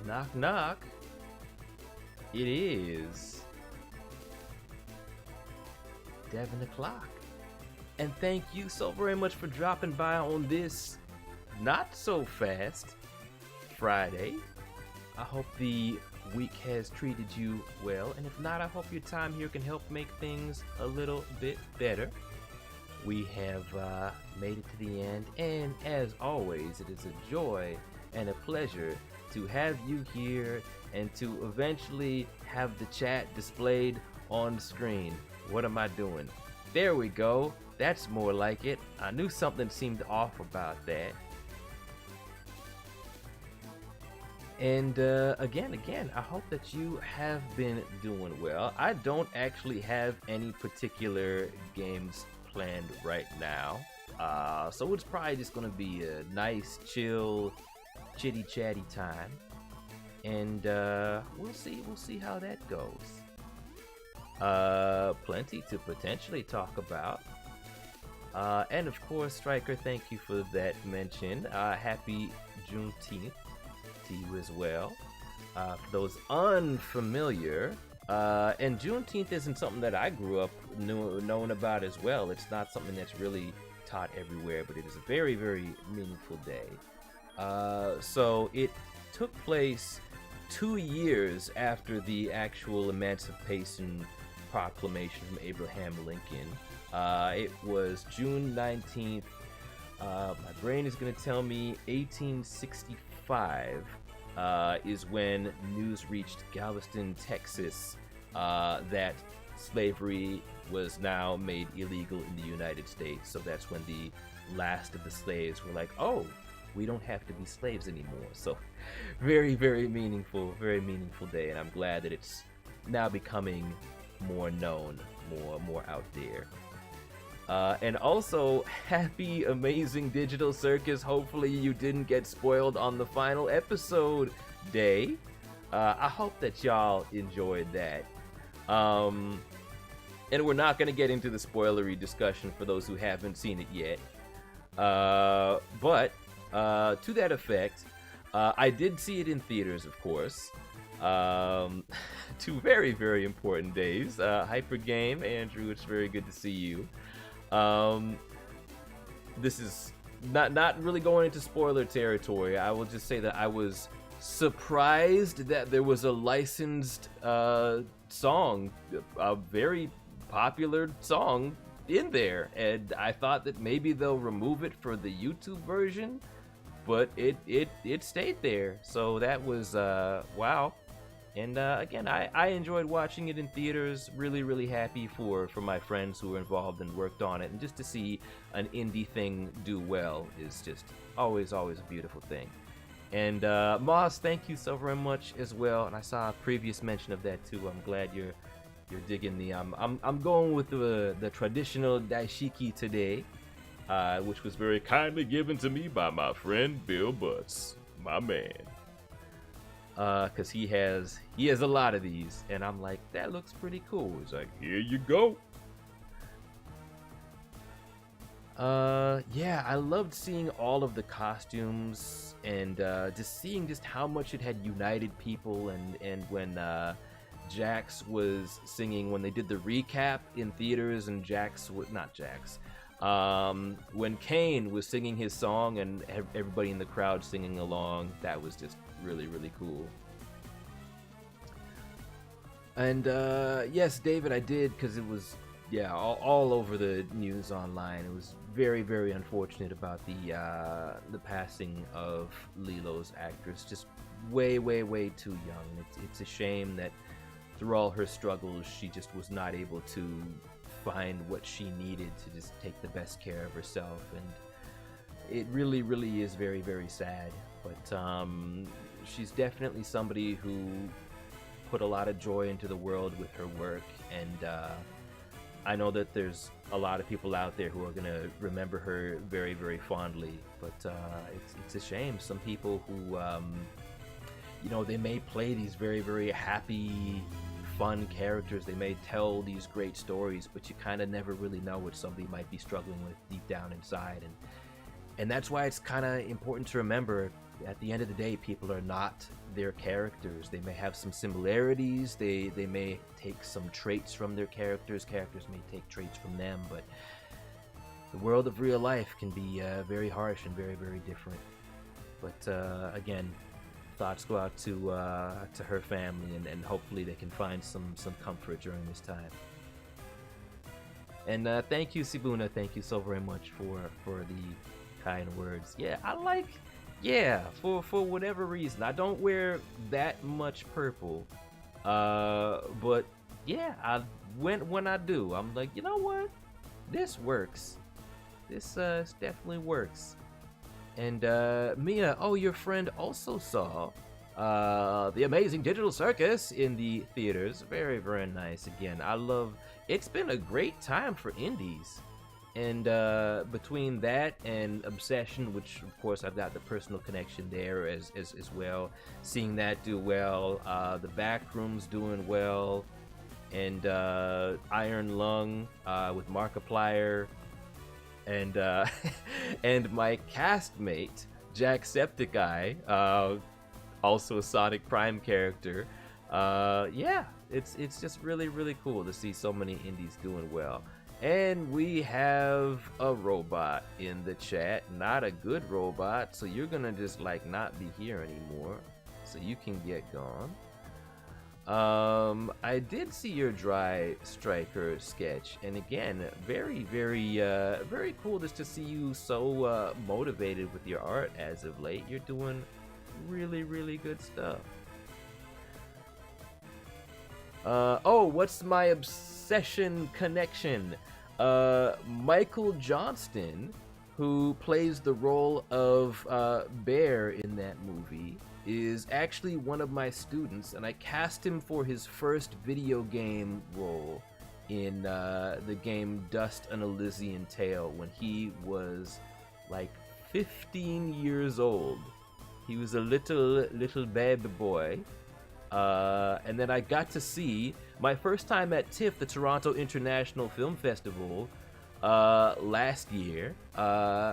Knock, knock. It is Devin the Clock. And thank you so very much for dropping by on this not so fast Friday. I hope the week has treated you well, and if not, I hope your time here can help make things a little bit better. We have made it to the end, and as always, it is a joy and a pleasure to have you here and to eventually have the chat displayed on screen. What am I doing? There we go. That's more like it. I knew something seemed off about that. And again, I hope that you have been doing well. I don't actually have any particular games planned right now. So it's probably just gonna be a nice, chill, chitty chatty time. And we'll see how that goes. Plenty to potentially talk about. And of course, Striker, thank you for that mention. Happy Juneteenth to you as well. For those unfamiliar, and Juneteenth isn't something that I grew up knowing about as well. It's not something that's really taught everywhere, but it is a very, very meaningful day. So it took place 2 years after the actual Emancipation Proclamation from Abraham Lincoln. It was June 19th. My brain is going to tell me 1865 is when news reached Galveston, Texas, that slavery was now made illegal in the United States. So that's when the last of the slaves were like, oh, we don't have to be slaves anymore. So very, very meaningful day. And I'm glad that it's now becoming more known, more out there. And also, happy Amazing Digital Circus. Hopefully you didn't get spoiled on the final episode day. I hope that y'all enjoyed that. And we're not going to get into the spoilery discussion for those who haven't seen it yet. But to that effect, I did see it in theaters, of course. 2 very, very important days. Hyper Game, Andrew, it's very good to see you. This is not really going into spoiler territory. I will just say that I was surprised that there was a licensed song, a very popular song in there, and I thought that maybe they'll remove it for the YouTube version, but it stayed there. So that was wow. And again, I enjoyed watching it in theaters. Really happy for my friends who were involved and worked on it. And just to see an indie thing do well is just always a beautiful thing. And Moss, thank you so very much as well. And I saw a previous mention of that too. I'm glad you're digging the. I'm going with the traditional daishiki today, which was very kindly given to me by my friend Bill Butts, my man. Cause he has a lot of these, and I'm like, that looks pretty cool. He's like, here you go. Yeah, I loved seeing all of the costumes and just seeing just how much it had united people, and when Jax was singing, when they did the recap in theaters, and when Kane was singing his song and everybody in the crowd singing along, that was just really cool. And yes, David, I did, because it was all over the news online. It was very unfortunate about the passing of Lilo's actress, just way too young. It's a shame that through all her struggles she just was not able to find what she needed to just take the best care of herself, and it really is very sad. But she's definitely somebody who put a lot of joy into the world with her work, and I know that there's a lot of people out there who are gonna remember her very fondly. But it's a shame. Some people who they may play these very happy, fun characters, they may tell these great stories, but you kind of never really know what somebody might be struggling with deep down inside. And And that's why it's kind of important to remember, at the end of the day, people are not their characters. They may have some similarities, they may take some traits from their characters may take traits from them, but the world of real life can be very harsh and very, very different. But again, thoughts go out to her family, and hopefully they can find some comfort during this time. And thank you, Sibuna. Thank you so very much for the kind words. Yeah, for whatever reason, I don't wear that much purple. But yeah, when I do, I'm like, you know what? This works. This definitely works. And Mia, oh, your friend also saw the Amazing Digital Circus in the theaters. Very, very nice. Again, it's been a great time for indies. And between that and Obsession, which of course I've got the personal connection there as well, seeing that do well, the Backroom's doing well, and Iron Lung with Markiplier, and and my castmate Jacksepticeye, also a Sonic Prime character. Yeah, it's just really, really cool to see so many indies doing well. And we have a robot in the chat, not a good robot, so you're gonna just like not be here anymore, so you can get gone. I did see your Dry Striker sketch, and again, very, very, very cool just to see you so motivated with your art as of late. You're doing really, really good stuff. Oh, what's my obsession connection? Michael Johnston, who plays the role of Bear in that movie, is actually one of my students, and I cast him for his first video game role in the game Dust: An Elysian Tale when he was like 15 years old. He was a little baby boy. And then I got to see my first time at TIFF, the Toronto International Film Festival, last year.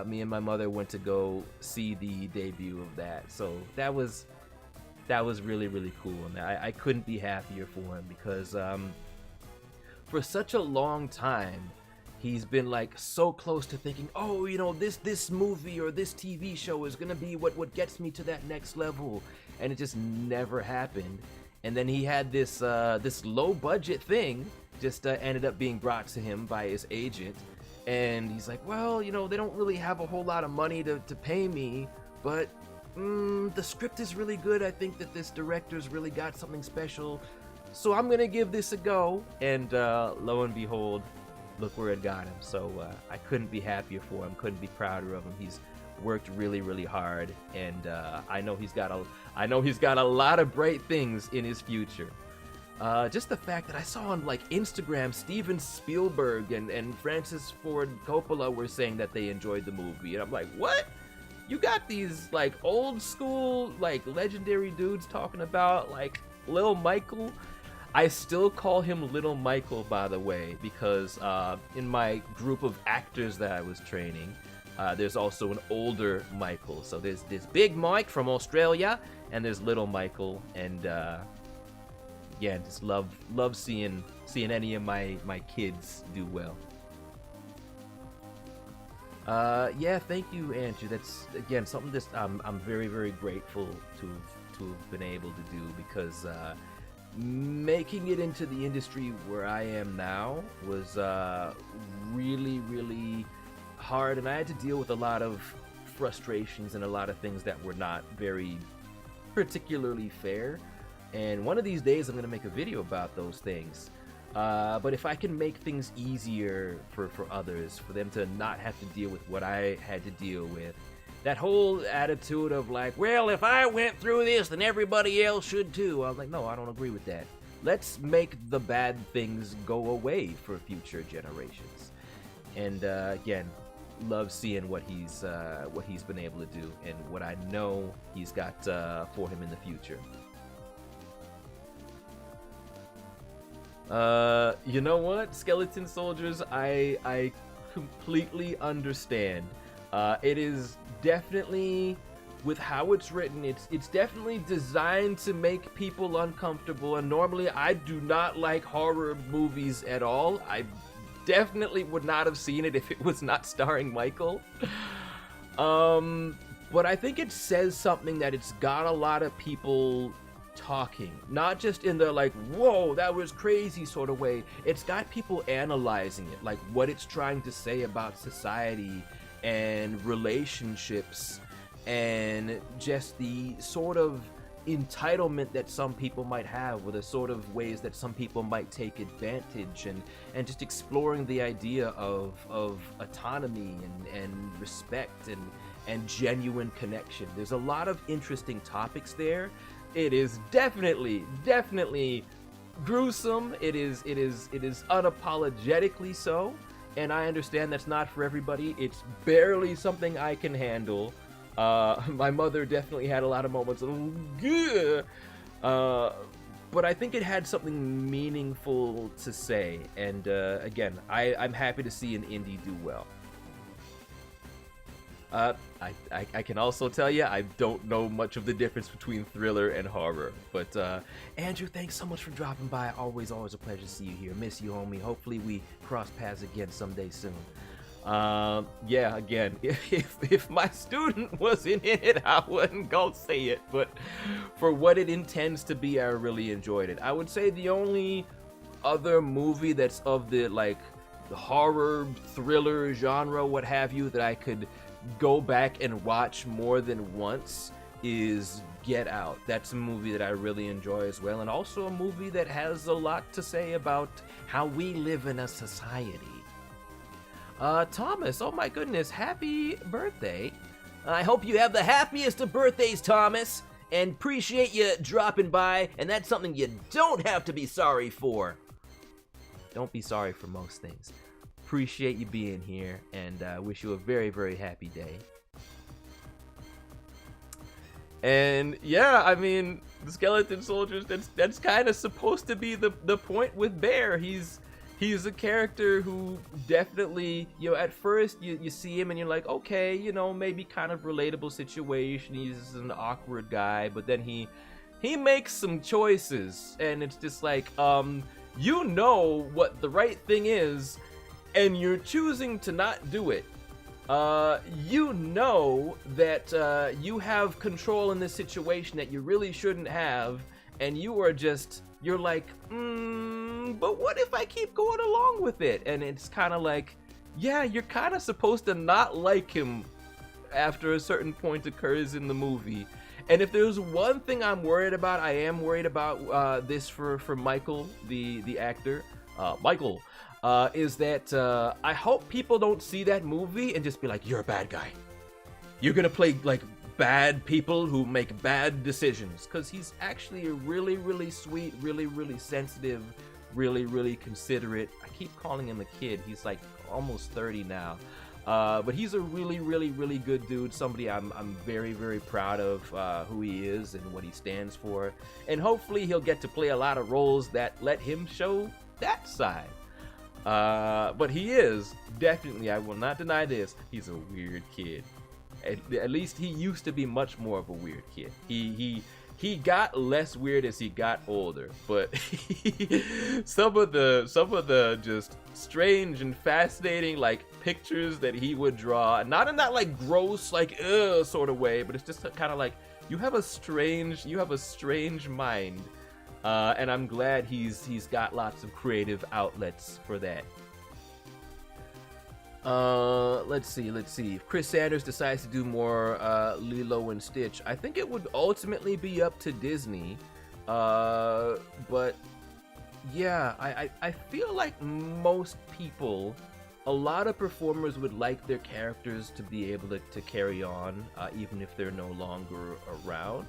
Me and my mother went to go see the debut of that, so that was really, really cool, and I couldn't be happier for him, because for such a long time he's been like so close to thinking, oh, you know, this movie or this TV show is gonna be what gets me to that next level, and it just never happened. And then he had this low budget thing just ended up being brought to him by his agent, and he's like, well, you know, they don't really have a whole lot of money to pay me, but the script is really good. I think that this director's really got something special, so I'm gonna give this a go. And lo and behold, look where it got him. So I couldn't be happier for him, couldn't be prouder of him. He's worked really, really hard, and I know he's got a lot of bright things in his future. Just the fact that I saw on like Instagram, Steven Spielberg and Francis Ford Coppola were saying that they enjoyed the movie, and I'm like, what? You got these like old school, like legendary dudes talking about like Lil Michael? I still call him Little Michael, by the way, because in my group of actors that I was training, there's also an older Michael. So there's Big Mike from Australia, and there's Little Michael, and yeah, just love seeing any of my kids do well. Yeah, thank you, Andrew. That's again something that I'm very, very grateful to have been able to do, because making it into the industry where I am now was really, really hard, and I had to deal with a lot of frustrations and a lot of things that were not very particularly fair. And one of these days I'm going to make a video about those things. But if I can make things easier for others, for them to not have to deal with what I had to deal with, that whole attitude of like, well, if I went through this, then everybody else should too. I was like, no, I don't agree with that. Let's make the bad things go away for future generations. And again, love seeing what he's been able to do, and what I know he's got for him in the future. You know what, Skeleton Soldiers, I completely understand. It is definitely, with how it's written, it's definitely designed to make people uncomfortable. And normally, I do not like horror movies at all. I definitely would not have seen it if it was not starring Michael. But I think it says something that it's got a lot of people talking, not just in the like, whoa, that was crazy sort of way. It's got people analyzing it, like what it's trying to say about society and relationships and just the sort of entitlement that some people might have, or the sort of ways that some people might take advantage, and just exploring the idea of autonomy and respect and genuine connection. There's a lot of interesting topics there. It is definitely gruesome. It is unapologetically so, and I understand that's not for everybody. It's barely something I can handle. My mother definitely had a lot of moments of "Gah!" But I think it had something meaningful to say, and again, I'm happy to see an indie do well. I can also tell you, I don't know much of the difference between thriller and horror. But Andrew, thanks so much for dropping by. Always a pleasure to see you here. Miss you, homie. Hopefully we cross paths again someday soon. Yeah, again, if my student wasn't in it, I wouldn't go say it. But for what it intends to be, I really enjoyed it. I would say the only other movie that's of the like the horror, thriller genre, what have you, that I could go back and watch more than once is Get Out. That's a movie that I really enjoy as well, and also a movie that has a lot to say about how we live in a society. Thomas, oh my goodness, happy birthday. I hope you have the happiest of birthdays, Thomas, and appreciate you dropping by, and that's something you don't have to be sorry for. Don't be sorry for most things. Appreciate you being here, and wish you a very, very happy day. And yeah, I mean, the skeleton soldiers, that's kind of supposed to be the point with Bear. He's a character who definitely, you know, at first you see him and you're like, okay, you know, maybe kind of relatable situation. He's an awkward guy, but then he makes some choices, and it's just like, you know what the right thing is, and you're choosing to not do it. You know that you have control in this situation that you really shouldn't have, and you're like, but what if I keep going along with it? And it's kind of like, yeah, you're kind of supposed to not like him after a certain point occurs in the movie. And if there's one thing I'm worried about, I am worried about this for Michael, the actor, Michael. Is that I hope people don't see that movie and just be like, you're a bad guy. You're gonna play like bad people who make bad decisions. Because he's actually a really, really sweet, really, really sensitive, really, really considerate. I keep calling him a kid. He's like almost 30 now. But he's a really, really, really good dude. Somebody I'm very, very proud of who he is and what he stands for. And hopefully he'll get to play a lot of roles that let him show that side. But he is definitely, I will not deny this, he's a weird kid. At least he used to be much more of a weird kid. He got less weird as he got older, but some of the just strange and fascinating like pictures that he would draw, not in that like gross like sort of way, but it's just kind of like you have a strange mind. And I'm glad he's got lots of creative outlets for that. Let's see. If Chris Sanders decides to do more Lilo and Stitch, I think it would ultimately be up to Disney. But yeah, I feel like most people, a lot of performers would like their characters to be able to carry on, even if they're no longer around.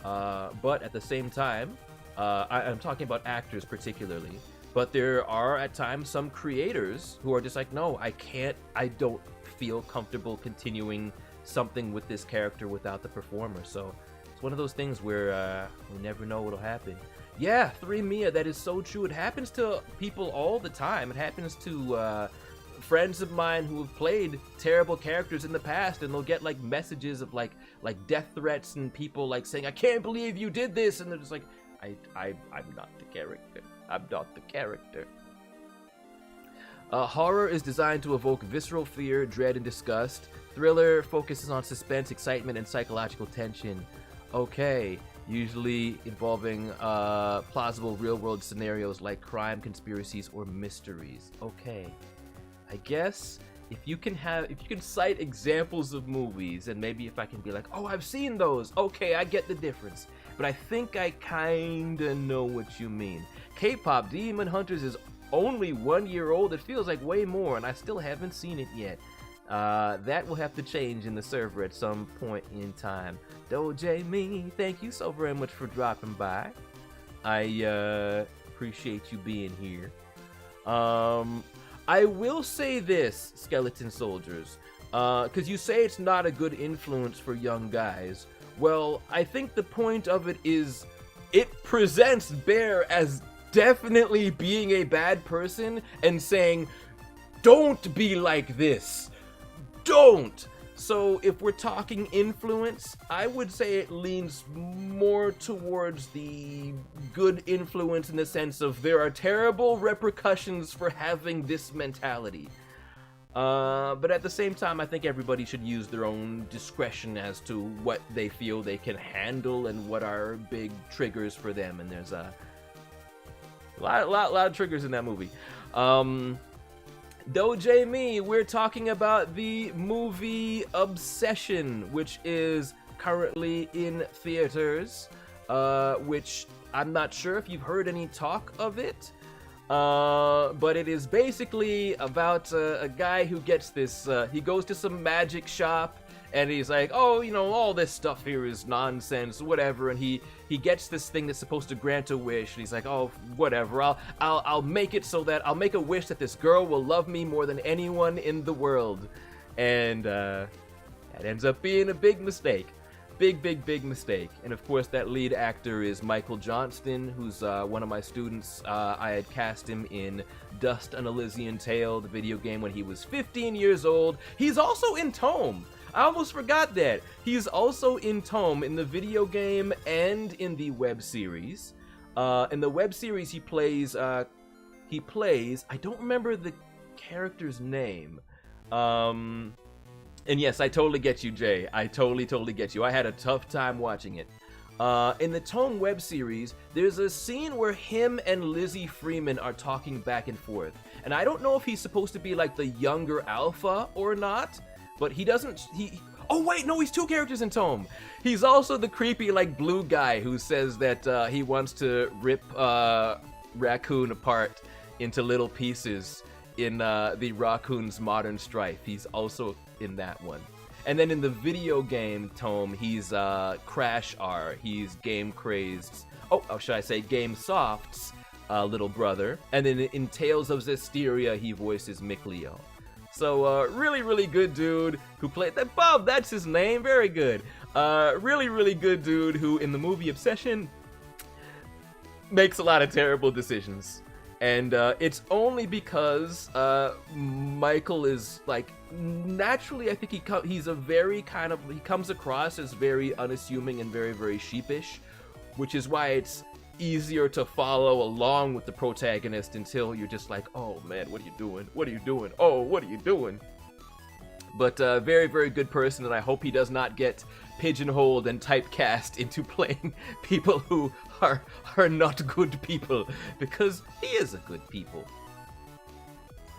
But at the same time, I'm talking about actors particularly, but there are at times some creators who are just like, no, I don't feel comfortable continuing something with this character without the performer. So it's one of those things where we never know what'll happen. Yeah, 3 Mia, that is so true. It happens to people all the time. It happens to friends of mine who have played terrible characters in the past, and they'll get like messages of like death threats and people like saying, "I can't believe you did this," and they're just like, I'm not the character. I'm not the character. Horror is designed to evoke visceral fear, dread, and disgust. Thriller focuses on suspense, excitement, and psychological tension. Okay, usually involving plausible real-world scenarios like crime, conspiracies, or mysteries. Okay, I guess if you can cite examples of movies, and maybe if I can be like, oh, I've seen those. Okay, I get the difference. But I think I kinda know what you mean. K-pop Demon Hunters is only 1 year old. It feels like way more, and I still haven't seen it yet. That will have to change in the server at some point in time. Doje Me, thank you so very much for dropping by. I appreciate you being here. I will say this, Skeleton Soldiers, because you say it's not a good influence for young guys. Well, I think the point of it is it presents Bear as definitely being a bad person and saying, don't be like this. Don't. So if we're talking influence, I would say it leans more towards the good influence in the sense of there are terrible repercussions for having this mentality. But at the same time, I think everybody should use their own discretion as to what they feel they can handle and what are big triggers for them. And there's a lot of triggers in that movie. Doje Me, we're talking about the movie Obsession, which is currently in theaters, which I'm not sure if you've heard any talk of it, but it is basically about a guy who gets this, he goes to some magic shop, and he's like, oh, you know, all this stuff here is nonsense, whatever, and he gets this thing that's supposed to grant a wish, and he's like, oh, whatever, I'll make it so that I'll make a wish that this girl will love me more than anyone in the world, and that ends up being a big mistake. Big mistake. And of course that lead actor is Michael Johnston, who's one of my students. I had cast him in Dust: An Elysian Tale, the video game, when he was 15 years old. He's also in Tome. I almost forgot that. He's also in Tome in the video game and in the web series. In the web series he plays, I don't remember the character's name. And yes, I totally get you, Jay. I totally get you. I had a tough time watching it. In the Tome web series, there's a scene where him and Lizzie Freeman are talking back and forth. And I don't know if he's supposed to be like the younger alpha or not, but oh wait, no, he's two characters in Tome. He's also the creepy like blue guy who says that he wants to rip Raccoon apart into little pieces in the Raccoon's Modern Strife. He's also in that one. And then in the video game Tome, he's Crash R. He's Game Crazed's, should I say Game Soft's little brother. And then in Tales of Zestiria, he voices Mick Leo. So really good dude who played that. Bob, that's his name. Very good. Really good dude who in the movie Obsession makes a lot of terrible decisions. And it's only because Michael is like, naturally I think he's a very kind of, he comes across as very unassuming and very sheepish, which is why it's easier to follow along with the protagonist until you're just like, oh man, what are you doing? What are you doing? Oh, what are you doing? But very good person, and I hope he does not get pigeonholed and typecast into playing people who are not good people, because he is a good people.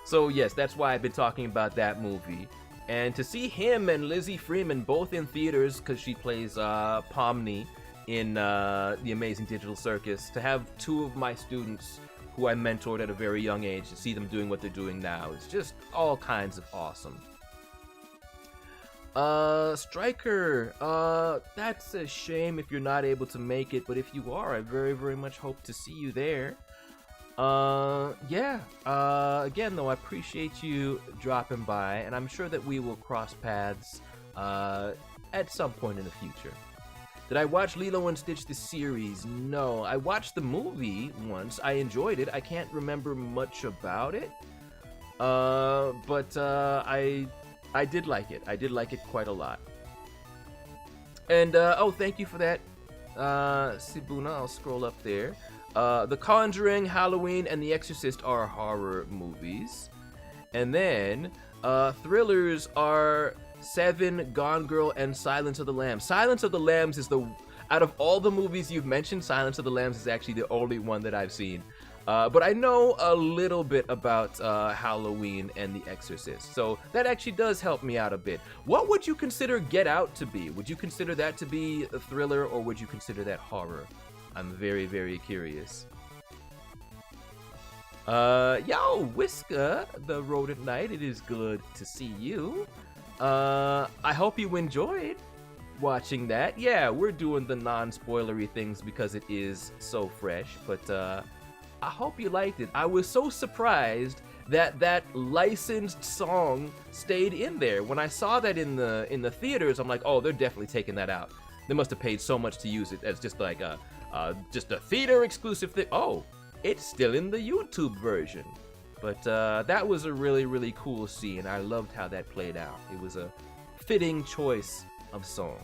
So yes, that's why I've been talking about that movie. And to see him and Lizzie Freeman both in theaters, because she plays Pomni in The Amazing Digital Circus, to have two of my students who I mentored at a very young age, to see them doing what they're doing now, is just all kinds of awesome. Striker, that's a shame if you're not able to make it, but if you are, I very much hope to see you there. Again though, I appreciate you dropping by, and I'm sure that we will cross paths, at some point in the future. Did I watch Lilo and Stitch the series? No, I watched the movie once. I enjoyed it. I can't remember much about it. But I did like it. I did like it quite a lot. And oh, thank you for that, Sibuna. I'll scroll up there. The Conjuring, Halloween, and The Exorcist are horror movies. And then thrillers are Seven, Gone Girl, and Silence of the Lambs. Silence of the Lambs is out of all the movies you've mentioned, Silence of the Lambs is actually the only one that I've seen. But I know a little bit about Halloween and The Exorcist, so that actually does help me out a bit. What would you consider Get Out to be? Would you consider that to be a thriller, or would you consider that horror? I'm very, very curious. Yo, Whisker, the Rodent Knight, it is good to see you. I hope you enjoyed watching that. Yeah, we're doing the non-spoilery things because it is so fresh, but I hope you liked it. I was so surprised that that licensed song stayed in there. When I saw that in the theaters, I'm like, oh, they're definitely taking that out. They must have paid so much to use it as just like a theater exclusive thing. Oh, it's still in the YouTube version. But that was a really, really cool scene. I loved how that played out. It was a fitting choice of song.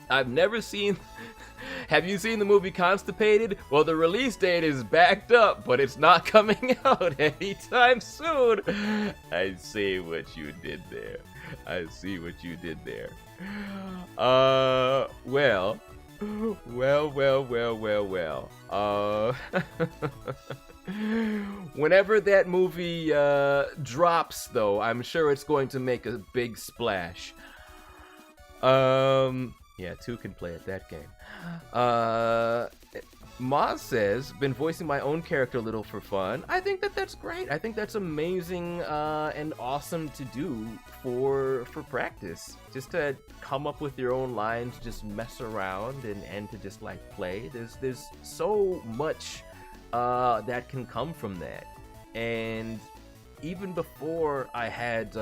I've never seen... Have you seen the movie Constipated? Well, the release date is backed up, but it's not coming out anytime soon. I see what you did there. I see what you did there. Well. Whenever that movie drops, though, I'm sure it's going to make a big splash. Yeah, 2 can play at that game. Maz says, been voicing my own character a little for fun. I think that's great. I think that's amazing and awesome to do for practice. Just to come up with your own lines, just mess around and to just like play. There's so much that can come from that. And even before I had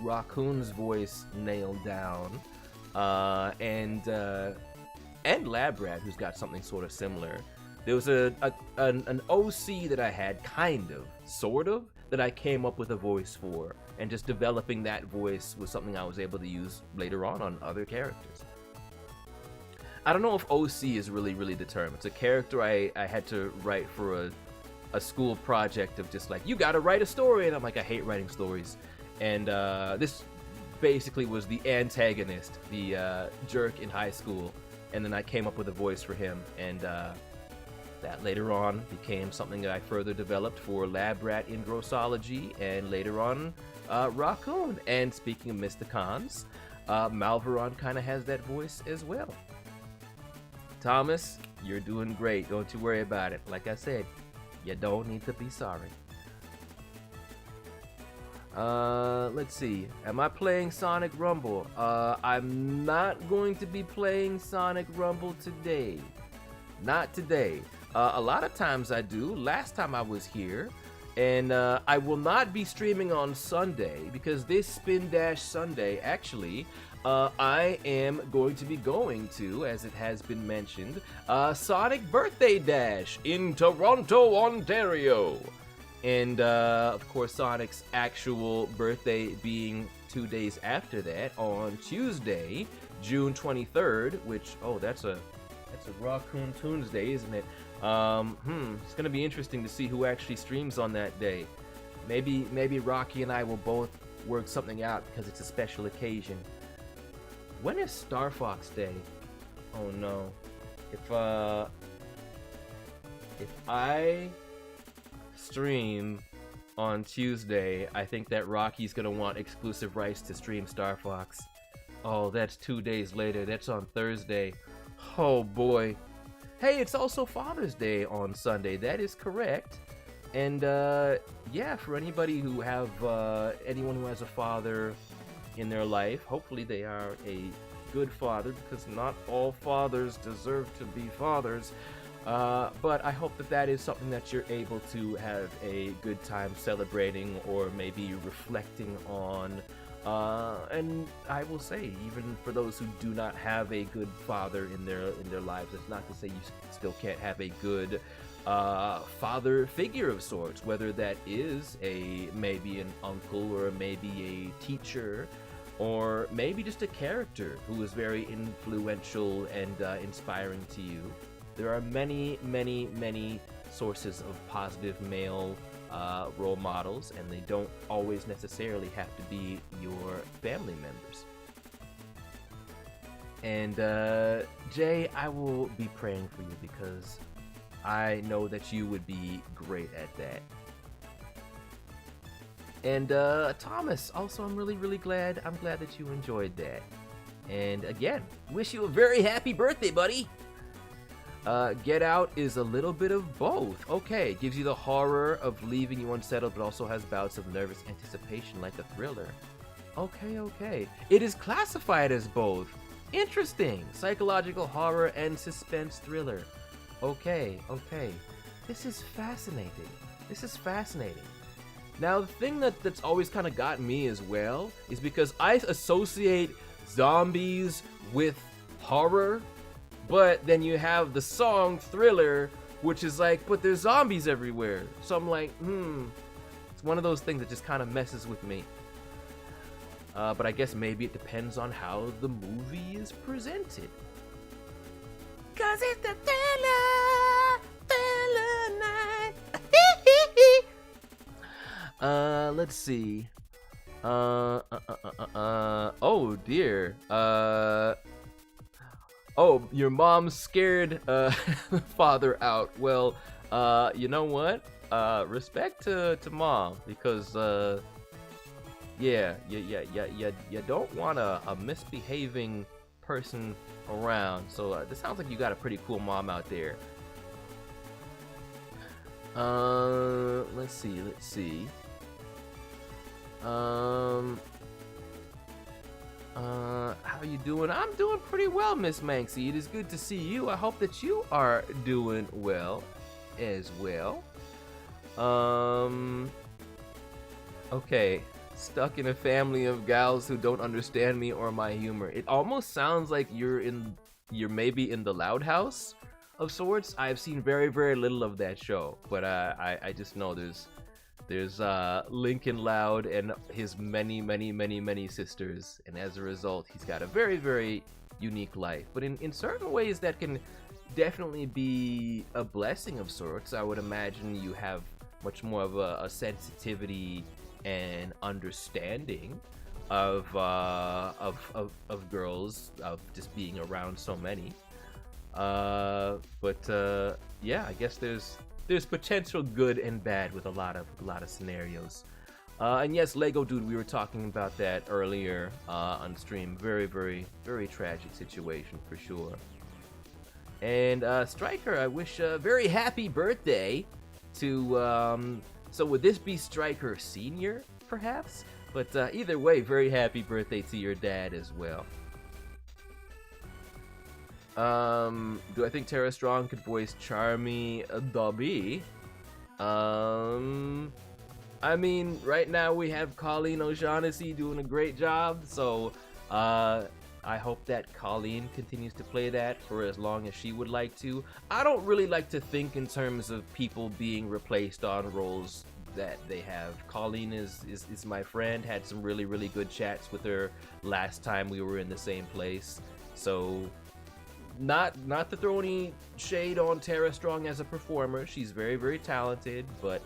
Raccoon's voice nailed down, and Labrat, who's got something sort of similar. There was an OC that I had, sort of, that I came up with a voice for, and just developing that voice was something I was able to use later on other characters. I don't know if OC is really the term. It's a character I had to write for a school project of just like, you gotta write a story, and I'm like, I hate writing stories. And this basically was the antagonist, the jerk in high school, and then I came up with a voice for him, and that later on became something that I further developed for Lab Rat in Grossology, and later on Raccoon. And speaking of Mysticons, Malveron kind of has that voice as well. Thomas, you're doing great, don't you worry about it. Like I said, you don't need to be sorry. Let's see. Am I playing Sonic Rumble? I'm not going to be playing Sonic Rumble today. Not today. A lot of times I do. Last time I was here. And I will not be streaming on Sunday because this Spin Dash Sunday, actually, I am going to be going to, as it has been mentioned, Sonic Birthday Dash in Toronto, Ontario. And, of course, Sonic's actual birthday being 2 days after that, on Tuesday, June 23rd, which, oh, that's a Raccoon Tuesday, isn't it? It's gonna be interesting to see who actually streams on that day. Maybe Rocky and I will both work something out because it's a special occasion. When is Star Fox Day? Oh no. If I stream on Tuesday, I think that Rocky's gonna want exclusive rights to stream Star Fox. Oh, that's 2 days later. That's on Thursday. Oh boy. Hey, it's also Father's Day on Sunday. That is correct. And yeah, for anybody who have anyone who has a father in their life, hopefully they are a good father, because not all fathers deserve to be fathers. But I hope that is something that you're able to have a good time celebrating, or maybe reflecting on. And I will say, even for those who do not have a good father in their lives, it's not to say you still can't have a good father figure of sorts, whether that is maybe an uncle or maybe a teacher or maybe just a character who is very influential and inspiring to you. There are many, many, many sources of positive male role models, and they don't always necessarily have to be your family members. And Jay, I will be praying for you because I know that you would be great at that. And Thomas, also, I'm really glad that you enjoyed that. And again, wish you a very happy birthday, buddy. Get Out is a little bit of both. Okay, it gives you the horror of leaving you unsettled, but also has bouts of nervous anticipation like a thriller. Okay. It is classified as both. Interesting. Psychological horror and suspense thriller. Okay. This is fascinating. Now, the thing that's always kind of gotten me as well is because I associate zombies with horror, but then you have the song Thriller, which is like, but there's zombies everywhere. So I'm like, it's one of those things that just kind of messes with me. But I guess maybe it depends on how the movie is presented. 'Cause it's the thriller night. Let's see. Oh dear. Oh, your mom scared father out. Well, you know what? Respect to mom, because yeah, you don't want a misbehaving person around. So this sounds like you got a pretty cool mom out there. Let's see. How you doing? I'm doing pretty well, Miss Manxie. It is good to see you. I hope that you are doing well as well. Okay. Stuck in a family of gals who don't understand me or my humor. It almost sounds like you're maybe in the Loud House of sorts. I've seen very, very little of that show, but I just know there's Lincoln Loud and his many sisters, and as a result, he's got a very, very unique life. But in certain ways, that can definitely be a blessing of sorts. I would imagine you have much more of a sensitivity and understanding of girls, of just being around so many. But yeah, I guess there's potential good and bad with a lot of scenarios. And yes, Lego Dude, we were talking about that earlier on stream. Very, very, very tragic situation for sure. And Striker, I wish a very happy birthday to. So would this be Striker Senior, perhaps? But either way, very happy birthday to your dad as well. Do I think Tara Strong could voice Charmy Dobby? I mean, right now we have Colleen O'Shaughnessy doing a great job, so I hope that Colleen continues to play that for as long as she would like to. I don't really like to think in terms of people being replaced on roles that they have. Colleen is my friend, had some really, really good chats with her last time we were in the same place, so not to throw any shade on Tara Strong as a performer. She's very, very talented, but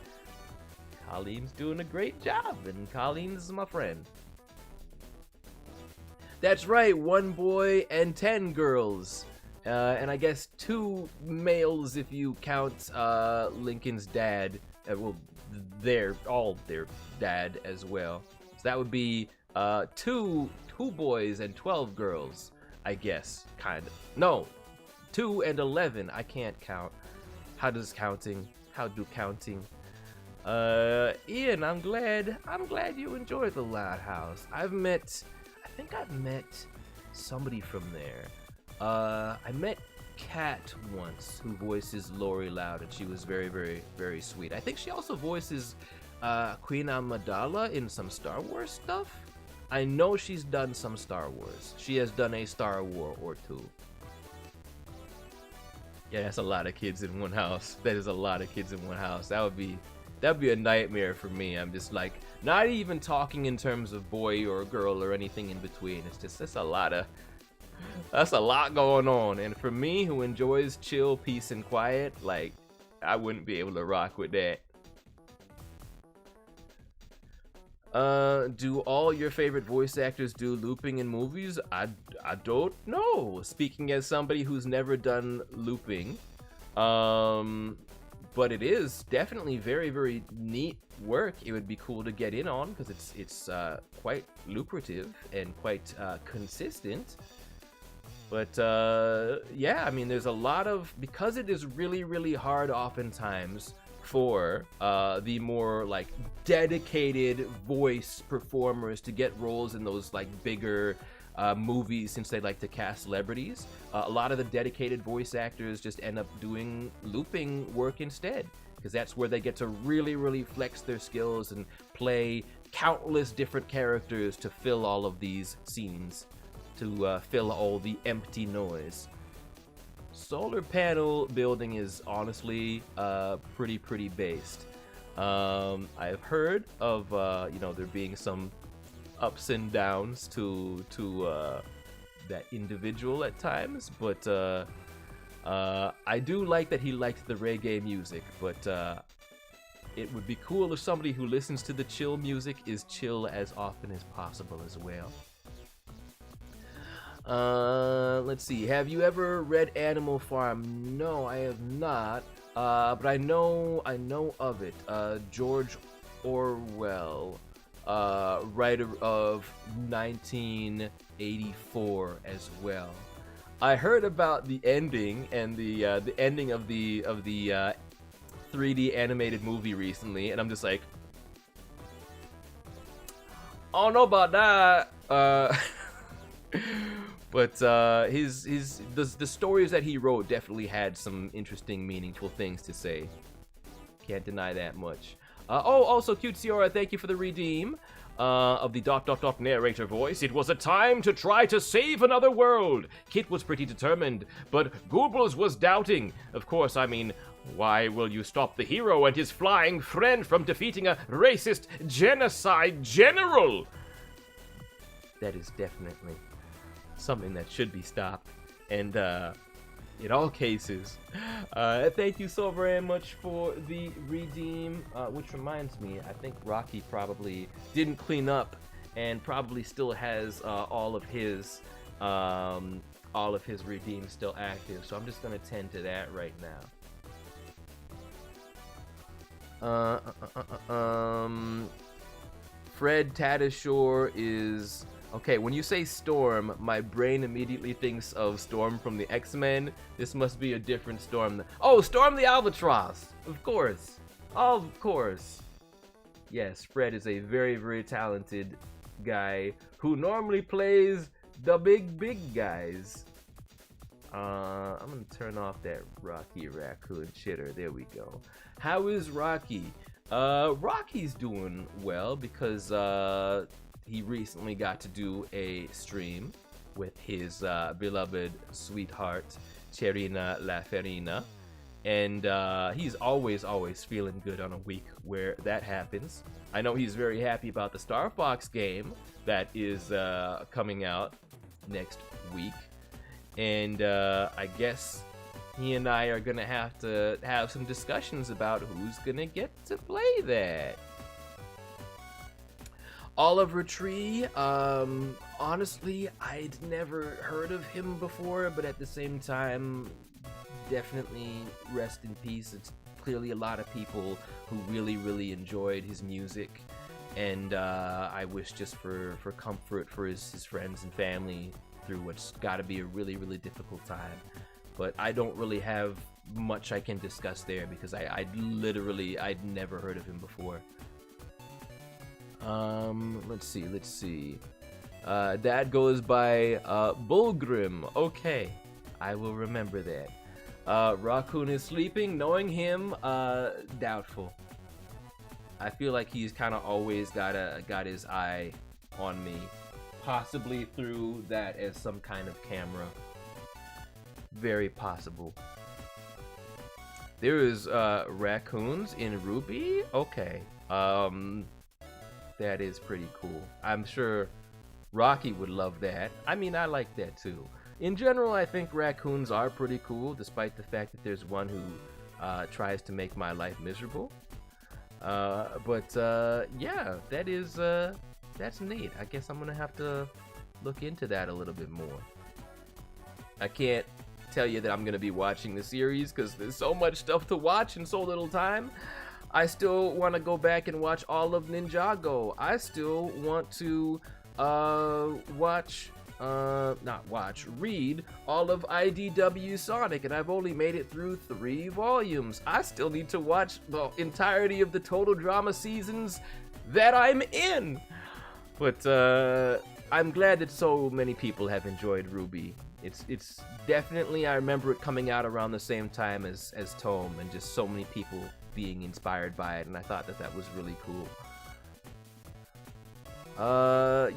Colleen's doing a great job, and Colleen's my friend. That's right, 1 boy and 10 girls. And I guess 2 males if you count Lincoln's dad. Well, they're all their dad as well. So that would be 2 boys and 12 girls, I guess, kind of. No, 2 and 11. I can't count. How do counting? Ian, I'm glad you enjoyed the Loud House. I think I've met somebody from there. I met Kat once, who voices Lori Loud, and she was very, very, very sweet. I think she also voices Queen Amidala in some Star Wars stuff. I know she's done some Star Wars. She has done a Star Wars or 2. Yeah, that's a lot of kids in one house. That is a lot of kids in one house. That'd be a nightmare for me. I'm just like not even talking in terms of boy or girl or anything in between. It's just that's a lot going on. And for me who enjoys chill, peace and quiet, like I wouldn't be able to rock with that. Do all your favorite voice actors do looping in movies? I don't know. Speaking as somebody who's never done looping, but it is definitely very, very neat work. It would be cool to get in on because it's quite lucrative and quite consistent. But yeah, I mean, there's a lot of, because it is really, really hard oftentimes for the more like dedicated voice performers to get roles in those like bigger movies, since they like to cast celebrities. A lot of the dedicated voice actors just end up doing looping work instead, because that's where they get to really, really flex their skills and play countless different characters to fill all of these scenes, to fill all the empty noise. Solar panel building is honestly pretty based. I've heard of there being some ups and downs to that individual at times, but I do like that he liked the reggae music, but it would be cool if somebody who listens to the chill music is chill as often as possible as well. Let's see. Have you ever read Animal Farm? No, I have not. But I know of it. George Orwell, writer of 1984 as well. I heard about the ending and the ending of the 3D animated movie recently, and I'm just like, I don't know about that. But the stories that he wrote definitely had some interesting, meaningful things to say. Can't deny that much. Also, Cute Ciora, thank you for the redeem of the ... narrator voice. It was a time to try to save another world. Kit was pretty determined, but Goobles was doubting. Of course, I mean, why will you stop the hero and his flying friend from defeating a racist genocide general? That is definitely something that should be stopped, and in all cases, thank you so very much for the redeem, which reminds me, I think Rocky probably didn't clean up and probably still has all of his redeems still active, so I'm just gonna tend to that right now. Fred Tatasciore is okay. When you say Storm, my brain immediately thinks of Storm from the X-Men. This must be a different Storm. Oh, Storm the Albatross! Of course. Of course. Yes, Fred is a very, very talented guy who normally plays the big guys. I'm gonna turn off that Rocky Raccoon chitter. There we go. How is Rocky? Rocky's doing well because he recently got to do a stream with his beloved sweetheart, Cherina La Farina. And he's always feeling good on a week where that happens. I know he's very happy about the Star Fox game that is coming out next week. And I guess he and I are gonna have to have some discussions about who's gonna get to play that. Oliver Tree, honestly, I'd never heard of him before, but at the same time, definitely rest in peace. It's clearly a lot of people who really enjoyed his music, and I wish just for comfort for his friends and family through what's gotta be a really difficult time. But I don't really have much I can discuss there because I'd never heard of him before. Let's see. Dad goes by Bulgrim. Okay, I will remember that. Raccoon is sleeping. Knowing him, doubtful. I feel like he's kind of always got his eye on me, possibly through that as some kind of camera. Very possible. There is raccoons in Ruby. Okay. That is pretty cool. I'm sure Rocky would love that. I mean, I like that too. In general, I think raccoons are pretty cool, despite the fact that there's one who tries to make my life miserable. Yeah, that's neat. I guess I'm gonna have to look into that a little bit more. I can't tell you that I'm gonna be watching the series because there's so much stuff to watch in so little time. I still want to go back and watch all of Ninjago. I still want to read all of IDW Sonic, and I've only made it through 3 volumes. I still need to watch the entirety of the Total Drama seasons that I'm in. But I'm glad that so many people have enjoyed Ruby. It's definitely, I remember it coming out around the same time as Tome, and just so many people being inspired by it, and I thought that was really cool.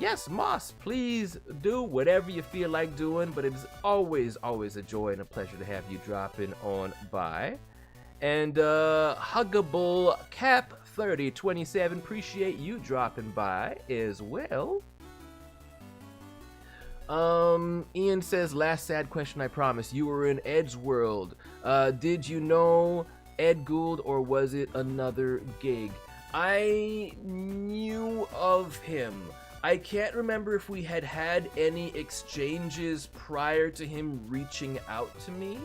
Yes, Moss, please do whatever you feel like doing, but it's always a joy and a pleasure to have you dropping on by. And Huggable Cap 3027, appreciate you dropping by as well. Ian says, last sad question, I promise. You were in Ed's world. Did you know Ed Gould, or was it another gig? I knew of him. I can't remember if we had any exchanges prior to him reaching out to me.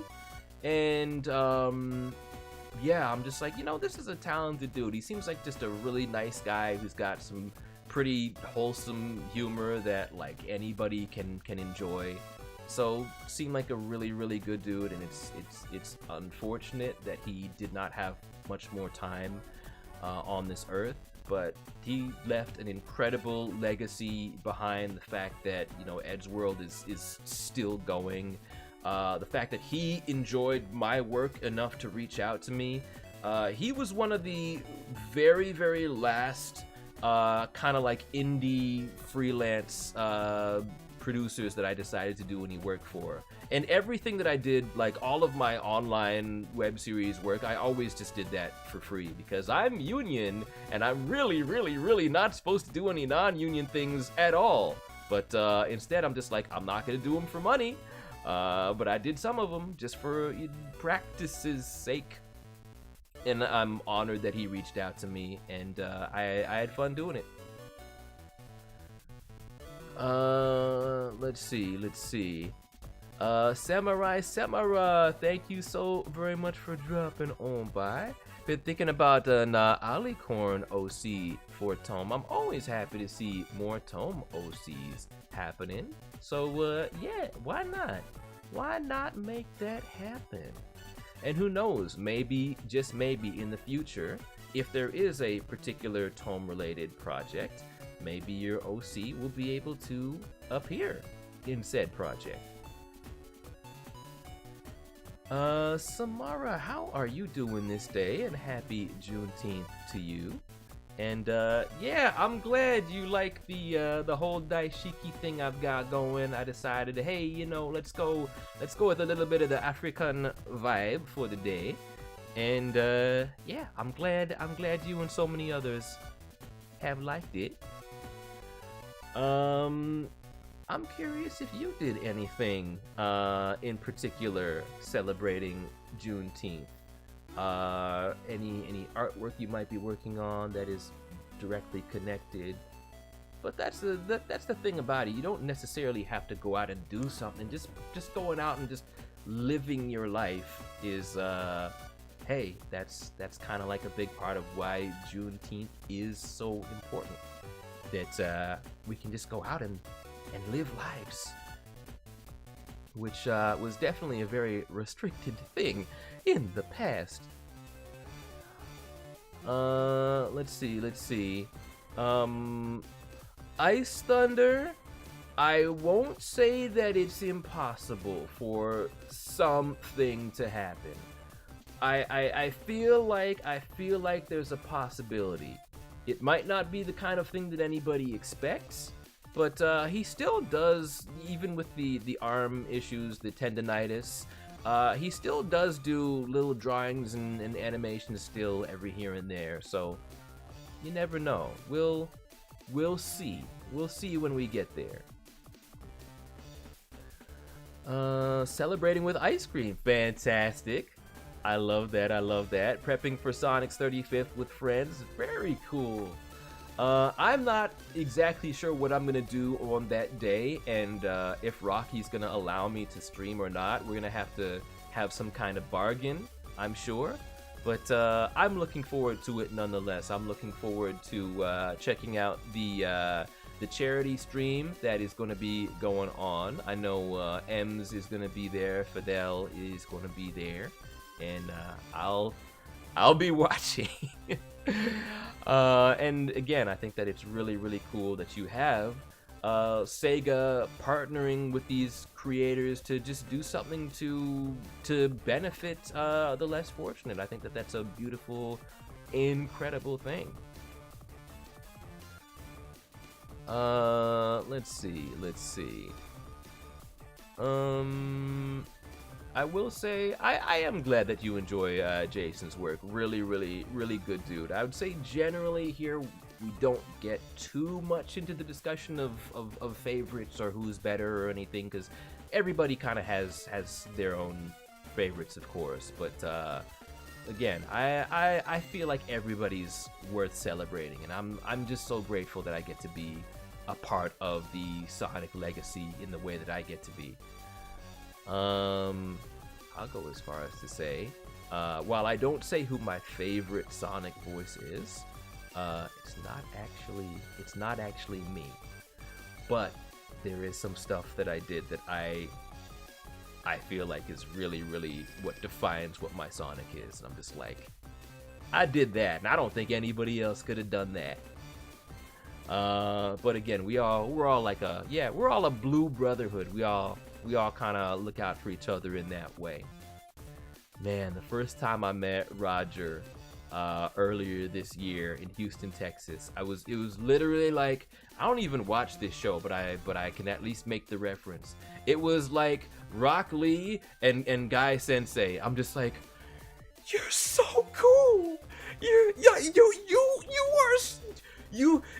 And, yeah, I'm just like, this is a talented dude. He seems like just a really nice guy who's got some pretty wholesome humor that, like, anybody can enjoy. So, seemed like a really, really good dude, and it's unfortunate that he did not have much more time on this earth, but he left an incredible legacy behind. The fact that Ed's World is still going, the fact that he enjoyed my work enough to reach out to me. He was one of the very, very last kind of like indie freelance producers that I decided to do any work for. And everything that I did, like all of my online web series work, I always just did that for free because I'm union and I'm really, really, really not supposed to do any non-union things at all. But instead, I'm just like, I'm not going to do them for money. But I did some of them just for practice's sake. And I'm honored that he reached out to me, and I had fun doing it. Let's see. Samurai Samara, thank you so very much for dropping on by. Been thinking about an Alicorn OC for Tome. I'm always happy to see more Tome OCs happening. So yeah, why not? Why not make that happen? And who knows, maybe, just maybe in the future, if there is a particular Tome-related project, maybe your OC will be able to appear in said project. Samara, how are you doing this day? And happy Juneteenth to you. And yeah, I'm glad you like the whole daishiki thing I've got going. I decided, hey, let's go with a little bit of the African vibe for the day. And yeah, I'm glad you and so many others have liked it. I'm curious if you did anything in particular celebrating Juneteenth. Any artwork you might be working on that is directly connected. But that's the thing about it. You don't necessarily have to go out and do something. Just going out and just living your life is hey, that's kind of like a big part of why Juneteenth is so important. That we can just go out and live lives, which was definitely a very restricted thing in the past. Let's see. Ice Thunder, I won't say that it's impossible for something to happen. I feel like there's a possibility. It might not be the kind of thing that anybody expects, but he still does, even with the arm issues, the tendonitis, He still does do little drawings and animations still every here and there, so you never know. We'll see. We'll see when we get there. Celebrating with ice cream. Fantastic. I love that. I love that. Prepping for Sonic's 35th with friends. Very cool. I'm not exactly sure what I'm gonna do on that day, and if Rocky's gonna allow me to stream or not. We're gonna have to have some kind of bargain, I'm sure. But I'm looking forward to it nonetheless. I'm looking forward to checking out the charity stream that is going to be going on. I know Ems is going to be there, Fidel is going to be there, and I'll be watching. And again, I think that it's really, really cool that you have Sega partnering with these creators to just do something to benefit the less fortunate. I think that that's a beautiful, incredible thing. Let's see. I will say I am glad that you enjoy Jason's work. Really, really, really good dude. I would say generally here we don't get too much into the discussion of favorites or who's better or anything, because everybody kind of has their own favorites, of course. But again, I feel like everybody's worth celebrating, and I'm just so grateful that I get to be a part of the Sonic legacy in the way that I get to be. I'll go as far as to say, while I don't say who my favorite Sonic voice is, it's not actually me, but there is some stuff that I did that I feel like is really, really what defines what my Sonic is. And I'm just like, I did that, and I don't think anybody else could have done that. But again, we're all like we're all a blue brotherhood. We all kind of look out for each other in that way. Man, the first time I met Roger earlier this year in Houston, Texas, it was literally like, I don't even watch this show, but I can at least make the reference. It was like Rock Lee and Guy Sensei. I'm just like, you're so cool.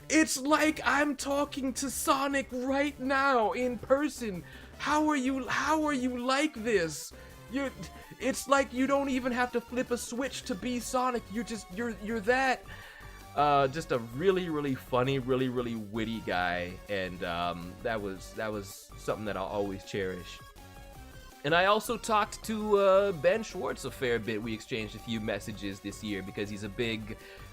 It's like I'm talking to Sonic right now in person. How are you like this? It's like you don't even have to flip a switch to be Sonic. You're that. Just a really, really funny, really, really witty guy, and that was something that I'll always cherish. And I also talked to Ben Schwartz a fair bit. We exchanged a few messages this year because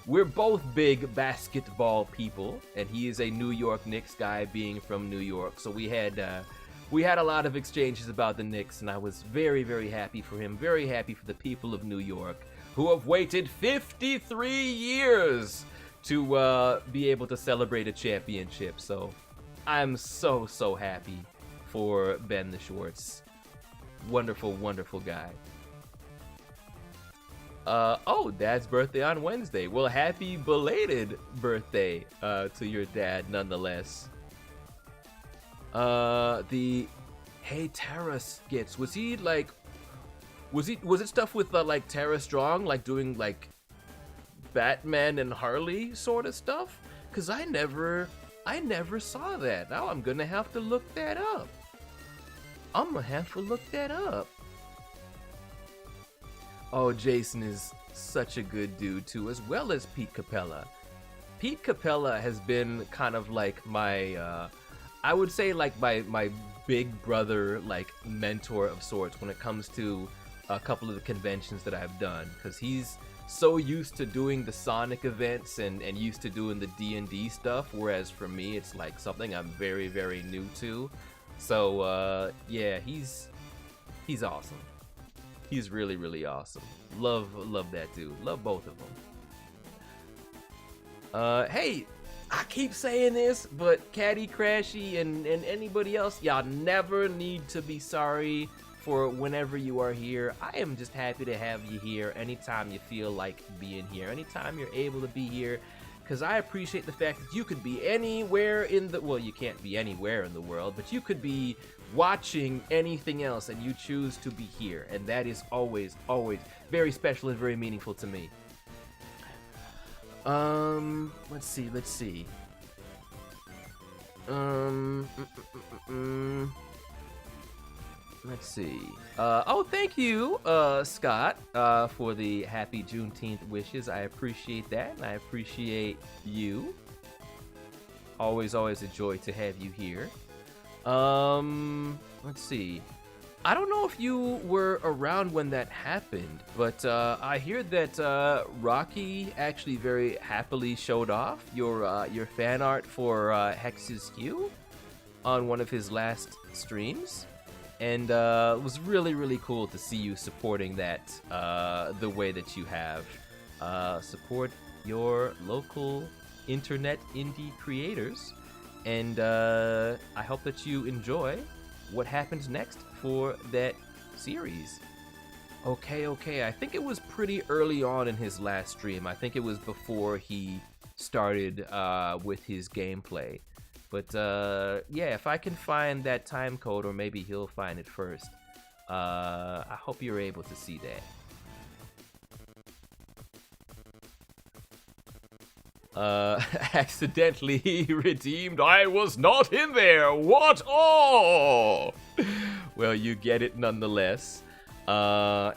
we're both big basketball people, and he is a New York Knicks guy, being from New York. So we had a lot of exchanges about the Knicks, and I was very, very happy for him, very happy for the people of New York who have waited 53 years to be able to celebrate a championship. So I'm so, so happy for Ben the Schwartz. Wonderful, wonderful guy. Oh, Dad's birthday on Wednesday. Well, happy belated birthday to your dad nonetheless. The Hey Tara skits, was it stuff with like Tara Strong, like doing like Batman and Harley sort of stuff? Cause I never saw that. Now I'm gonna have to look that up. Oh, Jason is such a good dude too, as well as Pete Capella. Pete Capella has been kind of like my I would say like my big brother, like mentor of sorts when it comes to a couple of the conventions that I've done, because he's so used to doing the Sonic events and used to doing the D&D stuff, whereas for me it's like something I'm very, very new to. So yeah, he's awesome. He's really, really awesome. Love that dude. Love both of them. Hey, I keep saying this, but Caddy Crashy and anybody else, y'all never need to be sorry for whenever you are here. I am just happy to have you here anytime you feel like being here. Anytime you're able to be here, because I appreciate the fact that you could be anywhere in the, well, you can't be anywhere in the world, but you could be watching anything else and you choose to be here, and that is always, always very special and very meaningful to me. Let's see. Let's see. Oh, thank you, Scott, for the happy Juneteenth wishes. I appreciate that, and I appreciate you. Always, always a joy to have you here. Let's see. I don't know if you were around when that happened, but I hear that Rocky actually very happily showed off your fan art for Hex's Hue on one of his last streams. And it was really, really cool to see you supporting that the way that you have. Support your local internet indie creators. And I hope that you enjoy what happens next for that series. Okay. I think it was pretty early on in his last stream. I think it was before he started with his gameplay. But yeah, if I can find that time code, or maybe he'll find it first, I hope you're able to see that. Accidentally redeemed. I was not in there. What? Oh! Well, you get it nonetheless. Yeah,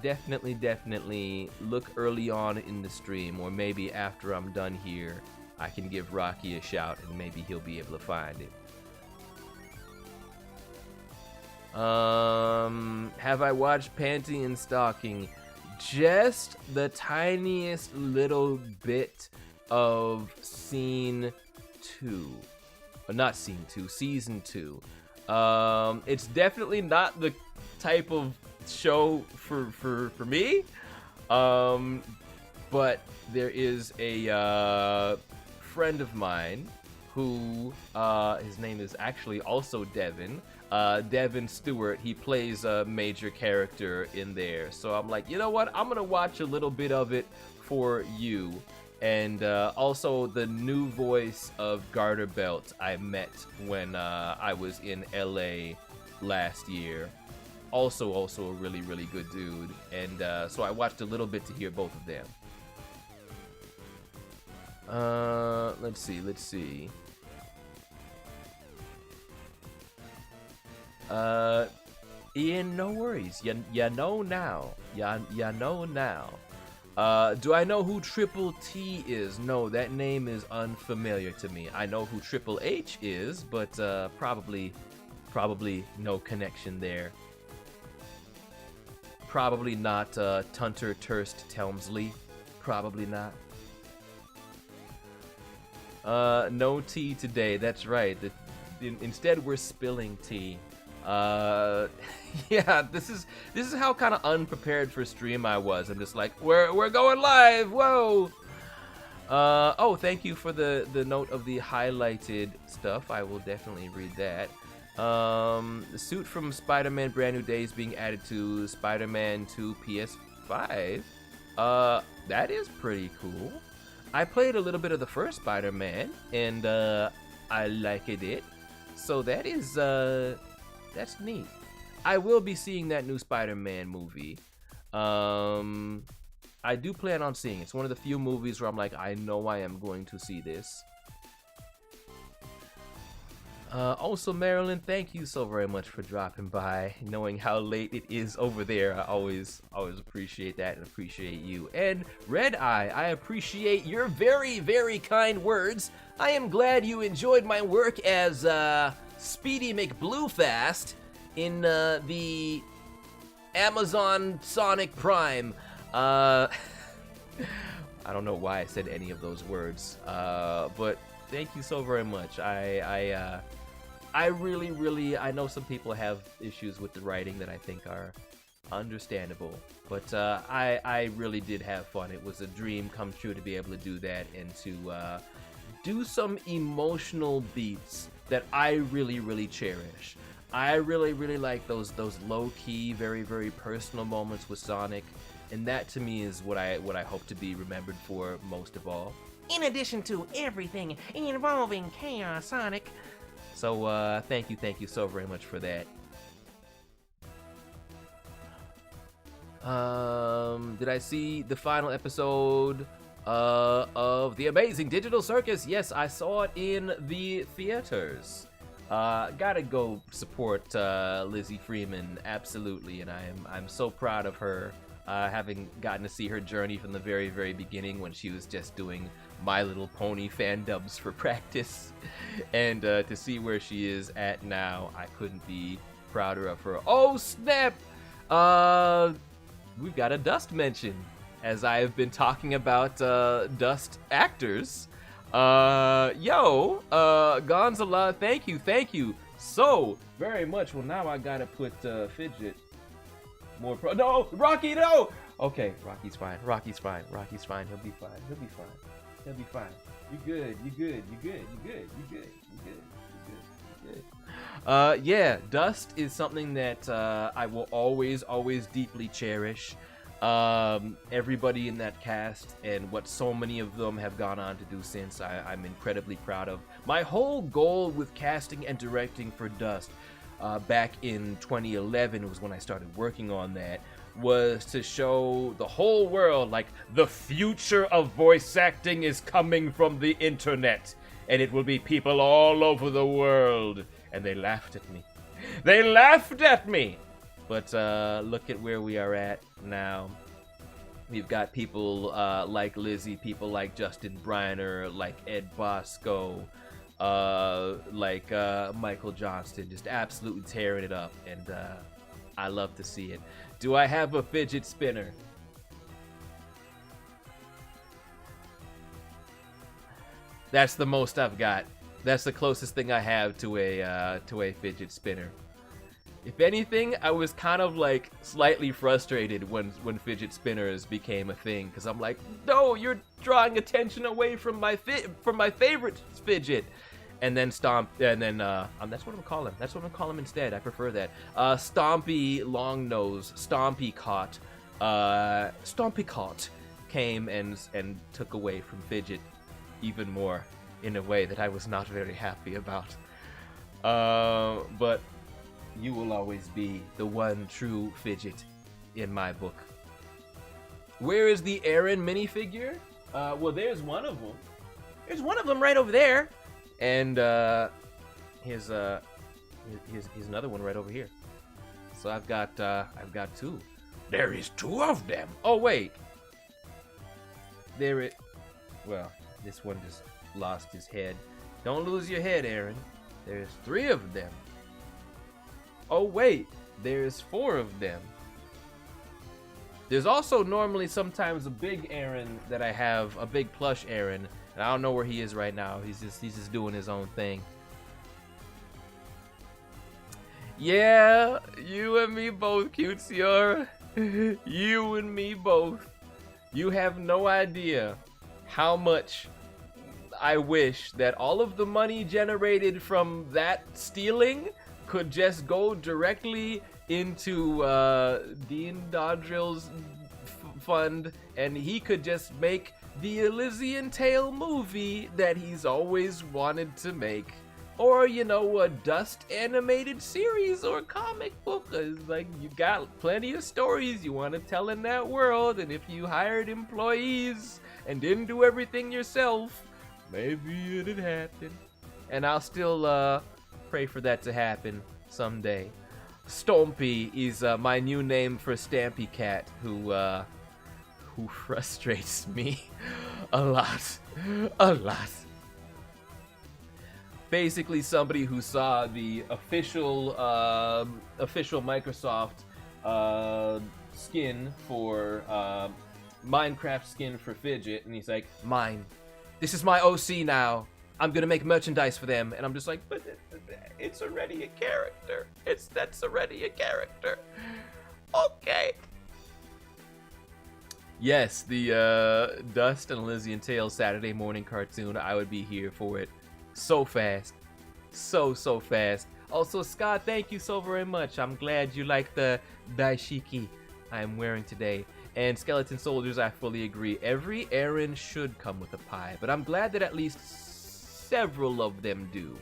definitely look early on in the stream, or maybe after I'm done here, I can give Rocky a shout and maybe he'll be able to find it. Have I watched Panty and Stalking? Just the tiniest little bit of scene 2. Not scene 2, season 2. It's definitely not the type of show for me. But there is a friend of mine who his name is actually also Devin. Devin Stewart. He plays a major character in there. So I'm like, you know what? I'm gonna watch a little bit of it for you. And also the new voice of Garter Belt I met when I was in LA last year. Also a really, really good dude. And so I watched a little bit to hear both of them. Let's see. Ian, no worries. You know now. You know now. Do I know who Triple T is? No, that name is unfamiliar to me. I know who Triple H is, but probably no connection there. Probably not Tunter Turst Telmsley. Probably not. No tea today. That's right. Instead, we're spilling tea. Yeah, this is how kind of unprepared for stream I was. I'm just like, we're going live. Whoa. Oh, thank you for the note of the highlighted stuff. I will definitely read that. The suit from Spider-Man Brand New Days being added to Spider-Man 2 PS5. That is pretty cool. I played a little bit of the first Spider-Man, and I liked it. So that is that's neat. I will be seeing that new Spider-Man movie. I do plan on seeing it. It's one of the few movies where I'm like, I know I am going to see this. Also, Marilyn, thank you so very much for dropping by. Knowing how late it is over there, I always appreciate that and appreciate you. And Red Eye, I appreciate your very, very kind words. I am glad you enjoyed my work as Speedy McBluefast in the Amazon Sonic Prime. I don't know why I said any of those words, but thank you so very much. I really, I know some people have issues with the writing that I think are understandable, but I really did have fun. It was a dream come true to be able to do that and to do some emotional beats that I really cherish. I really like those low-key, very personal moments with Sonic. And that to me is what I hope to be remembered for most of all. In addition to everything involving Chaos Sonic. So thank you so very much for that. Did I see the final episode of The Amazing Digital Circus? Yes, I saw it in the theaters. Gotta go support Lizzie Freeman, absolutely, and I'm so proud of her, having gotten to see her journey from the very, very beginning when she was just doing My Little Pony fan dubs for practice, and to see where she is at now, I couldn't be prouder of her. Oh snap! We've got a Dust mention, as I have been talking about Dust actors. Gonzala, thank you so very much. Well, now I gotta put Fidget more no, Rocky, no! Okay, Rocky's fine. He'll be fine. You good. Yeah, Dust is something that I will always deeply cherish. Everybody in that cast and what so many of them have gone on to do since, I'm incredibly proud of. My whole goal with casting and directing for Dust back in 2011 was when I started working on that, was to show the whole world, like, the future of voice acting is coming from the internet, and it will be people all over the world. And they laughed at me. But look at where we are at now. We've got people like Lizzie, people like Justin Briner, like Ed Bosco, like Michael Johnston, just absolutely tearing it up, and I love to see it. Do I have a fidget spinner? That's the most I've got. That's the closest thing I have to a fidget spinner. If anything, I was kind of like slightly frustrated when fidget spinners became a thing, because I'm like, no, you're drawing attention away from my favorite fidget. And then that's what I'm gonna call him. That's what I'm gonna call him instead. I prefer that. Stompy Longnose, Stompy Caught came and took away from Fidget even more, in a way that I was not very happy about. But you will always be the one true Fidget in my book. Where is the Aaron minifigure? Well, there's one of them. There's one of them right over there. And here's another one right over here. So I've got two. There is two of them. Oh wait. Well, this one just lost his head. Don't lose your head, Aaron. There's three of them. Oh wait, there's four of them. There's also normally sometimes a big Aaron that I have, a big plush Aaron, and I don't know where he is right now. He's just doing his own thing. Yeah, you and me both, Cutesiora. You and me both. You have no idea how much I wish that all of the money generated from that stealing could just go directly into Dean Dodrill's fund, and he could just make the Elysian Tale movie that he's always wanted to make. Or, you know, a Dust animated series or comic book. Like, you got plenty of stories you want to tell in that world, and if you hired employees and didn't do everything yourself, maybe it'd happen. And I'll still pray for that to happen someday. Stompy is my new name for Stampy Cat, who frustrates me a lot. Basically, somebody who saw the official Microsoft skin for Minecraft skin for Fidget, and he's like, mine. This is my OC now. I'm gonna make merchandise for them, and I'm just like, but it's already a character. That's already a character. Okay. Yes, the Dust and Elysian Tales Saturday morning cartoon. I would be here for it. So fast. So fast. Also, Scott, thank you so very much. I'm glad you like the daishiki I'm wearing today. And Skeleton Soldiers, I fully agree. Every errand should come with a pie, but I'm glad that at least several of them do.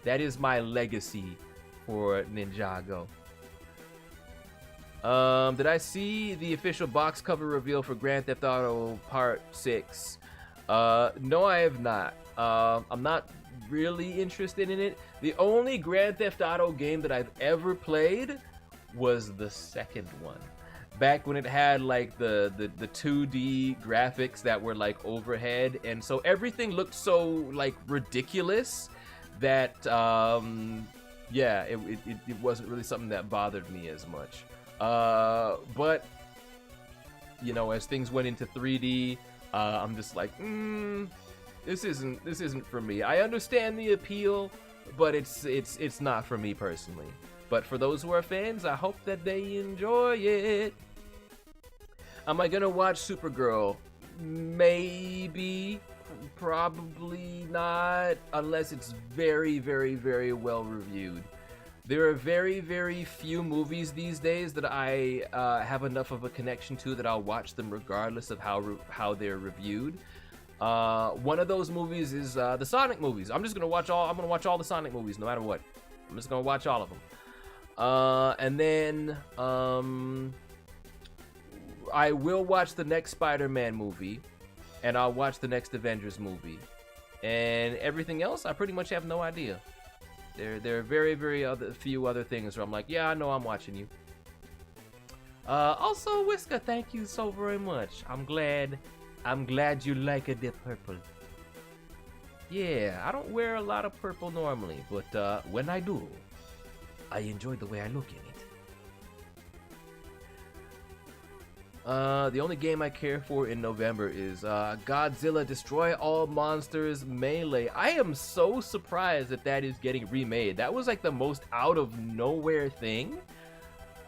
That is my legacy for Ninjago. Did I see the official box cover reveal for Grand Theft Auto Part 6? No, I have not. I'm not really interested in it. The only Grand Theft Auto game that I've ever played was the second one. Back when it had like the 2D graphics that were like overhead, and so everything looked so like ridiculous that yeah, it wasn't really something that bothered me as much. But you know, as things went into 3D, I'm just like, this isn't for me. I understand the appeal, but it's not for me personally. But for those who are fans, I hope that they enjoy it. Am I gonna watch Supergirl? Maybe, probably not, unless it's very, very, very well reviewed. There are very, very few movies these days that I have enough of a connection to that I'll watch them regardless of how they're reviewed. One of those movies is the Sonic movies. I'm gonna watch all the Sonic movies no matter what. I'm just gonna watch all of them. And then I will watch the next Spider-Man movie, and I'll watch the next Avengers movie, and everything else I pretty much have no idea. There are very, very few other things where I'm like, yeah, I know I'm watching you. Also, Whisker, thank you so very much. I'm glad you like the purple. Yeah, I don't wear a lot of purple normally, but when I do, I enjoy the way I look in it. The only game I care for in November is Godzilla Destroy All Monsters Melee. I am so surprised that is getting remade. That was like the most out of nowhere thing.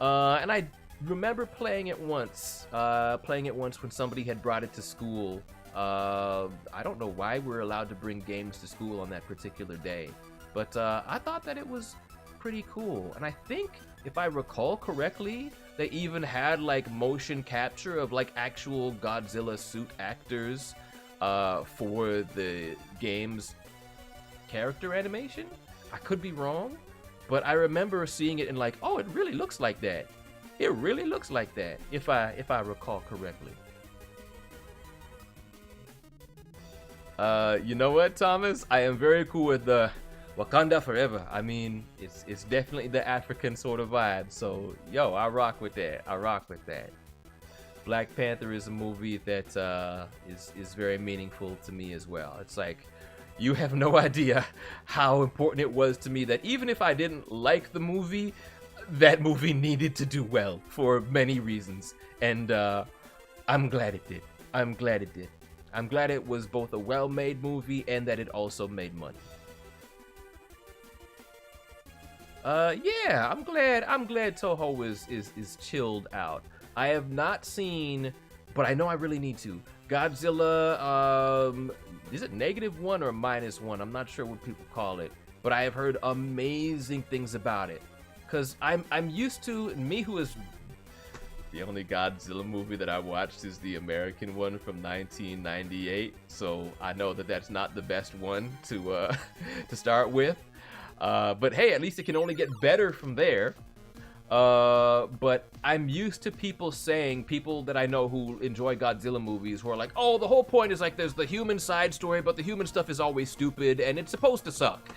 And I remember playing it once when somebody had brought it to school. I don't know why we're allowed to bring games to school on that particular day, but I thought that it was pretty cool. And I think, if I recall correctly, they even had like motion capture of like actual Godzilla suit actors for the game's character animation. I could be wrong, but I remember seeing it and like, oh, it really looks like that. It really looks like that, if I recall correctly. You know what, Thomas? I am very cool with the Wakanda Forever. I mean, it's definitely the African sort of vibe. So, yo, I rock with that. Black Panther is a movie that is very meaningful to me as well. It's like, you have no idea how important it was to me that even if I didn't like the movie, that movie needed to do well for many reasons. And I'm glad it did. I'm glad it was both a well-made movie and that it also made money. Yeah, I'm glad Toho is chilled out. I have not seen, but I know I really need to. Godzilla, is it -1 or -1? I'm not sure what people call it, but I have heard amazing things about it. Cause I'm used to, me who is, the only Godzilla movie that I watched is the American one from 1998, so I know that that's not the best one to to start with. But hey, at least it can only get better from there. But I'm used to people that I know who enjoy Godzilla movies who are like, oh, the whole point is like there's the human side story, but the human stuff is always stupid and it's supposed to suck.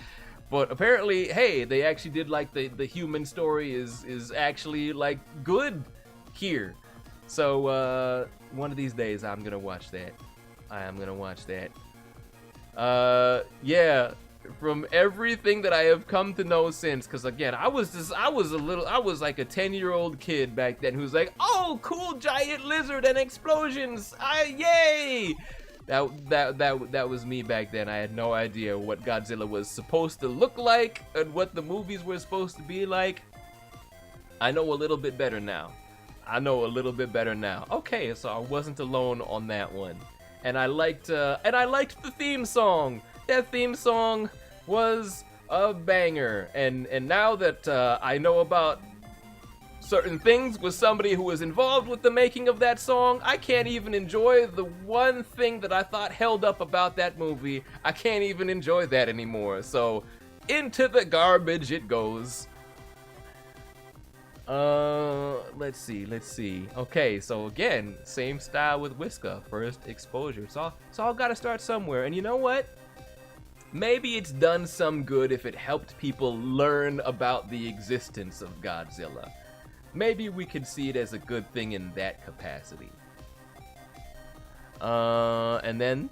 But apparently, hey, they actually did like the human story is actually like good here. So one of these days I'm gonna watch that. I am gonna watch that. Yeah. From everything that I have come to know since, because again, I was like a 10-year-old kid back then who's like, oh, cool giant lizard and explosions, yay! That was me back then. I had no idea what Godzilla was supposed to look like and what the movies were supposed to be like. I know a little bit better now. Okay, so I wasn't alone on that one, and I liked the theme song. That theme song was a banger, and now that I know about certain things with somebody who was involved with the making of that song. I can't even enjoy the one thing that I thought held up about that movie. I can't even enjoy that anymore. So into the garbage it goes. Let's see. Okay, so again, same style with Whiska. First exposure. It's all gotta start somewhere. And you know what? Maybe it's done some good if it helped people learn about the existence of Godzilla. Maybe we could see it as a good thing in that capacity. And then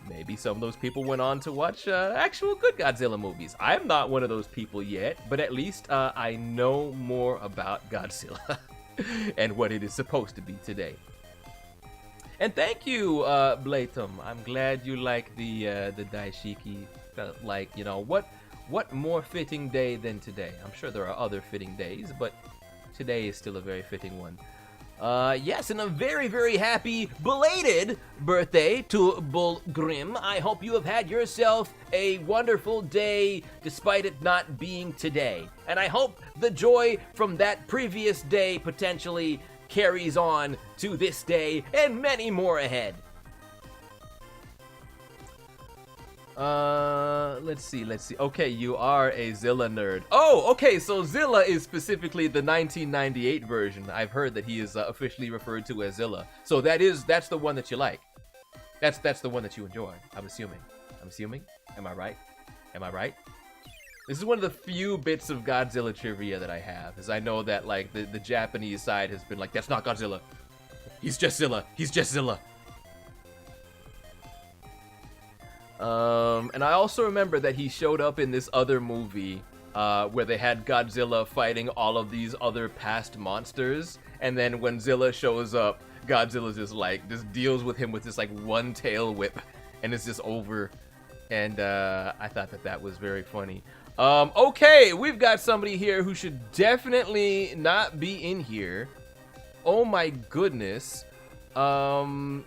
maybe some of those people went on to watch actual good Godzilla movies. I'm not one of those people yet, but at least I know more about Godzilla and what it is supposed to be today. And thank you, Blatham. I'm glad you like the daishiki. Like, you know, what more fitting day than today? I'm sure there are other fitting days, but today is still a very fitting one. Yes, and a very, very happy belated birthday to Bull Grim. I hope you have had yourself a wonderful day despite it not being today. And I hope the joy from that previous day potentially carries on to this day and many more ahead. Let's see. Okay, you are a Zilla nerd. Oh, okay, so Zilla is specifically the 1998 version. I've heard that he is officially referred to as Zilla. So that's the one that you like. That's the one that you enjoy. I'm assuming. Am I right? This is one of the few bits of Godzilla trivia that I have, is I know that like the Japanese side has been like, that's not Godzilla. He's just Zilla. And I also remember that he showed up in this other movie where they had Godzilla fighting all of these other past monsters, and then when Zilla shows up, Godzilla just deals with him with this like one tail whip, and it's just over. And I thought that was very funny. Okay, we've got somebody here who should definitely not be in here. Oh my goodness. Wow.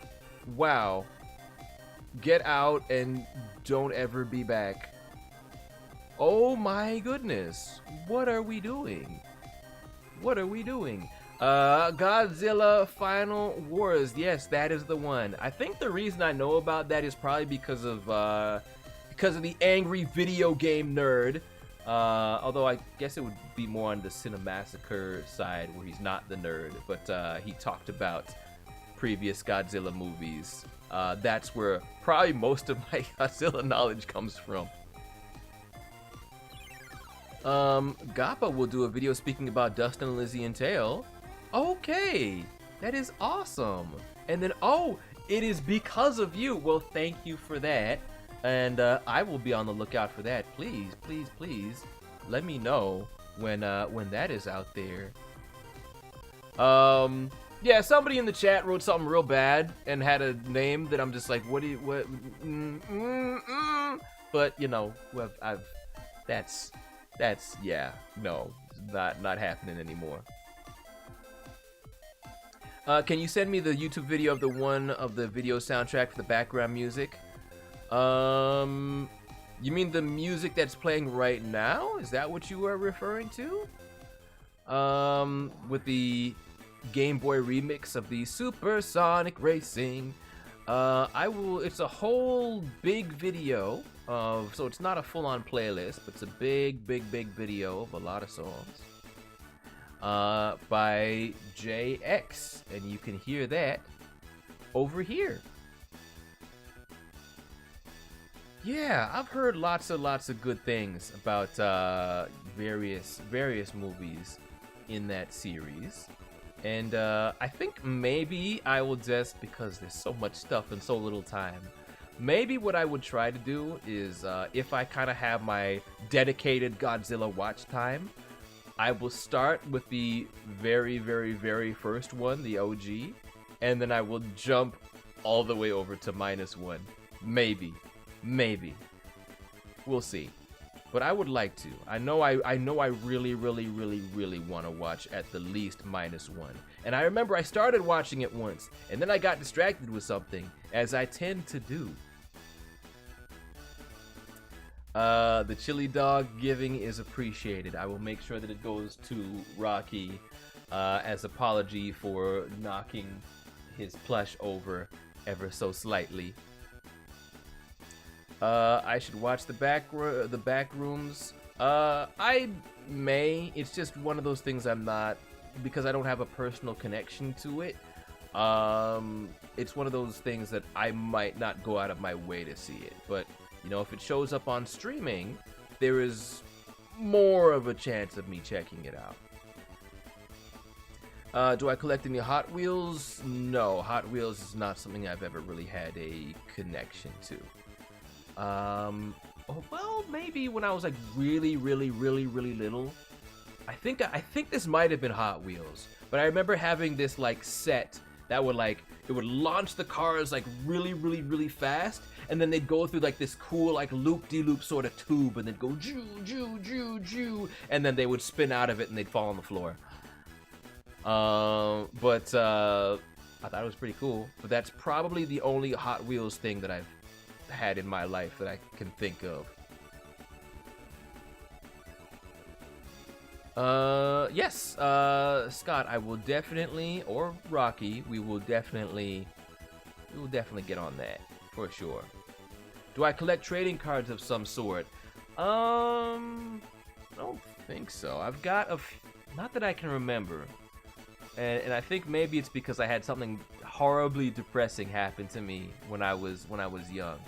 Get out and don't ever be back. Oh my goodness. What are we doing? Godzilla Final Wars. Yes, that is the one. I think the reason I know about that is probably because of the angry video game nerd. Although I guess it would be more on the Cinemassacre side where he's not the nerd, but he talked about previous Godzilla movies. That's where probably most of my Godzilla knowledge comes from. Gappa will do a video speaking about Dustin, Lizzie, and Tail. Okay, that is awesome. And then, oh, it is because of you. Well, thank you for that. And I will be on the lookout for that. Please, let me know when that is out there. Yeah, somebody in the chat wrote something real bad and had a name that I'm just like, what? But you know, that's yeah, no, not happening anymore. Can you send me the YouTube video of the video soundtrack for the background music? You mean the music that's playing right now? Is that what you are referring to? With the Game Boy remix of the Supersonic Racing. It's a whole big video of, so it's not a full-on playlist, but it's a big video of a lot of songs. By JX, and you can hear that over here. Yeah, I've heard lots of good things about various movies in that series. And I think maybe I will just, because there's so much stuff and so little time, maybe what I would try to do is, if I kind of have my dedicated Godzilla watch time, I will start with the very first one, the OG, and then I will jump all the way over to -1. Maybe. We'll see. But I would like to. I know I really want to watch at the least -1. And I remember I started watching it once, and then I got distracted with something, as I tend to do. The chili dog giving is appreciated. I will make sure that it goes to Rocky as apology for knocking his plush over ever so slightly. I should watch the back rooms. I may. It's just one of those things I'm not, because I don't have a personal connection to it. It's one of those things that I might not go out of my way to see it. But you know, if it shows up on streaming, there is more of a chance of me checking it out. Do I collect any Hot Wheels? No, Hot Wheels is not something I've ever really had a connection to. Well, maybe when I was like really little. I think this might have been Hot Wheels, but I remember having this like set that would like, it would launch the cars like really fast, and then they'd go through like this cool like loop-de-loop sort of tube, and they'd go joo, and then they would spin out of it and they'd fall on the floor. But I thought it was pretty cool. But that's probably the only Hot Wheels thing that I've had in my life that I can think of. Yes, Scott, I will definitely, or Rocky, we will definitely get on that for sure. Do I collect trading cards of some sort? I don't think so. I've got not that I can remember. And I think maybe it's because I had something horribly depressing happen to me when I was young.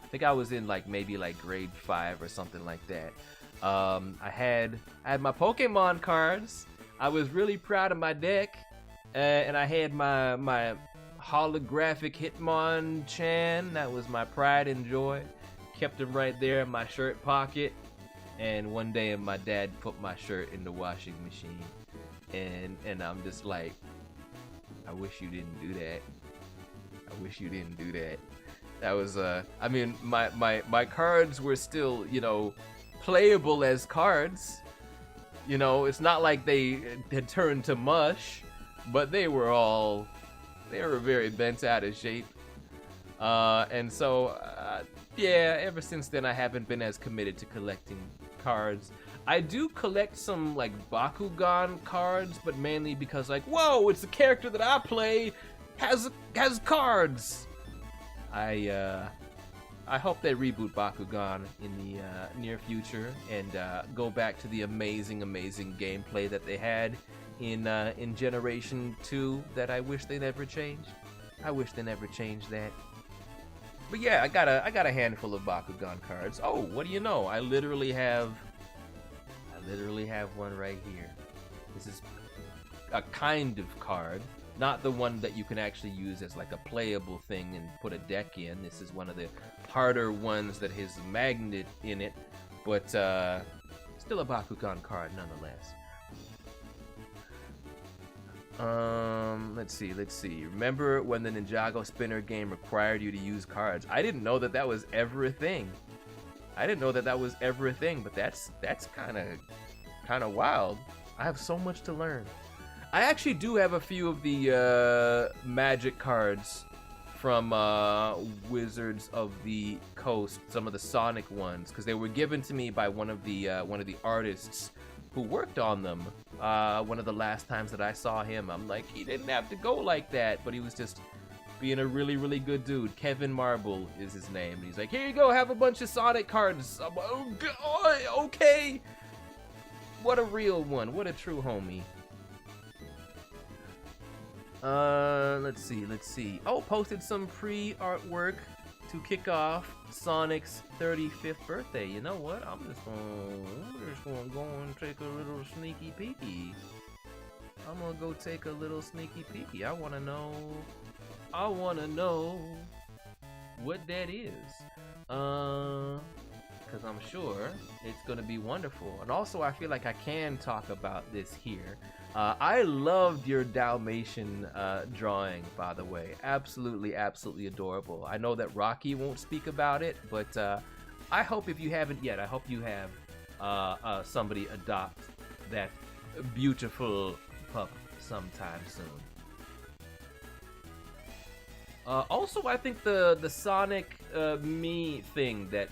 I think I was in maybe grade 5 or something like that. I had my Pokemon cards. I was really proud of my deck, and I had my holographic Hitmonchan. That was my pride and joy. Kept them right there in my shirt pocket. And one day, my dad put my shirt in the washing machine, and I'm just like, I wish you didn't do that. I wish you didn't do that. That was I mean, my cards were still, playable as cards. It's not like they had turned to mush, but they were very bent out of shape. And so, yeah, ever since then I haven't been as committed to collecting cards. I do collect some Bakugan cards, but mainly because whoa, it's the character that I play has cards. I hope they reboot Bakugan in the near future and go back to the amazing gameplay that they had in Generation 2 that I wish they never changed. I wish they never changed that. But yeah, I got a handful of Bakugan cards. Oh, what do you know? I literally have one right here. This is a kind of card. Not the one that you can actually use as a playable thing and put a deck in. This is one of the harder ones that has a magnet in it, but still a Bakugan card nonetheless. Let's see. Remember when the Ninjago Spinner game required you to use cards? I didn't know that was ever a thing. But that's kind of wild. I have so much to learn. I actually do have a few of the Magic cards from Wizards of the Coast, some of the Sonic ones, because they were given to me by one of the artists who worked on them. One of the last times that I saw him, I'm like, he didn't have to go like that, but he was just being a really good dude. Kevin Marble is his name. And he's like, here you go, have a bunch of Sonic cards. I'm like, oh, God, okay. What a real one. What a true homie. Let's see. Oh, posted some pre-artwork to kick off Sonic's 35th birthday. You know what? I'm just gonna go and take a little sneaky peeky. I'm gonna go take a little sneaky peeky. I wanna know what that is. Because I'm sure it's gonna be wonderful. And also, I feel like I can talk about this here. I loved your Dalmatian drawing, by the way. Absolutely adorable. I know that Rocky won't speak about it, but I hope, if you haven't yet, I hope you have somebody adopt that beautiful pup sometime soon. Also, I think the Sonic Me thing that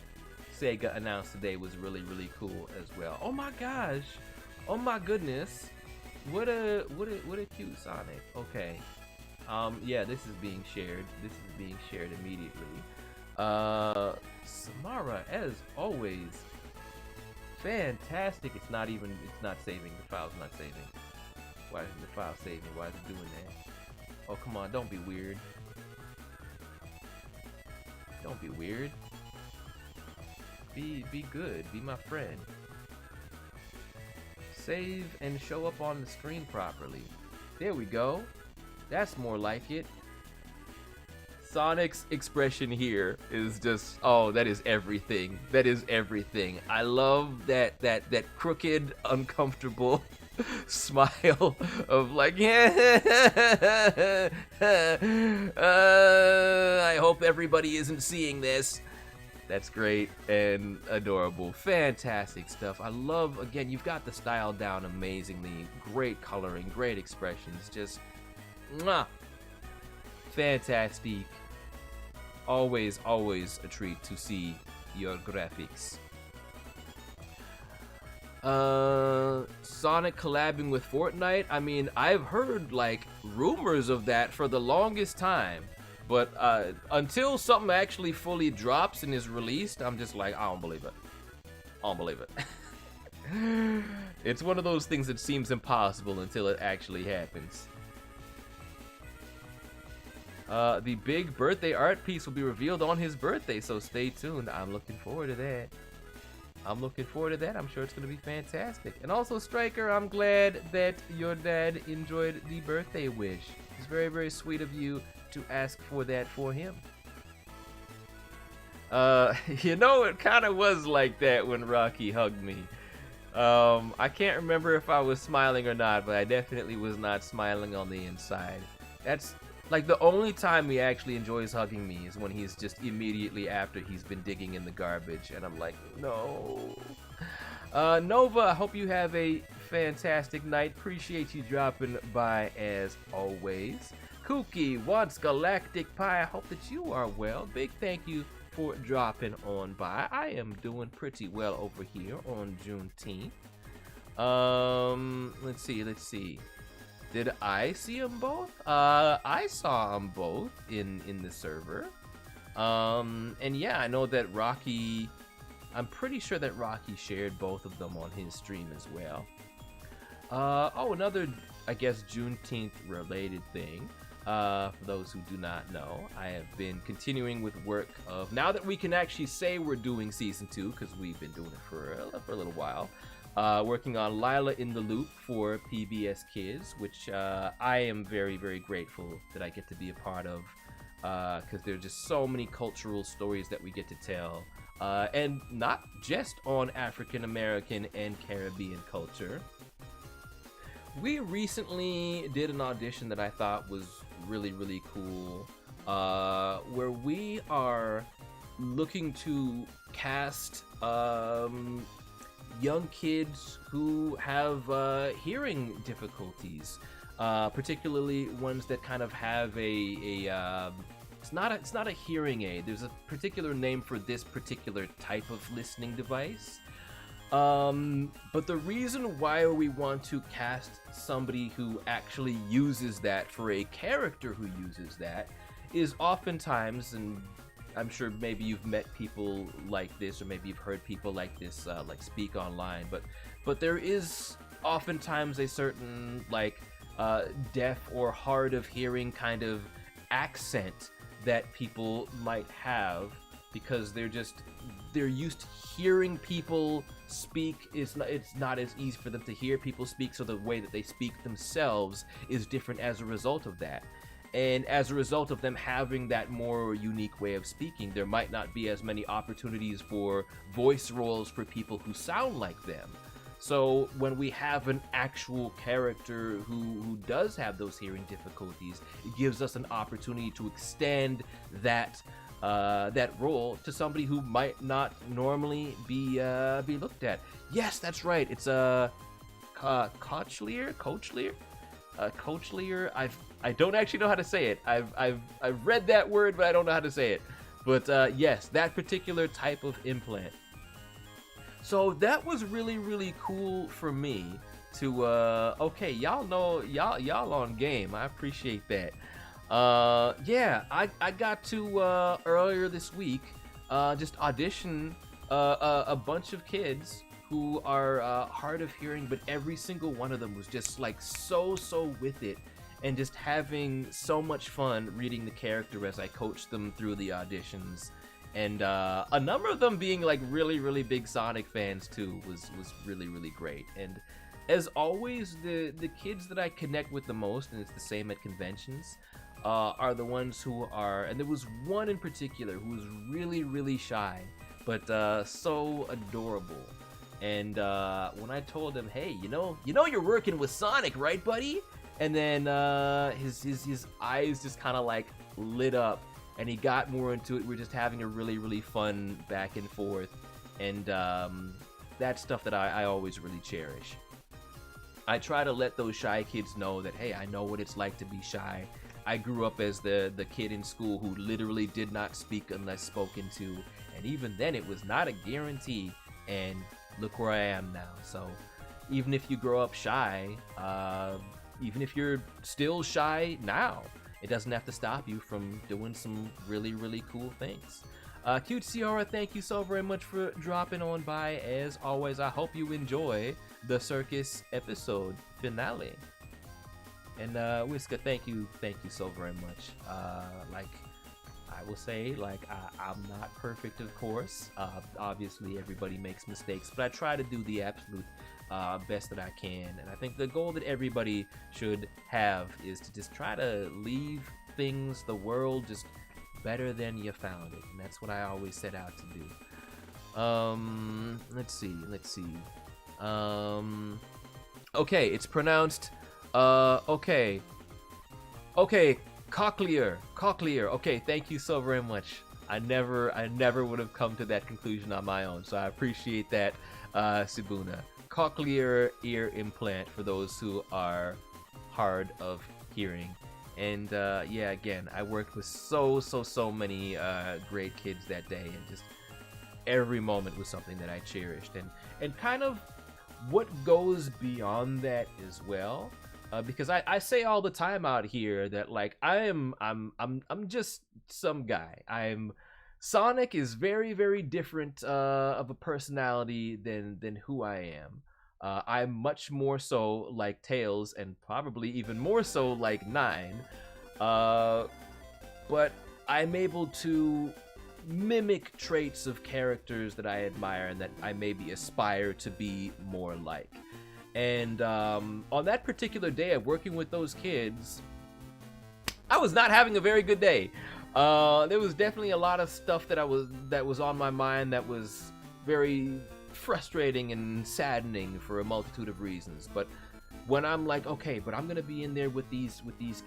Sega announced today was really cool as well. Oh my gosh. Oh my goodness. What a cute Sonic. Okay. Yeah, this is being shared. This is being shared immediately. Samara, as always, fantastic. It's not saving. The file's not saving. Why isn't the file saving? Why is it doing that? Oh, come on, don't be weird. Don't be weird. Be good. Be my friend. Save and show up on the screen properly. There we go. That's more like it. Sonic's expression here is just, oh, that is everything. That is everything. I love that crooked, uncomfortable smile of like, I hope everybody isn't seeing this. That's great and adorable. Fantastic stuff. I love, again, you've got the style down amazingly. Great coloring, great expressions. Just, mwah. Fantastic. Always a treat to see your graphics. Sonic collabing with Fortnite. I mean, I've heard like rumors of that for the longest time, but until something actually fully drops and is released, I'm just like, I don't believe it. I don't believe it. It's one of those things that seems impossible until it actually happens. The big birthday art piece will be revealed on his birthday, so stay tuned. I'm looking forward to that. I'm sure it's going to be fantastic. And also, Striker, I'm glad that your dad enjoyed the birthday wish. It's very, very sweet of you to ask for that for him. You know, it kind of was like that when Rocky hugged me. I can't remember if I was smiling or not, but I definitely was not smiling on the inside. That's like the only time he actually enjoys hugging me is when he's just immediately after he's been digging in the garbage, and I'm like, no. Nova, I hope you have a fantastic night. Appreciate you dropping by as always. Kooky wants Galactic Pie. I hope that you are well. Big thank you for dropping on by. I am doing pretty well over here on Juneteenth. Let's see. Did I see them both? I saw them both in the server. And yeah, I know that Rocky, I'm pretty sure that Rocky shared both of them on his stream as well. Oh, another, I guess, Juneteenth related thing. For those who do not know, I have been continuing with work of, now that we can actually say we're doing season 2, because we've been doing it for a little while. Working on Lila in the Loop for PBS Kids, which I am very, very grateful that I get to be a part of, because there are just so many cultural stories that we get to tell, and not just on African American and Caribbean culture. We recently did an audition that I thought was really, really cool, where we are looking to cast young kids who have hearing difficulties, particularly ones that kind of have it's not a hearing aid. There's a particular name for this particular type of listening device. But the reason why we want to cast somebody who actually uses that for a character who uses that is oftentimes, and I'm sure maybe you've met people like this, or maybe you've heard people like this like speak online, but there is oftentimes a certain like deaf or hard of hearing kind of accent that people might have, because they're used to hearing people speak. It's not as easy for them to hear people speak, so the way that they speak themselves is different as a result of that. And as a result of them having that more unique way of speaking, there might not be as many opportunities for voice roles for people who sound like them. So when we have an actual character who does have those hearing difficulties, it gives us an opportunity to extend that role to somebody who might not normally be looked at. Yes, that's right. It's a Coachlear. I don't actually know how to say it. I've read that word, but I don't know how to say it. But yes, that particular type of implant. So that was really, really cool for me to okay, y'all on game. I appreciate that. Yeah, I got to earlier this week just audition a bunch of kids who are hard of hearing, but every single one of them was just like so with it, and just having so much fun reading the character as I coached them through the auditions. And a number of them being like really big Sonic fans too was really great. And as always, the kids that I connect with the most, and it's the same at conventions, are the ones who are, and there was one in particular who was really shy, but so adorable. And when I told him, hey, you know you're working with Sonic, right, buddy? And then his eyes just kind of like lit up, and he got more into it. We're just having a really fun back and forth, and that's stuff that I always really cherish. I try to let those shy kids know that, hey, I know what it's like to be shy. I grew up as the kid in school who literally did not speak unless spoken to, and even then it was not a guarantee, and look where I am now. So even if you grow up shy, even if you're still shy now, it doesn't have to stop you from doing some really cool things. Cute Ciara, thank you so very much for dropping on by. As always, I hope you enjoy the circus episode finale. And Whisker, thank you so very much. Like I will say, like I'm not perfect, of course. Obviously, everybody makes mistakes, but I try to do the absolute best that I can. And I think the goal that everybody should have is to just try to leave the world just better than you found it, and that's what I always set out to do. Let's see. Okay, it's pronounced okay, cochlear. Okay, thank you so very much. I never would have come to that conclusion on my own, so I appreciate that, Sibuna. Cochlear ear implant for those who are hard of hearing. And yeah, again, I worked with so many great kids that day, and just every moment was something that I cherished. And kind of what goes beyond that as well, because I say all the time out here that like I'm just some guy. Sonic is very different of a personality than who I am. I'm much more so like Tails, and probably even more so like Nine, but I'm able to mimic traits of characters that I admire and that I maybe aspire to be more like. And on that particular day of working with those kids, I was not having a very good day. There was definitely a lot of stuff that was on my mind that was very frustrating and saddening for a multitude of reasons. But when I'm like, okay, but I'm gonna be in there with these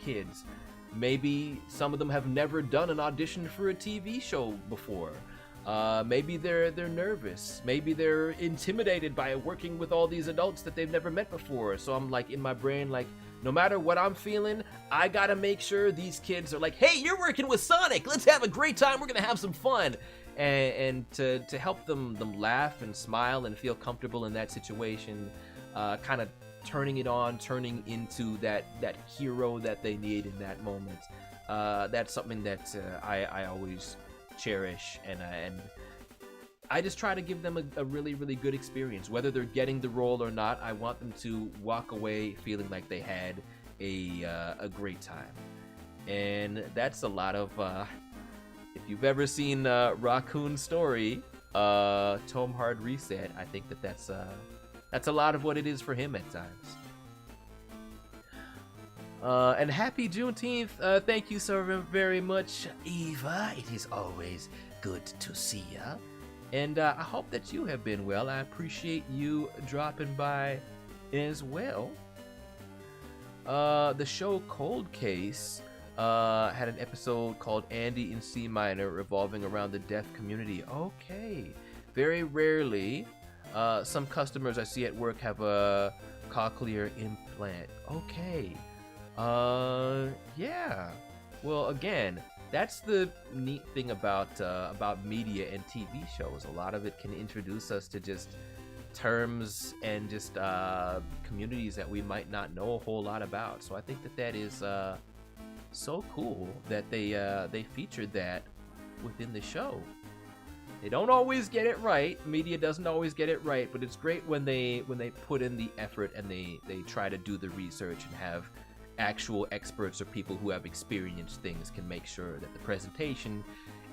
kids, maybe some of them have never done an audition for a TV show before. Maybe they're nervous. Maybe they're intimidated by working with all these adults that they've never met before. So I'm like in my brain, like, no matter what I'm feeling, I gotta make sure these kids are like, hey, you're working with Sonic. Let's have a great time. We're gonna have some fun. And to help them laugh and smile and feel comfortable in that situation, kind of turning into that hero that they need in that moment. That's something that I always cherish, and I just try to give them a really good experience. Whether they're getting the role or not, I want them to walk away feeling like they had a great time. And that's a lot of if you've ever seen Raccoon Story, Tome Hard Reset, I think that's a lot of what it is for him at times. And happy Juneteenth. Thank you so very much, Eva. It is always good to see ya. And I hope that you have been well. I appreciate you dropping by as well. The show Cold Case had an episode called Andy in C Minor, revolving around the deaf community. Okay. Very rarely, some customers I see at work have a cochlear implant. Okay. Yeah. Well, again, that's the neat thing about media and TV shows. A lot of it can introduce us to just terms and just communities that we might not know a whole lot about. So I think that is so cool that they featured that within the show. They don't always get it right. Media doesn't always get it right, but it's great when they put in the effort and they try to do the research and have actual experts or people who have experienced things can make sure that the presentation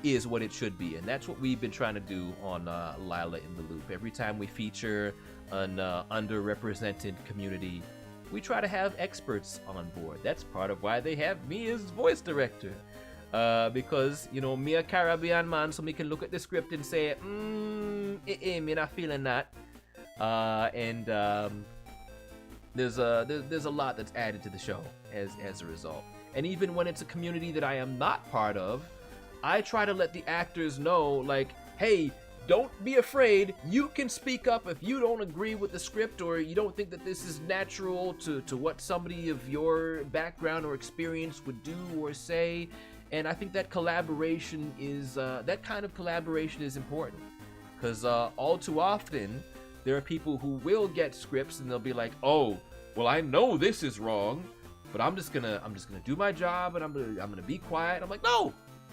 is what it should be. And that's what we've been trying to do on Lila in the Loop. Every time we feature an underrepresented community, we try to have experts on board. That's part of why they have me as voice director. Because, you know, me a Caribbean man, so me can look at the script and say, me not feeling that. There's a lot that's added to the show as a result. And even when it's a community that I am not part of, I try to let the actors know, like, hey, don't be afraid. You can speak up if you don't agree with the script or you don't think that this is natural to what somebody of your background or experience would do or say. And I think that collaboration is, that kind of collaboration is important. Because all too often, there are people who will get scripts and they'll be like, oh, well, I know this is wrong, but I'm just gonna do my job and I'm gonna be quiet. I'm like, no,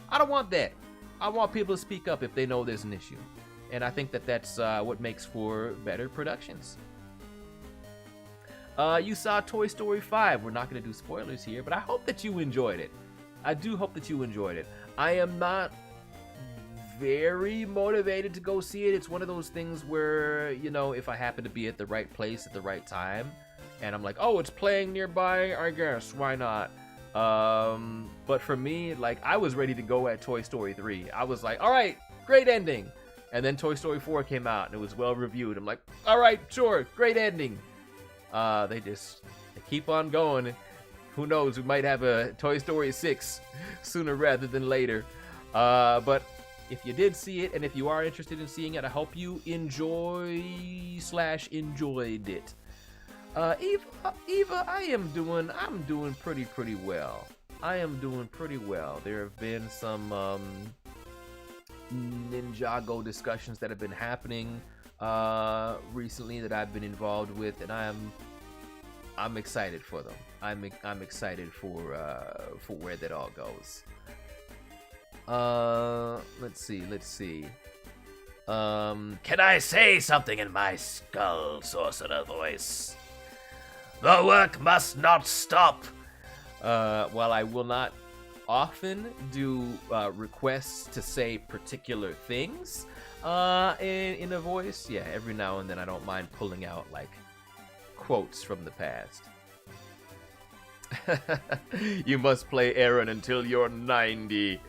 I don't want that. I want people to speak up if they know there's an issue. And I think that that's what makes for better productions. You saw Toy Story 5. We're not gonna do spoilers here, but I hope that you enjoyed it. I do hope that you enjoyed it. I am not very motivated to go see it. It's one of those things where, you know, if I happen to be at the right place at the right time, and I'm like, oh, it's playing nearby, I guess, why not? But for me, like, I was ready to go at Toy Story 3. I was like, all right, great ending. And then Toy Story 4 came out, and it was well reviewed. I'm like, all right, sure, great ending. They keep on going. Who knows, we might have a Toy Story 6 sooner rather than later. But if you did see it, and if you are interested in seeing it, I hope you enjoyed it. Eva, I'm doing pretty well. I am doing pretty well. There have been some Ninjago discussions that have been happening recently that I've been involved with, and I'm excited for them. I'm excited for where that all goes. Let's see. Can I say something in my skull sorcerer voice? The work must not stop. While I will not often do requests to say particular things in a voice, yeah, every now and then I don't mind pulling out like quotes from the past. You must play Aaron until you're 90.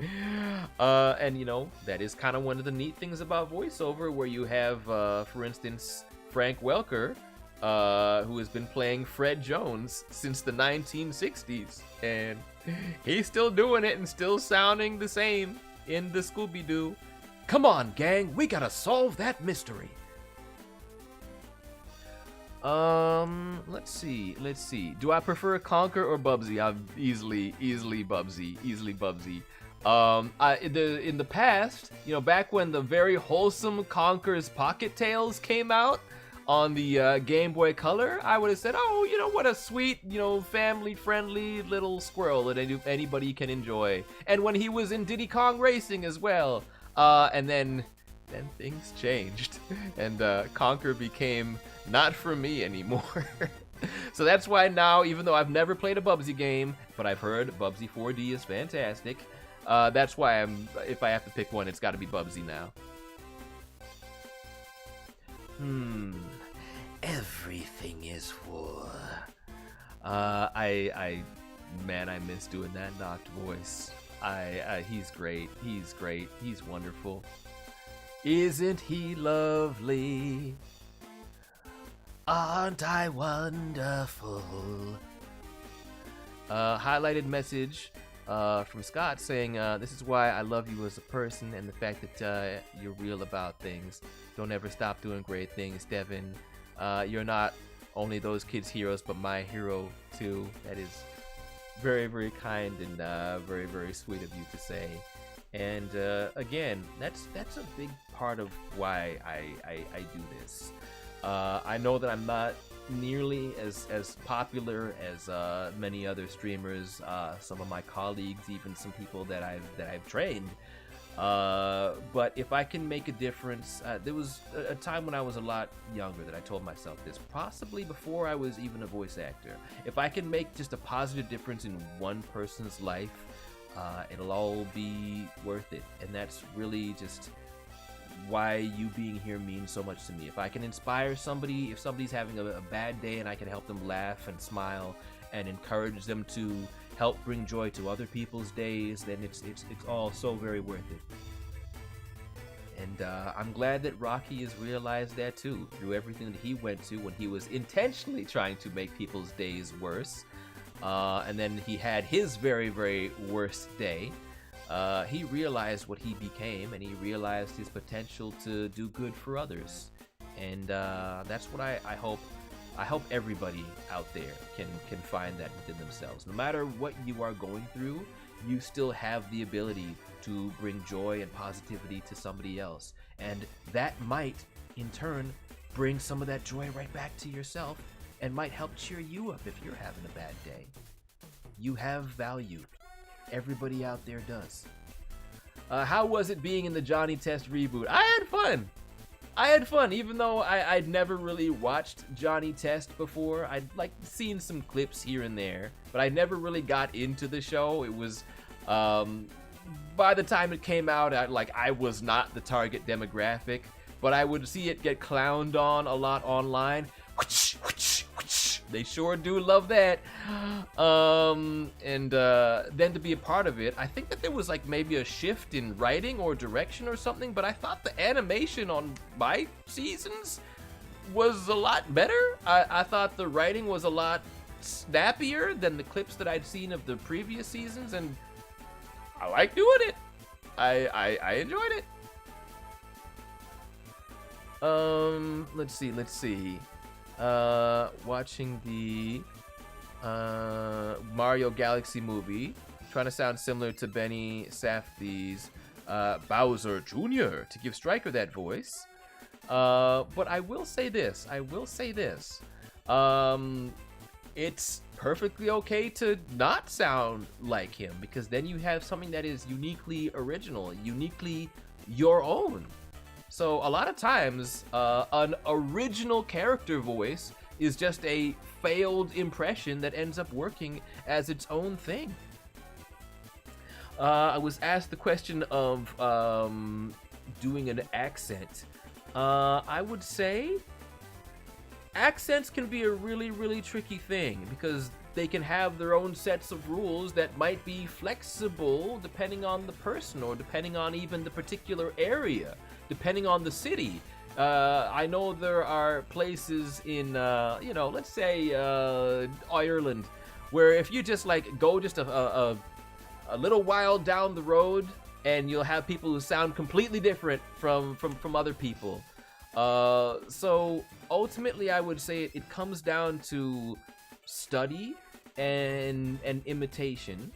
And you know, that is kind of one of the neat things about voiceover, where you have, for instance, Frank Welker, who has been playing Fred Jones since the 1960s. And he's still doing it and still sounding the same in the Scooby-Doo. Come on, gang, we gotta solve that mystery. Let's see. Do I prefer Conker or Bubsy? I'm easily Bubsy. In the past, you know, back when the very wholesome Conker's Pocket Tales came out on the Game Boy Color, I would have said, oh, you know, what a sweet, you know, family-friendly little squirrel that anybody can enjoy. And when he was in Diddy Kong Racing as well. And then things changed, and Conker became not for me anymore. So that's why now, even though I've never played a Bubsy game, but I've heard Bubsy 4D is fantastic, that's why if I have to pick one, it's got to be Bubsy now. Everything is war. I miss doing that knocked voice. He's great. He's wonderful. Isn't he lovely? Aren't I wonderful? Highlighted message from Scott saying, this is why I love you as a person and the fact that you're real about things. Don't ever stop doing great things, Devin. You're not only those kids' heroes, but my hero too. That is very, very kind and very, very sweet of you to say. And again, that's a big part of why I do this. I know that I'm not nearly as popular as many other streamers, some of my colleagues, even some people that I've trained. But if I can make a difference, there was a time when I was a lot younger that I told myself this, possibly before I was even a voice actor. If I can make just a positive difference in one person's life, it'll all be worth it. And that's really just why you being here means so much to me. If I can inspire somebody, if somebody's having a bad day and I can help them laugh and smile and encourage them to help bring joy to other people's days, then it's all so very worth it. And I'm glad that Rocky has realized that too, through everything that he went to when he was intentionally trying to make people's days worse. And then he had his very, very worst day. He realized what he became, and he realized his potential to do good for others. And that's what I hope. I hope everybody out there can find that within themselves. No matter what you are going through, you still have the ability to bring joy and positivity to somebody else. And that might, in turn, bring some of that joy right back to yourself and might help cheer you up if you're having a bad day. You have value. Everybody out there does. How was it being in the Juneteeth reboot? I had fun, even though I'd never really watched Juneteeth before. I'd seen some clips here and there, but I never really got into the show. It was, by the time it came out, I was not the target demographic, but I would see it get clowned on a lot online. They sure do love that. And then to be a part of it, I think that there was maybe a shift in writing or direction or something, but I thought the animation on my seasons was a lot better. I thought the writing was a lot snappier than the clips that I'd seen of the previous seasons, and I like doing it. I enjoyed it. Let's see. Watching the Mario Galaxy movie, trying to sound similar to Benny Safdie's Bowser Jr. to give Stryker that voice. But I will say this. It's perfectly okay to not sound like him, because then you have something that is uniquely original, uniquely your own. So a lot of times, an original character voice is just a failed impression that ends up working as its own thing. I was asked the question of doing an accent. I would say accents can be a really, really tricky thing, because they can have their own sets of rules that might be flexible depending on the person, or depending on even the particular area, depending on the city. I know there are places in, let's say Ireland, where if you just go just a little while down the road, and you'll have people who sound completely different from other people. So ultimately, I would say it comes down to study and imitation.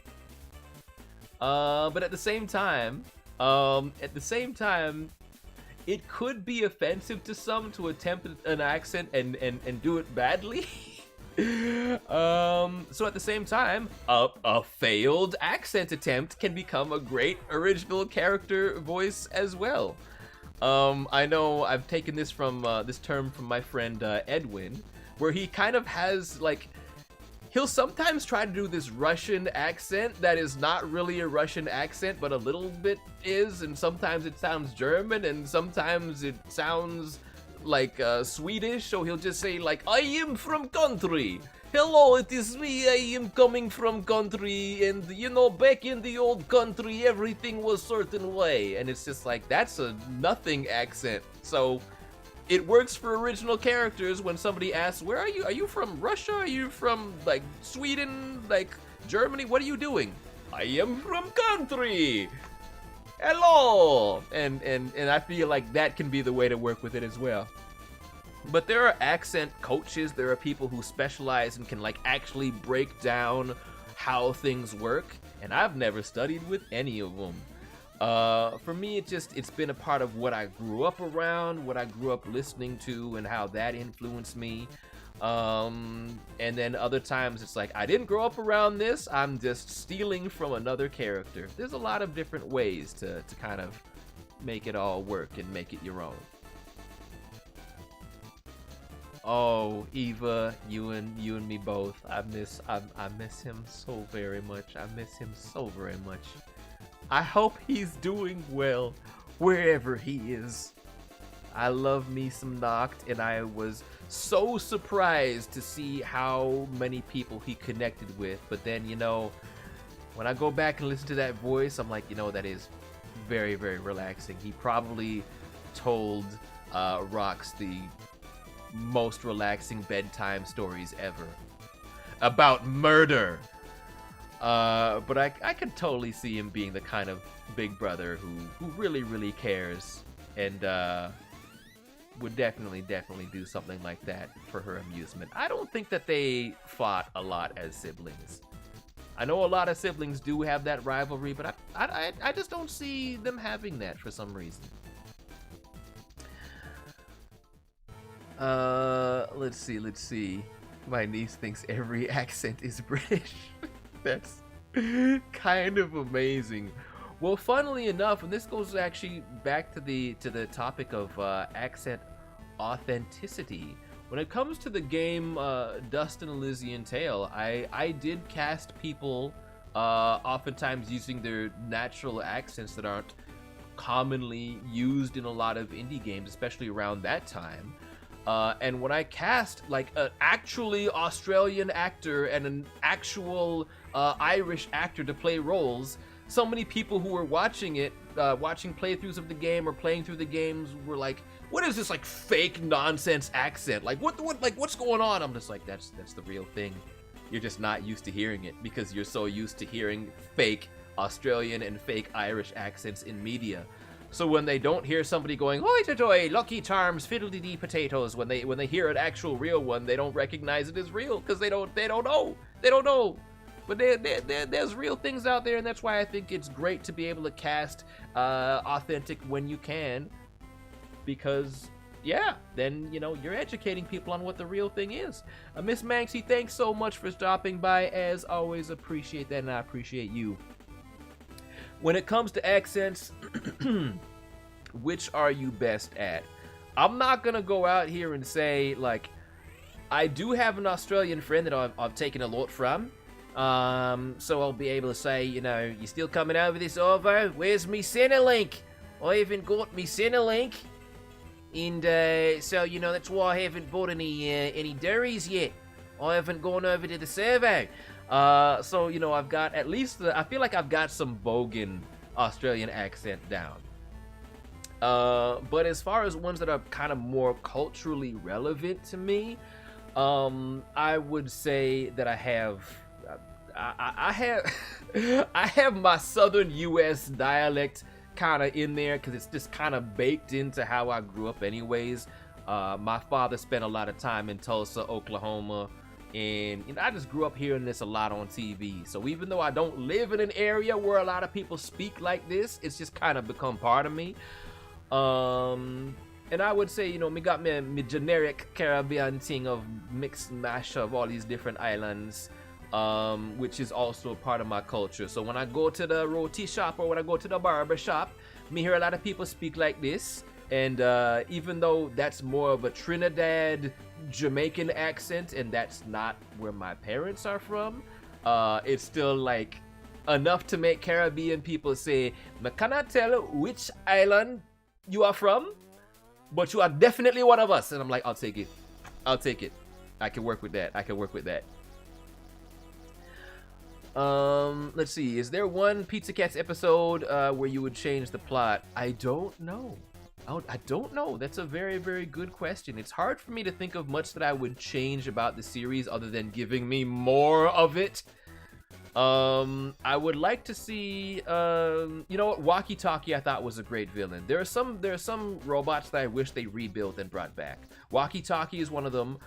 But at the same time, it could be offensive to some to attempt an accent and do it badly. So at the same time, a failed accent attempt can become a great original character voice as well. I know I've taken this term from my friend Edwin, where he kind of has he'll sometimes try to do this Russian accent that is not really a Russian accent, but a little bit is, and sometimes it sounds German, and sometimes it sounds like Swedish, so he'll just say I am from country. Hello, it is me, I am coming from country, and back in the old country everything was certain way, and it's just that's a nothing accent. So it works for original characters when somebody asks, where are you? Are you from Russia? Are you from Sweden? Germany? What are you doing? I am from country. Hello. And I feel like that can be the way to work with it as well. But there are accent coaches. There are people who specialize and can actually break down how things work. And I've never studied with any of them. For me, it's been a part of what I grew up around, what I grew up listening to, and how that influenced me. And then other times it's like I didn't grow up around this. I'm just stealing from another character. There's a lot of different ways to kind of make it all work and make it your own. Oh, Eva, you and me both. I miss him so very much. I miss him so very much. I hope he's doing well wherever he is. I love me some Noct, and I was so surprised to see how many people he connected with. But then, when I go back and listen to that voice, I'm like, that is very, very relaxing. He probably told Rox the most relaxing bedtime stories ever about murder. But I could totally see him being the kind of big brother who really, really cares, and would definitely do something like that for her amusement. I don't think that they fought a lot as siblings. I know a lot of siblings do have that rivalry, but I just don't see them having that for some reason. Let's see. My niece thinks every accent is British. That's kind of amazing. Well, funnily enough, and this goes actually back to the topic of accent authenticity. When it comes to the game Dust and Elysian Tale, I did cast people oftentimes using their natural accents that aren't commonly used in a lot of indie games, especially around that time. And when I cast like an actually Australian actor and an actual Irish actor to play roles, so many people who were watching it, watching playthroughs of the game or playing through the games, were like, "What is this like fake nonsense accent? Like what's going on?" I'm just like, that's the real thing. You're just not used to hearing it because you're so used to hearing fake Australian and fake Irish accents in media. So when they don't hear somebody going "Hoi-toy, Lucky Charms, fiddle-dee-dee potatoes," when they hear an actual real one, they don't recognize it as real because they don't know. But there's real things out there, and that's why I think it's great to be able to cast authentic when you can, because then you're educating people on what the real thing is. Miss Manxie, thanks so much for stopping by. As always, appreciate that, and I appreciate you. When it comes to accents, which are you best at? I'm not gonna go out here and say, like, I do have an Australian friend that I've taken a lot from. So I'll be able to say, "You still coming over this Ovo? Where's me Centrelink? I haven't got me Centrelink." And so that's why I haven't bought any durries yet. I haven't gone over to the servo. So I've got at least I feel like I've got some bogan Australian accent down. But as far as ones that are kind of more culturally relevant to me, I would say that I have I have my Southern U.S. dialect kind of in there because it's just kind of baked into how I grew up anyways. My father spent a lot of time in Tulsa, Oklahoma, and I just grew up hearing this a lot on TV. So even though I don't live in an area where a lot of people speak like this, it's just kind of become part of me. And I would say, me got me generic Caribbean thing of mix mash of all these different islands, which is also part of my culture. So when I go to the roti shop or when I go to the barber shop, me hear a lot of people speak like this. And even though that's more of a Trinidad Jamaican accent, and that's not where my parents are from, it's still like enough to make Caribbean people say, "I cannot tell which island you are from, but you are definitely one of us." And I'm like, I'll take it. I can work with that. Let's see. Is there one Pizza Cats episode where you would change the plot? I don't know. I don't know. That's a very, very good question. It's hard for me to think of much that I would change about the series other than giving me more of it. I would like to see, Walkie Talkie I thought was a great villain. There are some robots that I wish they rebuilt and brought back. Walkie Talkie is one of them.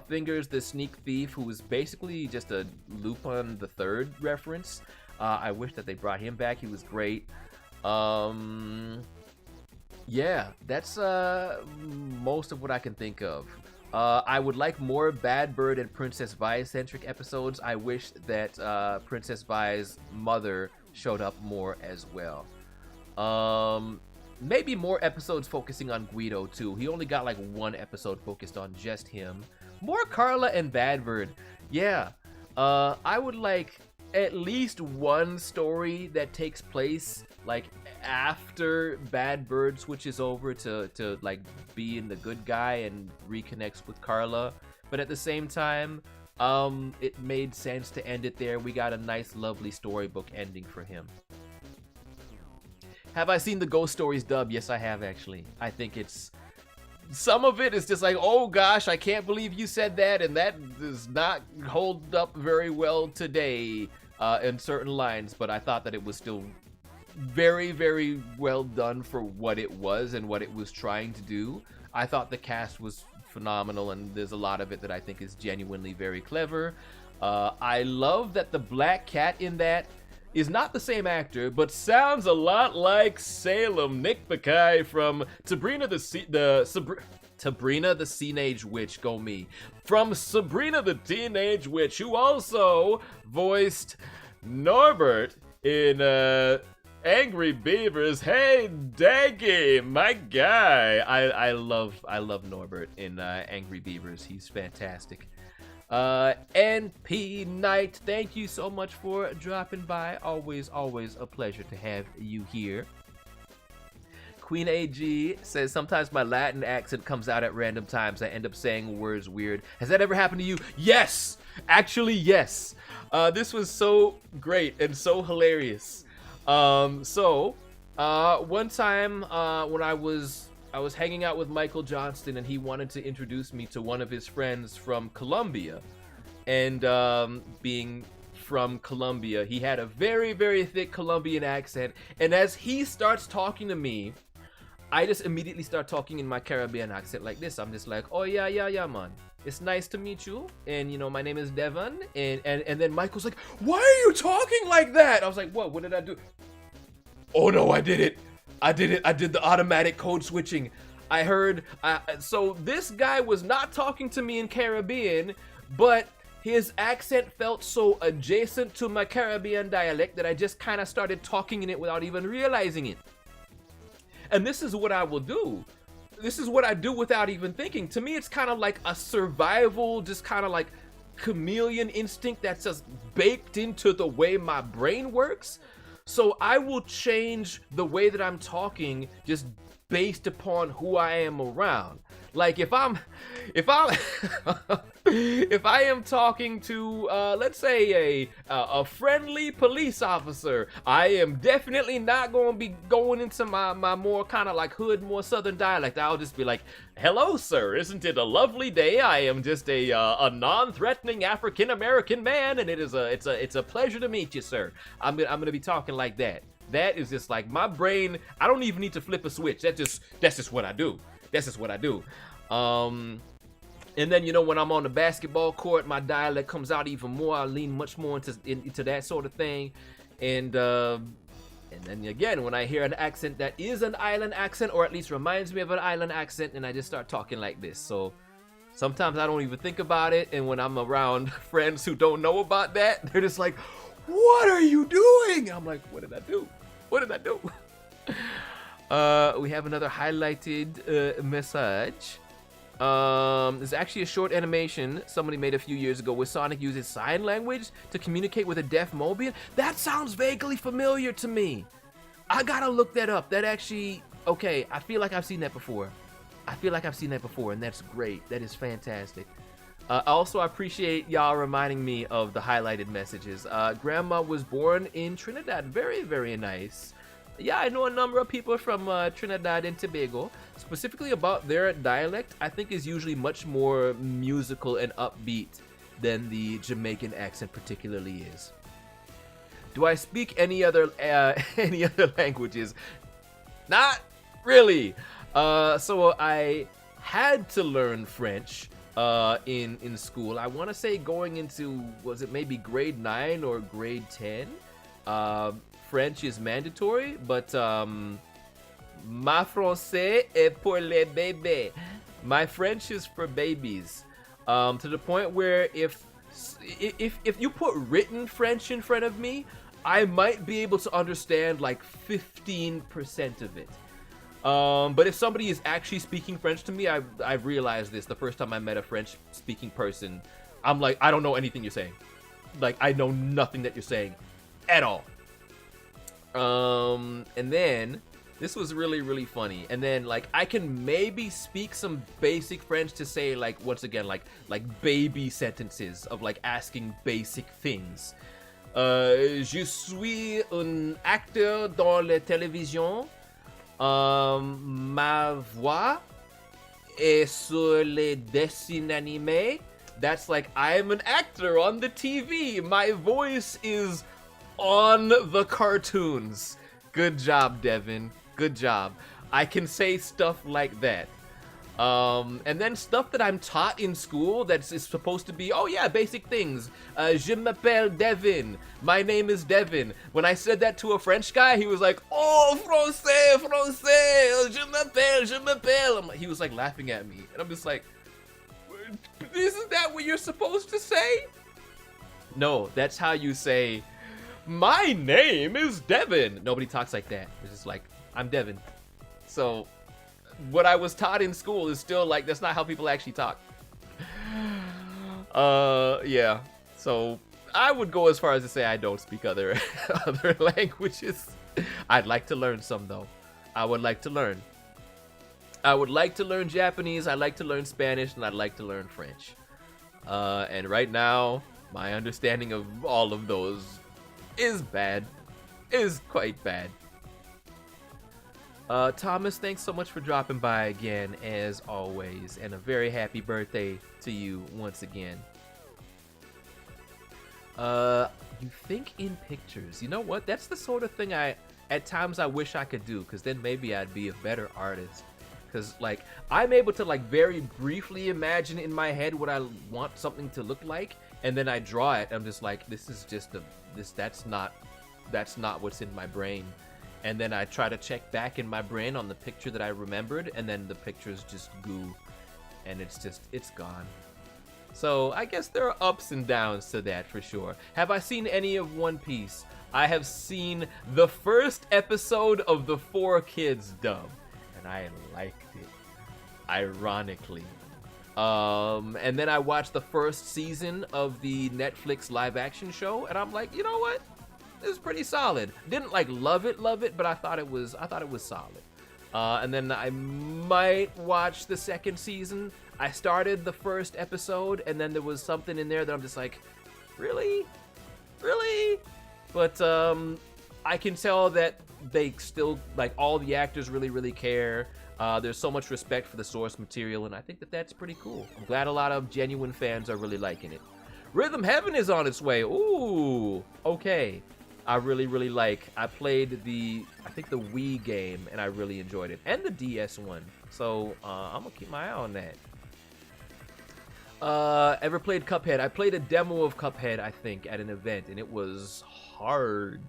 Fingers the Sneak Thief, who was basically just a Lupin the Third reference. I wish that they brought him back. He was great. Yeah, that's most of what I can think of. I would like more Bad Bird and Princess Vi centric episodes. I wish that Princess Vi's mother showed up more as well. Maybe more episodes focusing on Guido too. He only got like one episode focused on just him. More Carla and Bad Bird. Yeah. I would like at least one story that takes place like after Bad Bird switches over to like being the good guy and reconnects with Carla. But at the same time, it made sense to end it there. We got a nice, lovely storybook ending for him. Have I seen the Ghost Stories dub? Yes, I have actually. I think it's some of it is just like, oh gosh, I can't believe you said that, and that does not hold up very well today in certain lines. But I thought that it was still very, very well done for what it was and what it was trying to do. I thought the cast was phenomenal, and there's a lot of it that I think is genuinely very clever. I love that the black cat in that is not the same actor, but sounds a lot like Salem, Nick Bakay from Sabrina the Teenage Witch, go me. From Sabrina the Teenage Witch, who also voiced Norbert in Angry Beavers. Hey, Daggy, my guy. I love Norbert in Angry Beavers. He's fantastic. NP Knight, thank you so much for dropping by. Always a pleasure to have you here. Queen AG says, sometimes my Latin accent comes out at random times. I end up saying words weird. Has that ever happened to you? Yes! Actually, yes. This was so great and so hilarious. One time when I was hanging out with Michael Johnston, and he wanted to introduce me to one of his friends from Colombia. And being from Colombia, he had a very, very thick Colombian accent. And as he starts talking to me, I just immediately start talking in my Caribbean accent like this. I'm just like, oh yeah, man. It's nice to meet you. And you know, my name is Devon. And then Michael's like, why are you talking like that? I was like, what did I do? Oh no, I did it. I did the automatic code switching. I heard, so this guy was not talking to me in Caribbean, but his accent felt so adjacent to my Caribbean dialect that I just kind of started talking in it without even realizing it. And this is what I will do. This is what I do without even thinking. To me, it's kind of like a survival, just kind of like chameleon instinct that's just baked into the way my brain works. So I will change the way that I'm talking just based upon who I am around. Like if I am talking to let's say a friendly police officer, I am definitely not going to be going into my more kind of like hood, more southern dialect. I'll just be like, hello sir, isn't it a lovely day? I am just a non-threatening African American man, and it's a pleasure to meet you, sir. I'm gonna be talking like that. That is just like my brain. I don't even need to flip a switch. That's just what I do. That's just what I do. And then, you know, when I'm on the basketball court, my dialect comes out even more. I lean much more into that sort of thing. And then again, when I hear an accent that is an island accent, or at least reminds me of an island accent, and I just start talking like this. So sometimes I don't even think about it. And when I'm around friends who don't know about that, they're just like, what are you doing? I'm like, what did I do? What did I do? We have another highlighted message. There's actually a short animation somebody made a few years ago where Sonic uses sign language to communicate with a deaf Mobian. That sounds vaguely familiar to me. I gotta look that up. That actually, okay, I feel like I've seen that before. And that's great. That is fantastic. Also, I appreciate y'all reminding me of the highlighted messages. Grandma was born in Trinidad. Very, very nice. Yeah, I know a number of people from Trinidad and Tobago. Specifically about their dialect, I think is usually much more musical and upbeat than the Jamaican accent particularly is. Do I speak any other languages? Not really. So I had to learn French in school. I want to say going into, was it maybe grade 9 or grade 10? French is mandatory, but ma français est pour les bébés. My French is for babies. To the point where if you put written French in front of me, I might be able to understand like 15% of it. But if somebody is actually speaking French to me, I've realized this the first time I met a French-speaking person. I'm like, I don't know anything you're saying. Like, I know nothing that you're saying at all. And then this was really, really funny. And then, like, I can maybe speak some basic French to say, like, once again, like baby sentences of, like, asking basic things. Je suis un acteur dans la télévision. Ma voix est sur les dessins animés. That's like, I'm an actor on the TV. My voice is on the cartoons. Good job, Devin. Good job. I can say stuff like that. And then stuff that I'm taught in school that's is supposed to be, oh yeah, basic things. Je m'appelle Devin. My name is Devin. When I said that to a French guy, he was like, oh, français, français, je m'appelle. He was like laughing at me. And I'm just like, isn't that what you're supposed to say? No, that's how you say, my name is Devin. Nobody talks like that. It's just like, I'm Devin. So what I was taught in school is still like, that's not how people actually talk. Yeah. So I would go as far as to say I don't speak other languages. I'd like to learn some though. I would like to learn. I would like to learn Japanese, I'd like to learn Spanish, and I'd like to learn French. And right now, my understanding of all of those is bad. Is quite bad. Thomas, thanks so much for dropping by again, as always, and a very happy birthday to you once again. You think in pictures. You know what? That's the sort of thing at times I wish I could do, because then maybe I'd be a better artist. Because, like, I'm able to, like, very briefly imagine in my head what I want something to look like, and then I draw it, and I'm just like, this is just that's not what's in my brain. And then I try to check back in my brain on the picture that I remembered, and then the picture's just goo, and it's gone. So I guess there are ups and downs to that for sure. Have I seen any of One Piece? I have seen the first episode of the 4Kids dub, and I liked it, ironically. And then I watched the first season of the Netflix live action show, and I'm like, you know what? This is pretty solid. Didn't like love it, but I thought it was solid. And then I might watch the second season. I started the first episode, and then there was something in there that I'm just like, really? But I can tell that they still, like, all the actors really care. There's so much respect for the source material, and I think that that's pretty cool. I'm glad a lot of genuine fans are really liking it. Rhythm Heaven is on its way. Ooh, okay. I really like. I played I think the Wii game, and I really enjoyed it, and the DS one. So I'm gonna keep my eye on that. Ever played Cuphead? I played a demo of Cuphead, I think, at an event, and it was hard,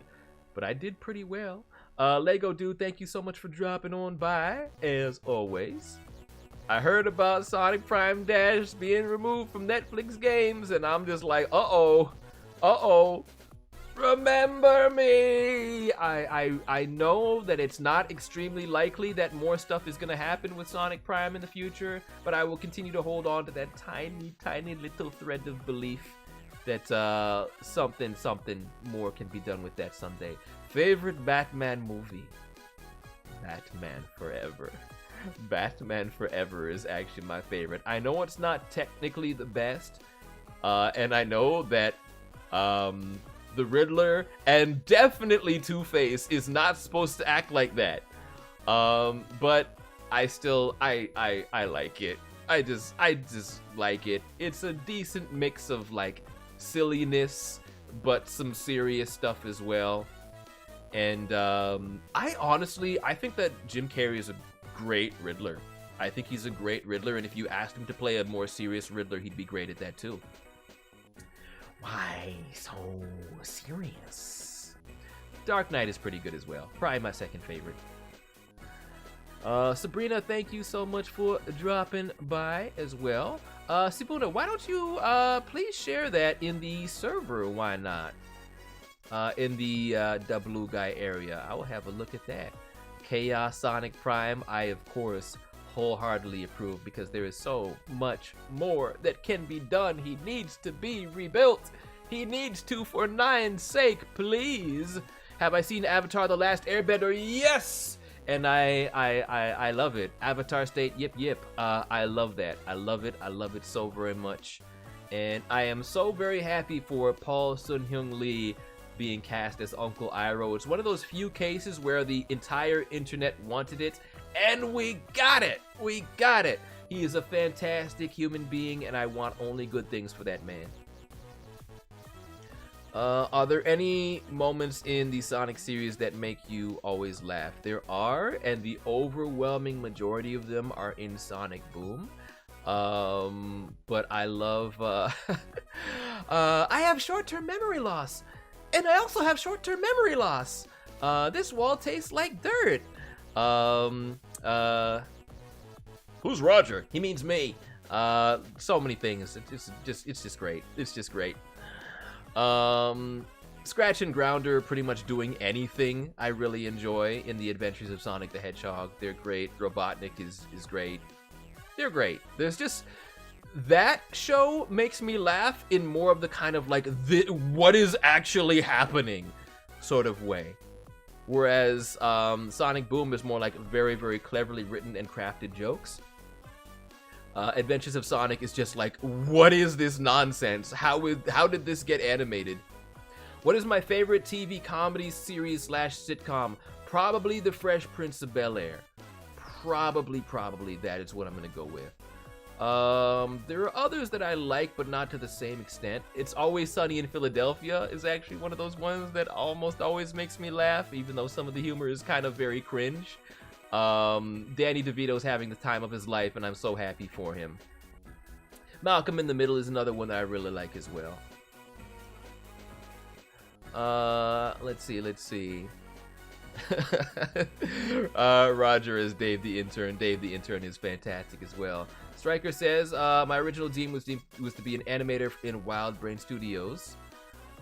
but I did pretty well. Lego Dude, thank you so much for dropping on by, as always. I heard about Sonic Prime Dash being removed from Netflix games, and I'm just like, uh-oh. Remember me! I know that it's not extremely likely that more stuff is going to happen with Sonic Prime in the future, but I will continue to hold on to that tiny little thread of belief that something more can be done with that someday. Favorite Batman movie? Batman Forever. Batman Forever is actually my favorite. I know it's not technically the best, and I know that the Riddler and definitely Two-Face is not supposed to act like that. But I still I like it. I just like it. It's a decent mix of like silliness but some serious stuff as well. And I think that Jim Carrey is a great Riddler. I think he's a great Riddler, and if you asked him to play a more serious Riddler, he'd be great at that too. Why so serious? Dark Knight is pretty good as well. Probably my second favorite. Sabrina, thank you so much for dropping by as well. Sibuna, why don't you please share that in the server? Why not? In the Blue Guy area. I will have a look at that. Chaos Sonic Prime, I of course wholeheartedly approve, because there is so much more that can be done. He needs to be rebuilt. He needs to, for Nine's sake, please. Have I seen Avatar: The Last Airbender? Yes! And I love it. Avatar State, yip. I love that. I love it so very much. And I am so very happy for Paul Sun-Hyung Lee being cast as Uncle Iroh. It's one of those few cases where the entire internet wanted it, and we got it. We got it. He is a fantastic human being, and I want only good things for that man. Are there any moments in the Sonic series that make you always laugh? There are, and the overwhelming majority of them are in Sonic Boom. But I love, I have short-term memory loss, and I also have short-term memory loss. This wall tastes like dirt. Who's Roger? He means me. So many things. It's just great. It's just great. Scratch and Grounder pretty much doing anything I really enjoy in the Adventures of Sonic the Hedgehog. They're great. Robotnik is great. They're great. There's just, that show makes me laugh in more of the kind of like, what is actually happening sort of way. Whereas Sonic Boom is more like very, very cleverly written and crafted jokes. Adventures of Sonic is just like, what is this nonsense? How did this get animated? What is my favorite TV comedy series / sitcom? Probably The Fresh Prince of Bel-Air. Probably that is what I'm gonna go with. There are others that I like, but not to the same extent. It's Always Sunny in Philadelphia is actually one of those ones that almost always makes me laugh, even though some of the humor is kind of very cringe. Danny DeVito's having the time of his life, and I'm so happy for him. Malcolm in the Middle is another one that I really like as well. Let's see. Roger is Dave the Intern. Dave the Intern is fantastic as well. Striker says, my original dream was to be an animator in Wild Brain Studios.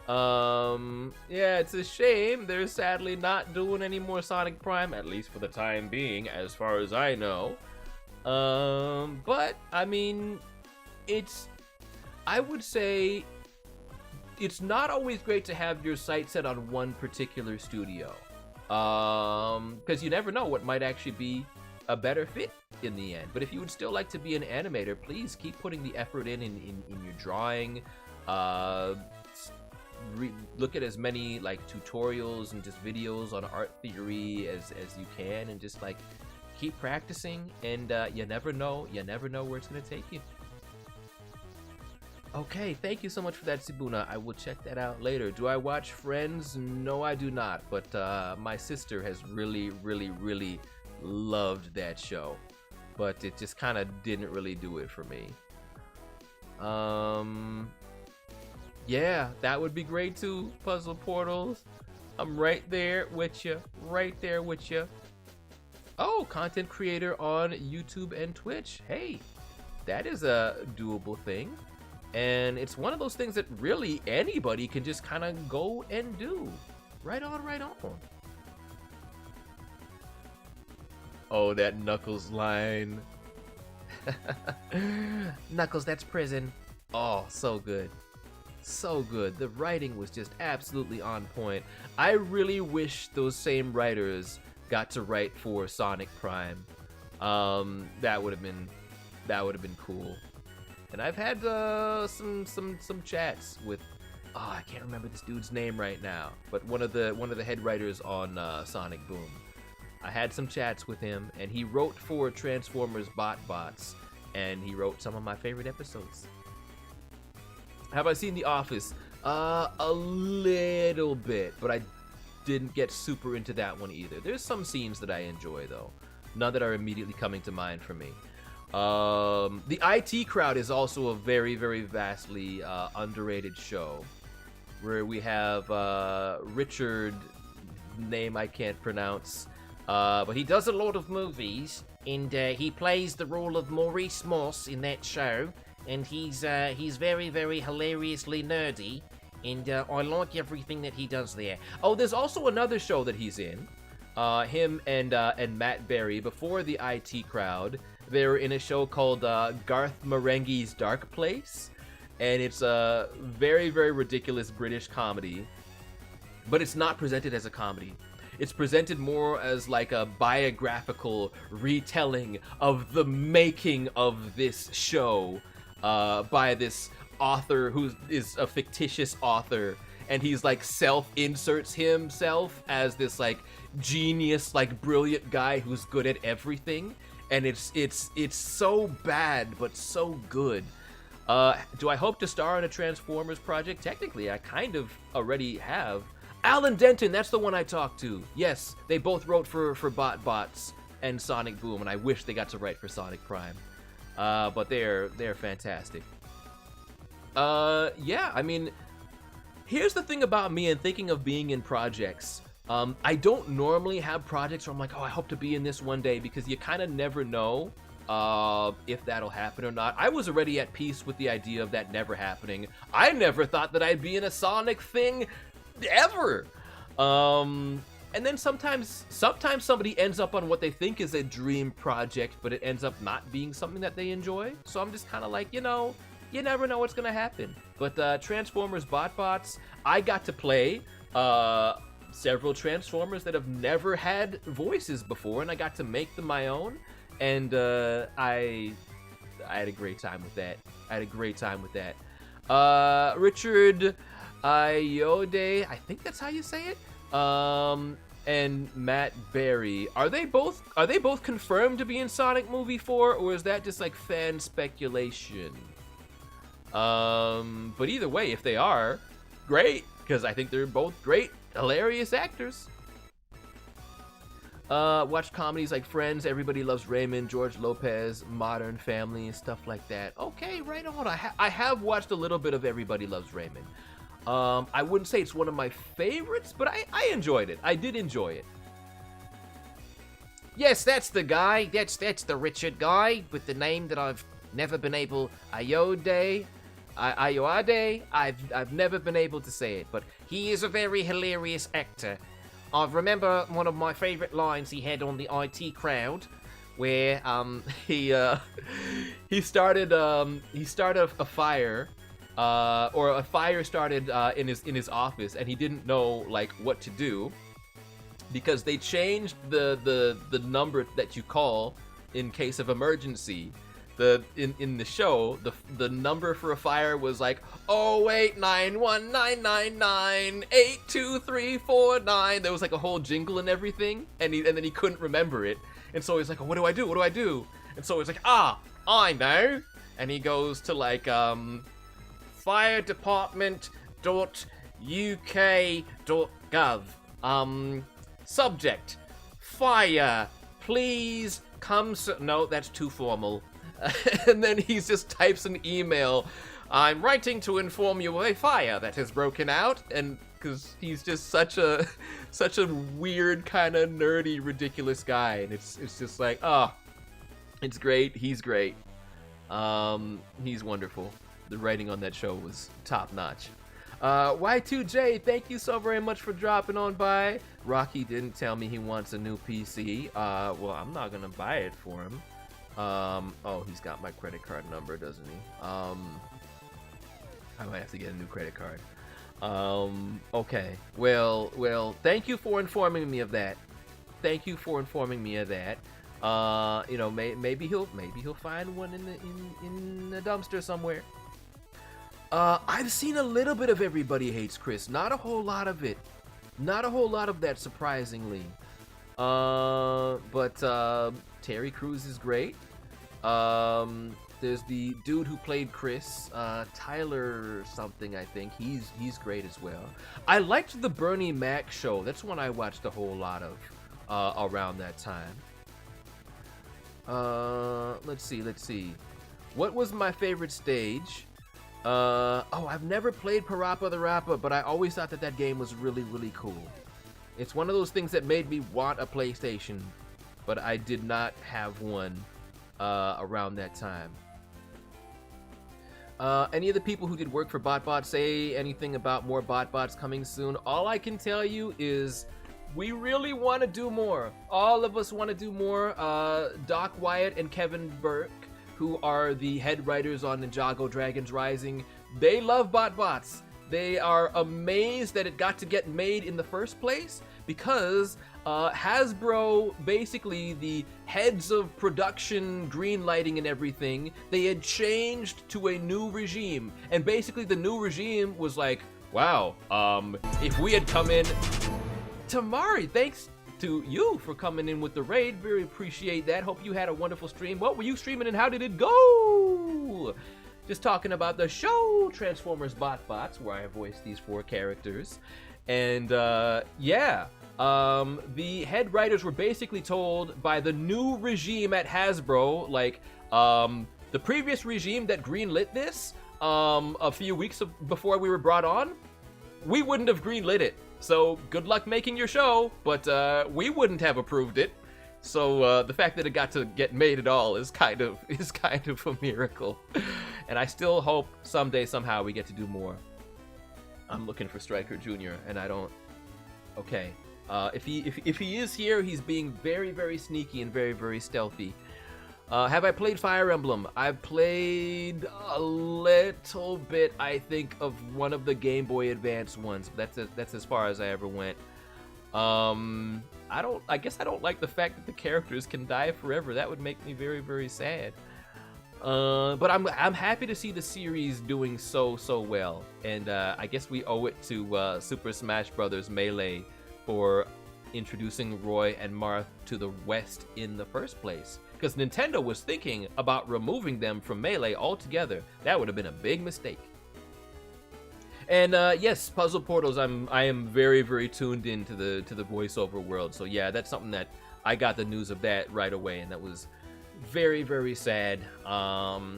Yeah, it's a shame they're sadly not doing any more Sonic Prime, at least for the time being, as far as I know. But I mean, I would say it's not always great to have your sight set on one particular studio, because you never know what might actually be a better fit in the end. But if you would still like to be an animator, please keep putting the effort in your drawing. Look at as many like tutorials and just videos on art theory as you can, and just like keep practicing, and you never know where it's gonna take you. Okay, thank you so much for that, Sibuna. I will check that out later. Do I watch Friends? No, I do not, but my sister has really loved that show, but it just kind of didn't really do it for me. Yeah, that would be great too, Puzzle Portals. I'm right there with you. Oh, content creator on YouTube and Twitch. Hey, that is a doable thing. And it's one of those things that really anybody can just kind of go and do. Right on. Oh, that Knuckles line. Knuckles, that's prison. Oh, so good. So good. The writing was just absolutely on point. I really wish those same writers got to write for Sonic Prime. That would have been cool. And I've had some chats with, I can't remember this dude's name right now, but one of the head writers on Sonic Boom. I had some chats with him, and he wrote for Transformers BotBots, and he wrote some of my favorite episodes. Have I seen The Office? A little bit, but I didn't get super into that one either. There's some scenes that I enjoy, though. None that are immediately coming to mind for me. The IT Crowd is also a very, very vastly underrated show, where we have Richard name I can't pronounce. But he does a lot of movies, and he plays the role of Maurice Moss in that show. And he's very, very hilariously nerdy, and I like everything that he does there. Oh, there's also another show that he's in. Him and Matt Berry, before the IT Crowd, they were in a show called Garth Marenghi's Dark Place, and it's a very, very ridiculous British comedy, but it's not presented as a comedy. It's presented more as like a biographical retelling of the making of this show by this author who is a fictitious author, and he's like self-inserts himself as this like genius, like brilliant guy who's good at everything, and it's so bad but so good. Do I hope to star in a Transformers project? Technically, I kind of already have. Alan Denton, that's the one I talked to. Yes, they both wrote for BotBots and Sonic Boom, and I wish they got to write for Sonic Prime. But they're fantastic. Yeah, I mean, here's the thing about me and thinking of being in projects. I don't normally have projects where I'm like, oh, I hope to be in this one day, because you kind of never know if that'll happen or not. I was already at peace with the idea of that never happening. I never thought that I'd be in a Sonic thing ever. And then sometimes somebody ends up on what they think is a dream project, but it ends up not being something that they enjoy. So I'm just kind of like, you know, you never know what's gonna happen. But Transformers BotBots, I got to play several Transformers that have never had voices before, and I got to make them my own, and I had a great time with that. Richard Iode, I think that's how you say it. And Matt Berry, are they both confirmed to be in Sonic Movie 4, or is that just like fan speculation? But either way, if they are, great, because I think they're both great, hilarious actors. Watch comedies like Friends, Everybody Loves Raymond, George Lopez, Modern Family, and stuff like that. Okay, right on. I have watched a little bit of Everybody Loves Raymond. I wouldn't say it's one of my favorites, but I enjoyed it. I did enjoy it. Yes, that's the guy. That's the Richard guy with the name that I've never been able. Ayoade. I've never been able to say it, but he is a very hilarious actor. I remember one of my favorite lines he had on the IT Crowd, where he started a fire. Or a fire started in his office, and he didn't know like what to do, because they changed the number that you call in case of emergency. In the show, the number for a fire was like 089199982349. There was like a whole jingle and everything, and then he couldn't remember it, and so he's like, oh, what do I do? And so he's like, I know, and he goes to like firedepartment.uk.gov. Subject: fire. Please come. No, that's too formal. And then he just types an email. I'm writing to inform you of a fire that has broken out, and because he's just such a weird, kind of nerdy, ridiculous guy, and it's just like, it's great. He's great. He's wonderful. The writing on that show was top notch. Y2J, thank you so very much for dropping on by. Rocky didn't tell me he wants a new PC. Well, I'm not gonna buy it for him. Oh, he's got my credit card number, doesn't he? I might have to get a new credit card. Okay. Well, thank you for informing me of that. You know, maybe he'll find one in the dumpster somewhere. I've seen a little bit of Everybody Hates Chris. Not a whole lot of it. Not a whole lot of that, surprisingly. But Terry Crews is great. There's the dude who played Chris, Tyler something, I think. He's great as well. I liked the Bernie Mac show. That's one I watched a whole lot of around that time. Let's see. What was my favorite stage? I've never played Parappa the Rapper, but I always thought that game was really, really cool. It's one of those things that made me want a PlayStation, but I did not have one around that time. Any of the people who did work for BotBot say anything about more BotBots coming soon? All I can tell you is we really want to do more. All of us want to do more. Doc Wyatt and Kevin Burke, who are the head writers on Ninjago Dragons Rising, they love BotBots. They are amazed that it got to get made in the first place because Hasbro, basically the heads of production, green lighting and everything, they had changed to a new regime. And basically the new regime was like, wow, if we had come in... Tamari, thanks to you for coming in with the raid. Very appreciate that. Hope you had a wonderful stream. What were you streaming and how did it go? Just talking about the show Transformers BotBots, where I voiced these 4 characters. And yeah, the head writers were basically told by the new regime at Hasbro, like the previous regime that greenlit this a few weeks before we were brought on, we wouldn't have greenlit it. So good luck making your show, but we wouldn't have approved it. So the fact that it got to get made at all is kind of a miracle. And I still hope someday, somehow, we get to do more. I'm looking for Stryker Jr. and I don't. Okay, if he is here, he's being very, very sneaky and very, very stealthy. Have I played Fire Emblem? I've played a little bit, I think, of one of the Game Boy Advance ones. That's as far as I ever went. I guess I don't like the fact that the characters can die forever. That would make me very, very sad. But I'm happy to see the series doing so well, and I guess we owe it to Super Smash Bros. Melee for introducing Roy and Marth to the West in the first place. Because Nintendo was thinking about removing them from Melee altogether. That would have been a big mistake. And yes, Puzzle Portals, I am very, very tuned into the voiceover world. So yeah, that's something that I got the news of that right away, and that was very, very sad.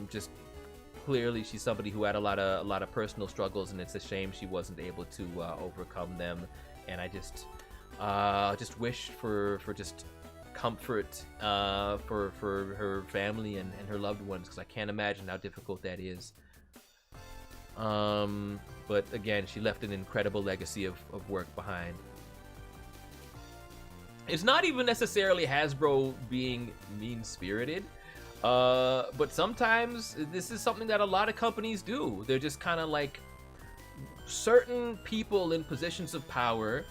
Just clearly, she's somebody who had a lot of personal struggles, and it's a shame she wasn't able to overcome them. And I just wish for just comfort for her family and her loved ones, because I can't imagine how difficult that is. But again, she left an incredible legacy of work behind. It's not even necessarily Hasbro being mean-spirited, but sometimes this is something that a lot of companies do. They're just kind of like certain people in positions of power.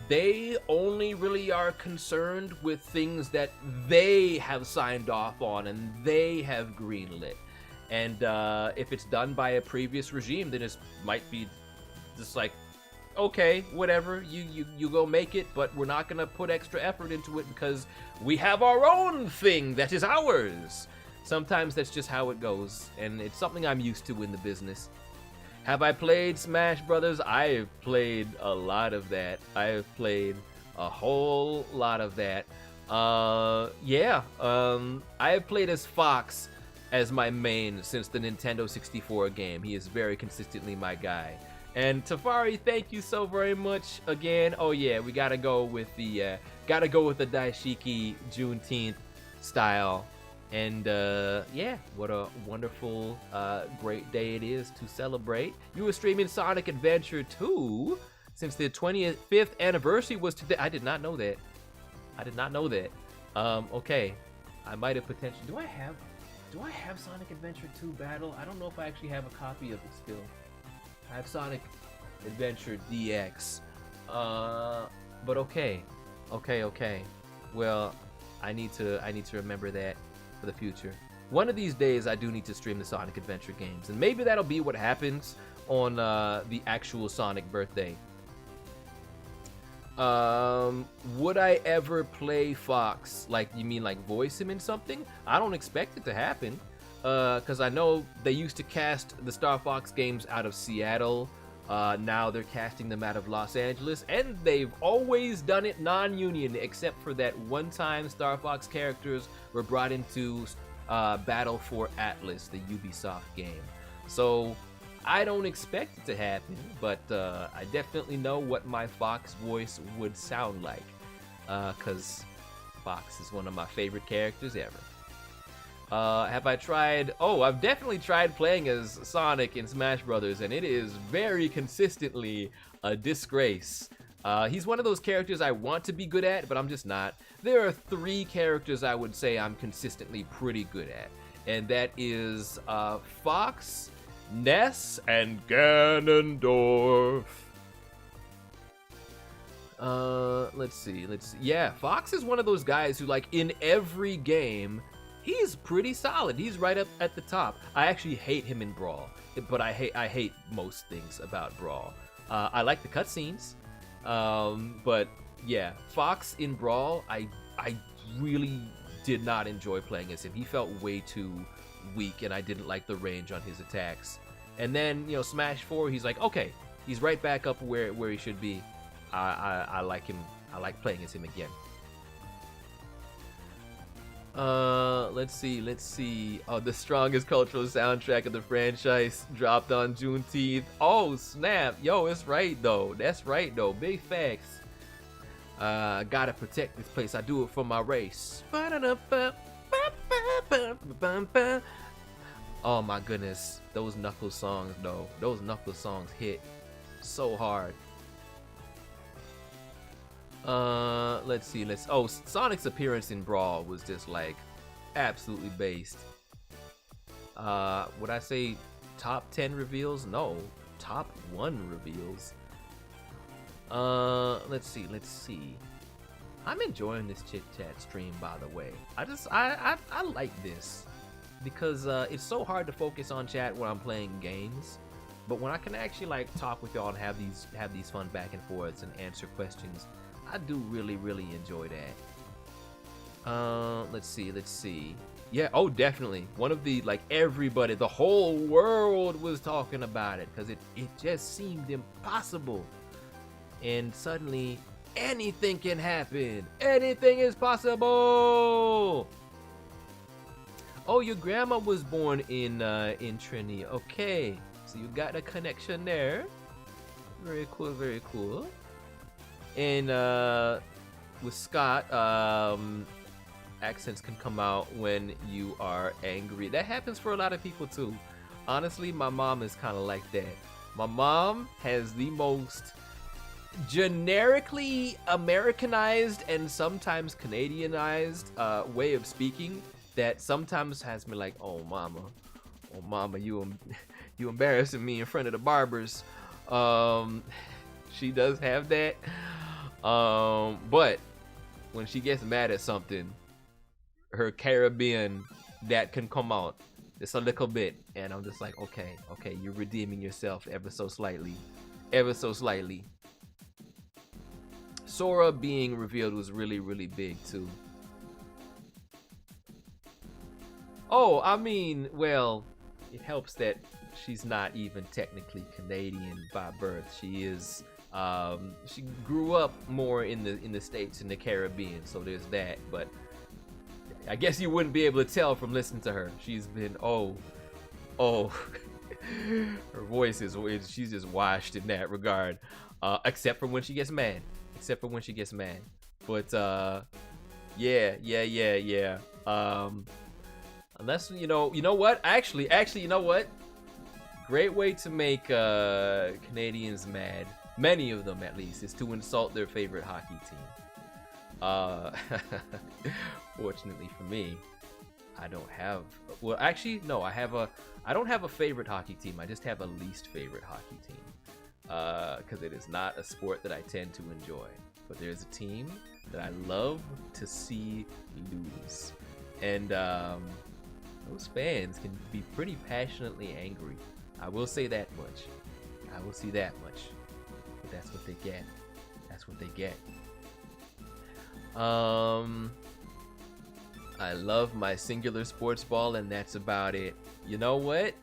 They only really are concerned with things that they have signed off on and they have greenlit. And if it's done by a previous regime, then it might be just like, okay, whatever, you go make it, but we're not gonna put extra effort into it because we have our own thing that is ours. Sometimes that's just how it goes, and it's something I'm used to in the business. Have I played Smash Brothers? I've played a lot of that. I have played a whole lot of that. Yeah, I have played as Fox as my main since the Nintendo 64 game. He is very consistently my guy. And Tafari, thank you so very much again. Oh yeah, we gotta go with the Daishiki Juneteenth style. And yeah, what a wonderful, great day it is to celebrate. You were streaming Sonic Adventure 2 since the 25th anniversary was today. I did not know that. Okay, I might have potentially. Do I have Sonic Adventure 2 Battle? I don't know if I actually have a copy of it still. I have Sonic Adventure DX. But okay. Well, I need to remember that for the future. One of these days I do need to stream the Sonic Adventure games, and maybe that'll be what happens on the actual Sonic birthday. Would I ever play Fox? Like, you mean like voice him in something? I don't expect it to happen, because I know they used to cast the Star Fox games out of Seattle. Now they're casting them out of Los Angeles, and they've always done it non-union, except for that one time Star Fox characters were brought into Battle for Atlas, the Ubisoft game. So I don't expect it to happen, but I definitely know what my Fox voice would sound like, because Fox is one of my favorite characters ever. Have I tried? Oh, I've definitely tried playing as Sonic in Smash Brothers, and it is very consistently a disgrace. He's one of those characters I want to be good at, but I'm just not. There are 3 characters I would say I'm consistently pretty good at, and that is Fox, Ness, and Ganondorf. Let's see. Yeah, Fox is one of those guys who, like, in every game, he's pretty solid. He's right up at the top. I actually hate him in Brawl, but I hate most things about Brawl. I like the cutscenes, but yeah, Fox in Brawl, I really did not enjoy playing as him. He felt way too weak, and I didn't like the range on his attacks. And then, you know, Smash 4, he's like, okay, he's right back up where he should be. I like him. I like playing as him again. Let's see. Oh, the strongest cultural soundtrack of the franchise dropped on Juneteeth. Oh, snap. Yo, it's right, though. That's right, though. Big facts. Gotta protect this place. I do it for my race. Oh, my goodness. Those Knuckles songs, though. Those Knuckles songs hit so hard. Let's see. Oh, Sonic's appearance in Brawl was just like absolutely based. Would I say top 10 reveals? No, top 1 reveals. Let's see. I'm enjoying this chit chat stream, by the way. I like this because it's so hard to focus on chat when I'm playing games. But when I can actually like talk with y'all and have these fun back and forths and answer questions, I do really enjoy that. Let's see. Yeah, oh, definitely. One of the, like, everybody, the whole world was talking about it because it just seemed impossible. And suddenly, anything can happen. Anything is possible. Oh, your grandma was born in Trini. Okay, so you got a connection there. Very cool. And with Scott, accents can come out when you are angry. That happens for a lot of people too. Honestly, my mom is kind of like that. My mom has the most generically Americanized and sometimes Canadianized way of speaking that sometimes has me like, oh mama, you embarrassing me in front of the barbers. She does have that. But when she gets mad at something, her Caribbean that can come out just a little bit, and I'm just like, okay, you're redeeming yourself ever so slightly. Sora being revealed was really big too. Oh, I mean, well, it helps that she's not even technically Canadian by birth. She is. She grew up more in the States, in the Caribbean, so there's that. But I guess you wouldn't be able to tell from listening to her. She's been her voice is, she's just washed in that regard, except for when she gets mad. But yeah. Unless you know what? Actually, you know what? Great way to make Canadians mad. Many of them, at least, is to insult their favorite hockey team. Fortunately for me, I don't have. Well, actually, no. I don't have a favorite hockey team. I just have a least favorite hockey team. Because it is not a sport that I tend to enjoy. But there's a team that I love to see lose, and those fans can be pretty passionately angry. I will say that much. But that's what they get. I love my singular sports ball, and that's about it. You know what?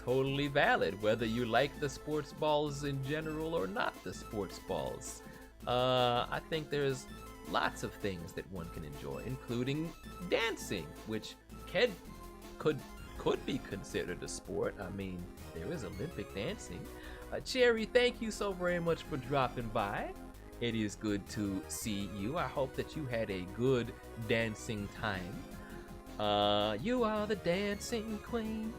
Totally valid, whether you like the sports balls in general or not the sports balls. I think there's lots of things that one can enjoy, including dancing, which could could be considered a sport. I mean, there is Olympic dancing. Cherry, thank you so very much for dropping by. It is good to see you. I hope that you had a good dancing time. You are the dancing queen.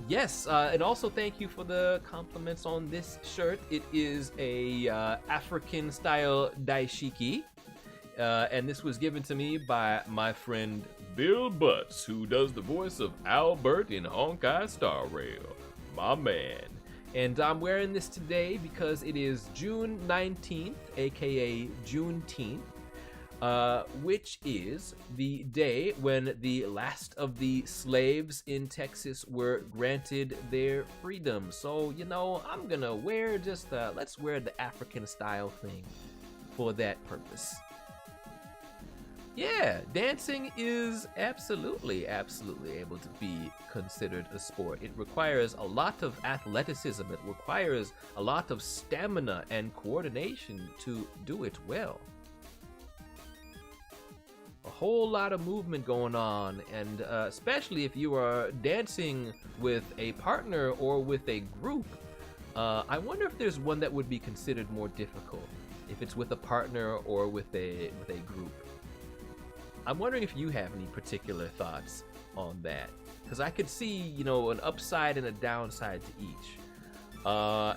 Yes, and also thank you for the compliments on this shirt. It is a African style daishiki. And this was given to me by my friend Bill Butts, who does the voice of Albert in Honkai Star Rail. My man. And I'm wearing this today because it is June 19th, aka Juneteeth, which is the day when the last of the slaves in Texas were granted their freedom. So, you know, I'm gonna wear just, let's wear the African style thing for that purpose. Yeah, dancing is absolutely able to be considered a sport. It requires a lot of athleticism. It requires a lot of stamina and coordination to do it well. A whole lot of movement going on, and especially if you are dancing with a partner or with a group. I wonder if there's one that would be considered more difficult, if it's with a partner or with a group. I'm wondering if you have any particular thoughts on that, because I could see, you know, an upside and a downside to each.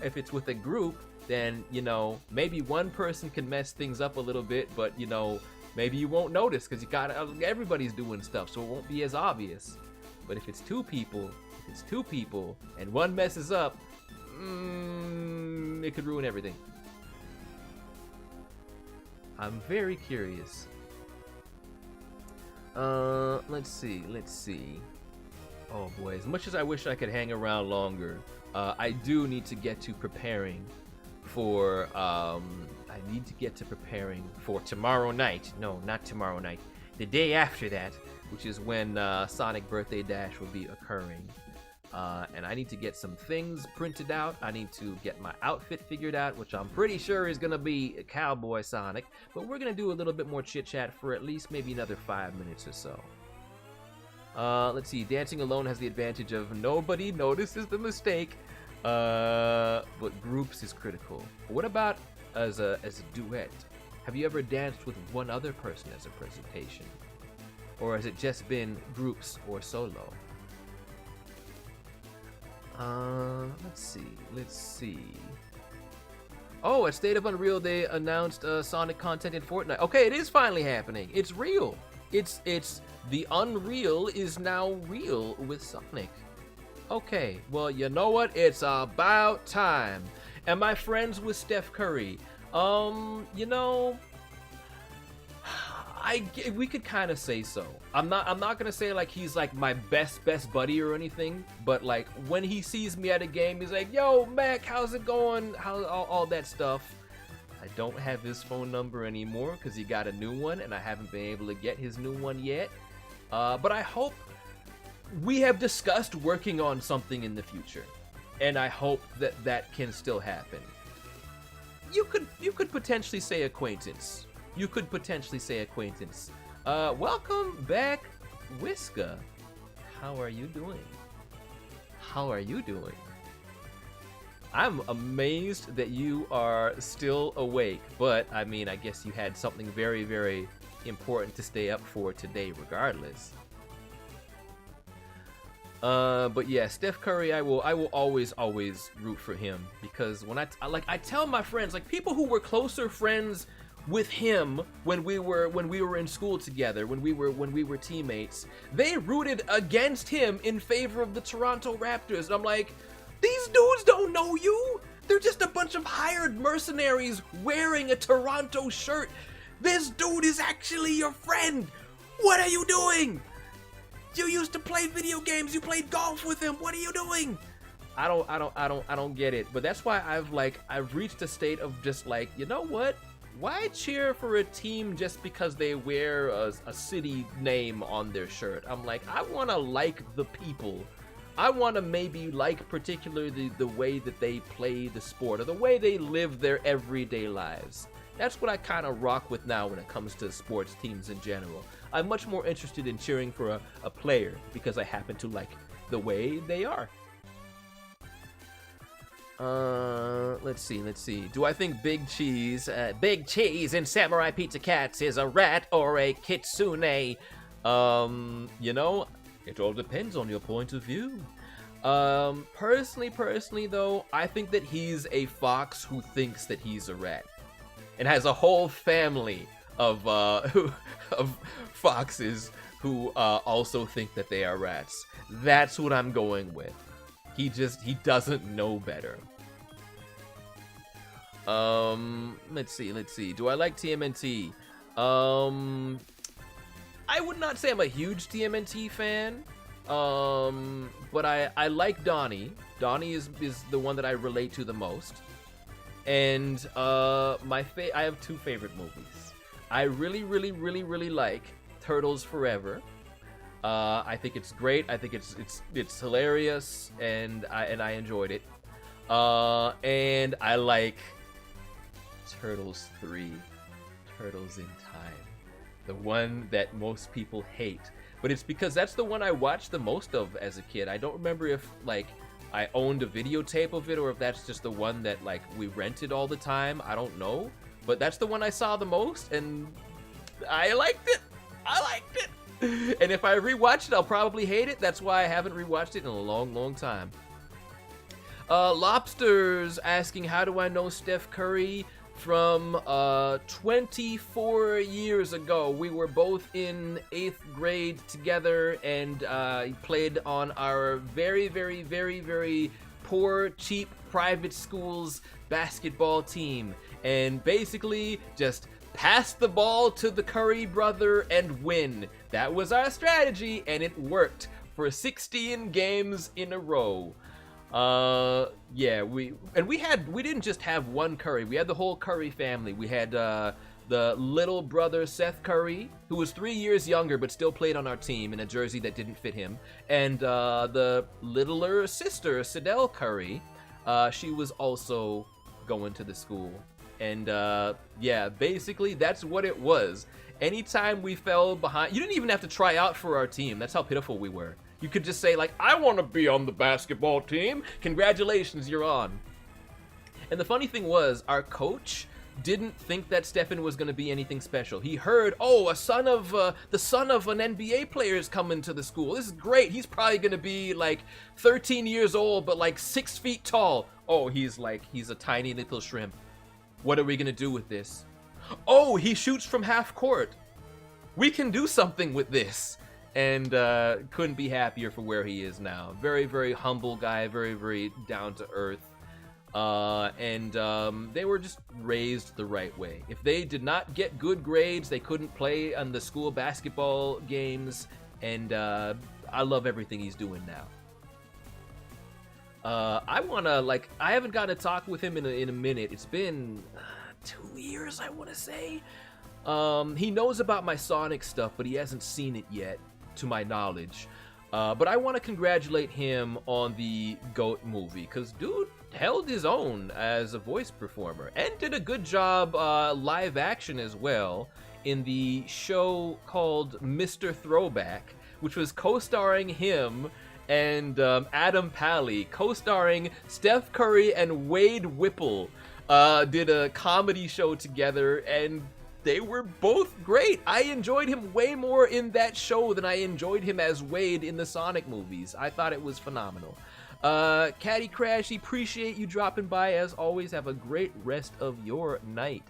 If it's with a group, then, you know, maybe one person can mess things up a little bit, but, you know, maybe you won't notice because everybody's doing stuff, so it won't be as obvious. But if it's two people, and one messes up, it could ruin everything. I'm very curious. Let's see. Oh boy, as much as I wish I could hang around longer, I do need to get to preparing for, tomorrow night. No, not tomorrow night. The day after that, which is when Sonic Birthday Dash will be occurring. And I need to get some things printed out. I need to get my outfit figured out, which I'm pretty sure is gonna be Cowboy Sonic. But we're gonna do a little bit more chit chat for at least maybe another 5 minutes or so. Let's see. Dancing alone has the advantage of nobody notices the mistake, but groups is critical. What about as a duet? Have you ever danced with one other person as a presentation, or has it just been groups or solo? Let's see. Oh, at State of Unreal, they announced Sonic content in Fortnite. Okay, it is finally happening. It's real. It's the Unreal is now real with Sonic. Okay, well, you know what? It's about time. Am I friends with Steph Curry? You know, we could kind of say so. I'm not gonna say like he's like my best buddy or anything, but like when he sees me at a game, he's like, "Yo, Mac, how's it going? How all that stuff." I don't have his phone number anymore because he got a new one, and I haven't been able to get his new one yet. But I hope we have discussed working on something in the future, and I hope that can still happen. You could potentially say acquaintance. Welcome back, Whiska. How are you doing? I'm amazed that you are still awake, but I mean, I guess you had something very, very important to stay up for today regardless. But yeah, Steph Curry, I will always root for him, because when I tell my friends, like people who were closer friends with him when we were in school together, when we were teammates, they rooted against him in favor of the Toronto Raptors. And I'm like, these dudes don't know you. They're just a bunch of hired mercenaries wearing a Toronto shirt. This dude is actually your friend. What are you doing? You used to play video games. You played golf with him. What are you doing? I don't get it. But that's why I've reached a state of just like, you know what? Why cheer for a team just because they wear a city name on their shirt? I'm like, I want to like the people. I want to maybe like particularly the way that they play the sport or the way they live their everyday lives. That's what I kind of rock with now when it comes to sports teams in general. I'm much more interested in cheering for a player because I happen to like the way they are. Let's see. Do I think Big Cheese in Samurai Pizza Cats is a rat or a kitsune? You know, it all depends on your point of view. Personally though, I think that he's a fox who thinks that he's a rat and has a whole family of of foxes who also think that they are rats. That's what I'm going with. He doesn't know better. Let's see. Do I like TMNT? I would not say I'm a huge TMNT fan. But I like Donnie. Donnie is the one that I relate to the most. And I have two favorite movies. I really like Turtles Forever. I think it's great. I think it's hilarious, and I enjoyed it. And I like Turtles 3, Turtles in Time, the one that most people hate. But it's because that's the one I watched the most of as a kid. I don't remember if like I owned a videotape of it or if that's just the one that like we rented all the time. I don't know. But that's the one I saw the most, and I liked it. And if I rewatch it, I'll probably hate it. That's why I haven't rewatched it in a long time. Lobsters asking, how do I know Steph Curry? From 24 years ago. We were both in 8th grade together and played on our very poor, cheap private school's basketball team. And basically just pass the ball to the Curry brother and win. That was our strategy, and it worked for 16 games in a row. Yeah, we didn't just have one Curry. We had the whole Curry family. We had the little brother Seth Curry, who was 3 years younger but still played on our team in a jersey that didn't fit him, and the littler sister Sidel Curry. She was also going to the school, and yeah, basically that's what it was. Anytime we fell behind, you didn't even have to try out for our team. That's how pitiful we were. You could just say, like, I want to be on the basketball team. Congratulations, you're on. And the funny thing was, our coach didn't think that Stefan was going to be anything special. He heard, oh, the son of an NBA player is coming to the school. This is great. He's probably going to be, like, 13 years old, but, like, 6 feet tall. Oh, he's a tiny little shrimp. What are we going to do with this? Oh, he shoots from half court. We can do something with this. And couldn't be happier for where he is now. Very humble guy, very down to earth. And they were just raised the right way. If they did not get good grades, they couldn't play on the school basketball games. And I love everything he's doing now. I haven't gotten to talk with him in a minute. It's been 2 years, I want to say. He knows about my Sonic stuff, but he hasn't seen it yet, to my knowledge. But I want to congratulate him on the GOAT movie, because dude held his own as a voice performer and did a good job live action as well in the show called Mr. Throwback, which was co-starring him and Adam Pally, co-starring Steph Curry and Wade Whipple. Did a comedy show together, and they were both great. I enjoyed him way more in that show than I enjoyed him as Wade in the Sonic movies. I thought it was phenomenal. Caddy Crash, appreciate you dropping by. As always, have a great rest of your night.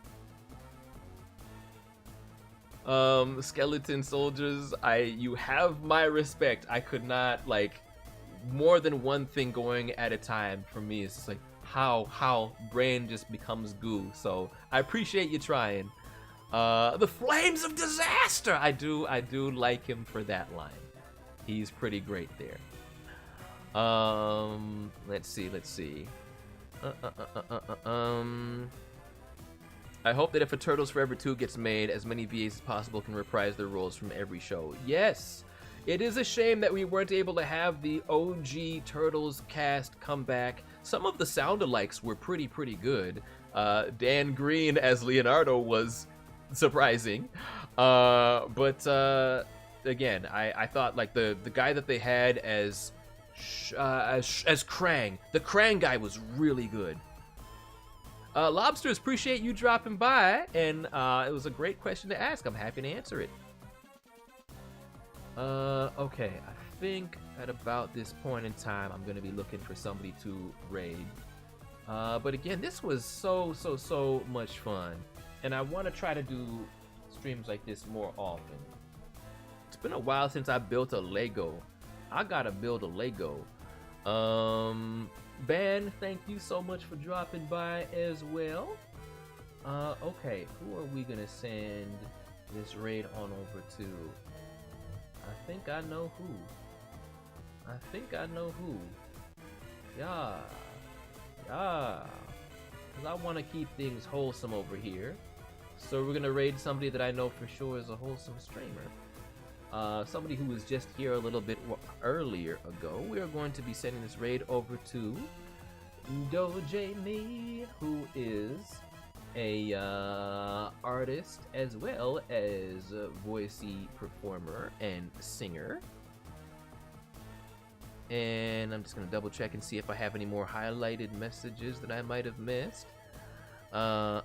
Skeleton Soldiers, you have my respect. I could not, like, more than one thing going at a time for me. It's just like, how brain just becomes goo. So I appreciate you trying. The Flames of Disaster. I do like him for that line. He's pretty great there. Let's see. I hope that if a Turtles Forever 2 gets made, as many VAs as possible can reprise their roles from every show. Yes. It is a shame that we weren't able to have the OG Turtles cast come back. Some of the sound-alikes were pretty good. Dan Green as Leonardo was surprising. Again, I thought like the guy that they had as Krang, the Krang guy was really good. Lobsters, appreciate you dropping by, and it was a great question to ask. I'm happy to answer it. Okay, I think at about this point in time, I'm gonna be looking for somebody to raid. But again, this was so much fun, and I want to try to do streams like this more often. It's been a while since I built a Lego. I gotta build a Lego. Ben, thank you so much for dropping by as well. Okay, who are we gonna send this raid on over to? I think I know who. Yeah. Because I want to keep things wholesome over here. So we're going to raid somebody that I know for sure is a wholesome streamer. Somebody who was just here a little bit earlier ago. We are going to be sending this raid over to Dojami, who is a artist as well as a voicey performer and singer. And I'm just gonna double check and see if I have any more highlighted messages that I might have missed. Yeah,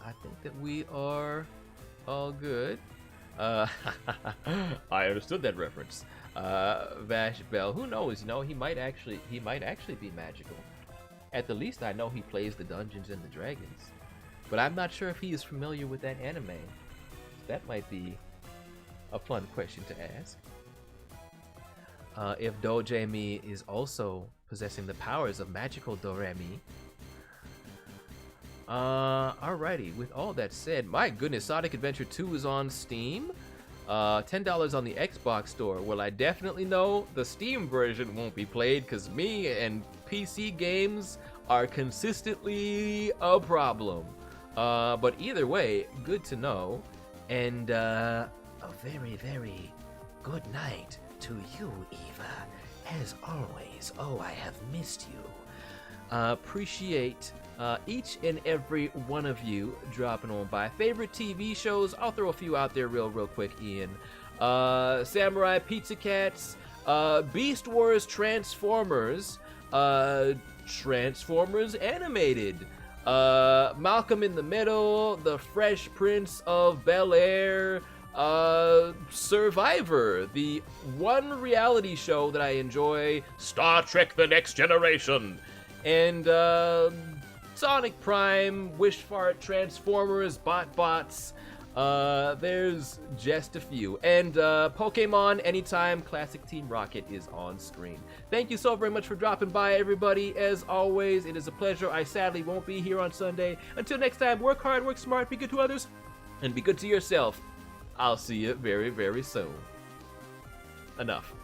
I think that we are all good. I understood that reference. Vash Bell, who knows? You know, he might actually be magical. At the least, I know he plays the Dungeons and the Dragons, but I'm not sure if he is familiar with that anime. That might be a fun question to ask. If Dojami is also possessing the powers of magical Doremi. Alrighty, with all that said, my goodness, Sonic Adventure 2 is on Steam. $10 on the Xbox store. Well, I definitely know the Steam version won't be played because me and PC games are consistently a problem. But either way, good to know. And a very, very good night to you, Eva. As always, oh, I have missed you. Appreciate each and every one of you dropping on by. Favorite TV shows? I'll throw a few out there real quick, Ian. Samurai Pizza Cats, Beast Wars Transformers, Transformers Animated, Malcolm in the Middle, The Fresh Prince of Bel-Air, Survivor, the one reality show that I enjoy, Star Trek The Next Generation, and Sonic Prime, Wishfart, Transformers, BotBots. There's just a few. And Pokemon Anytime Classic Team Rocket is on screen. Thank you so very much for dropping by, everybody. As always, it is a pleasure. I sadly won't be here on Sunday. Until next time, work hard, work smart, be good to others, and be good to yourself. I'll see you very, very soon. Enough.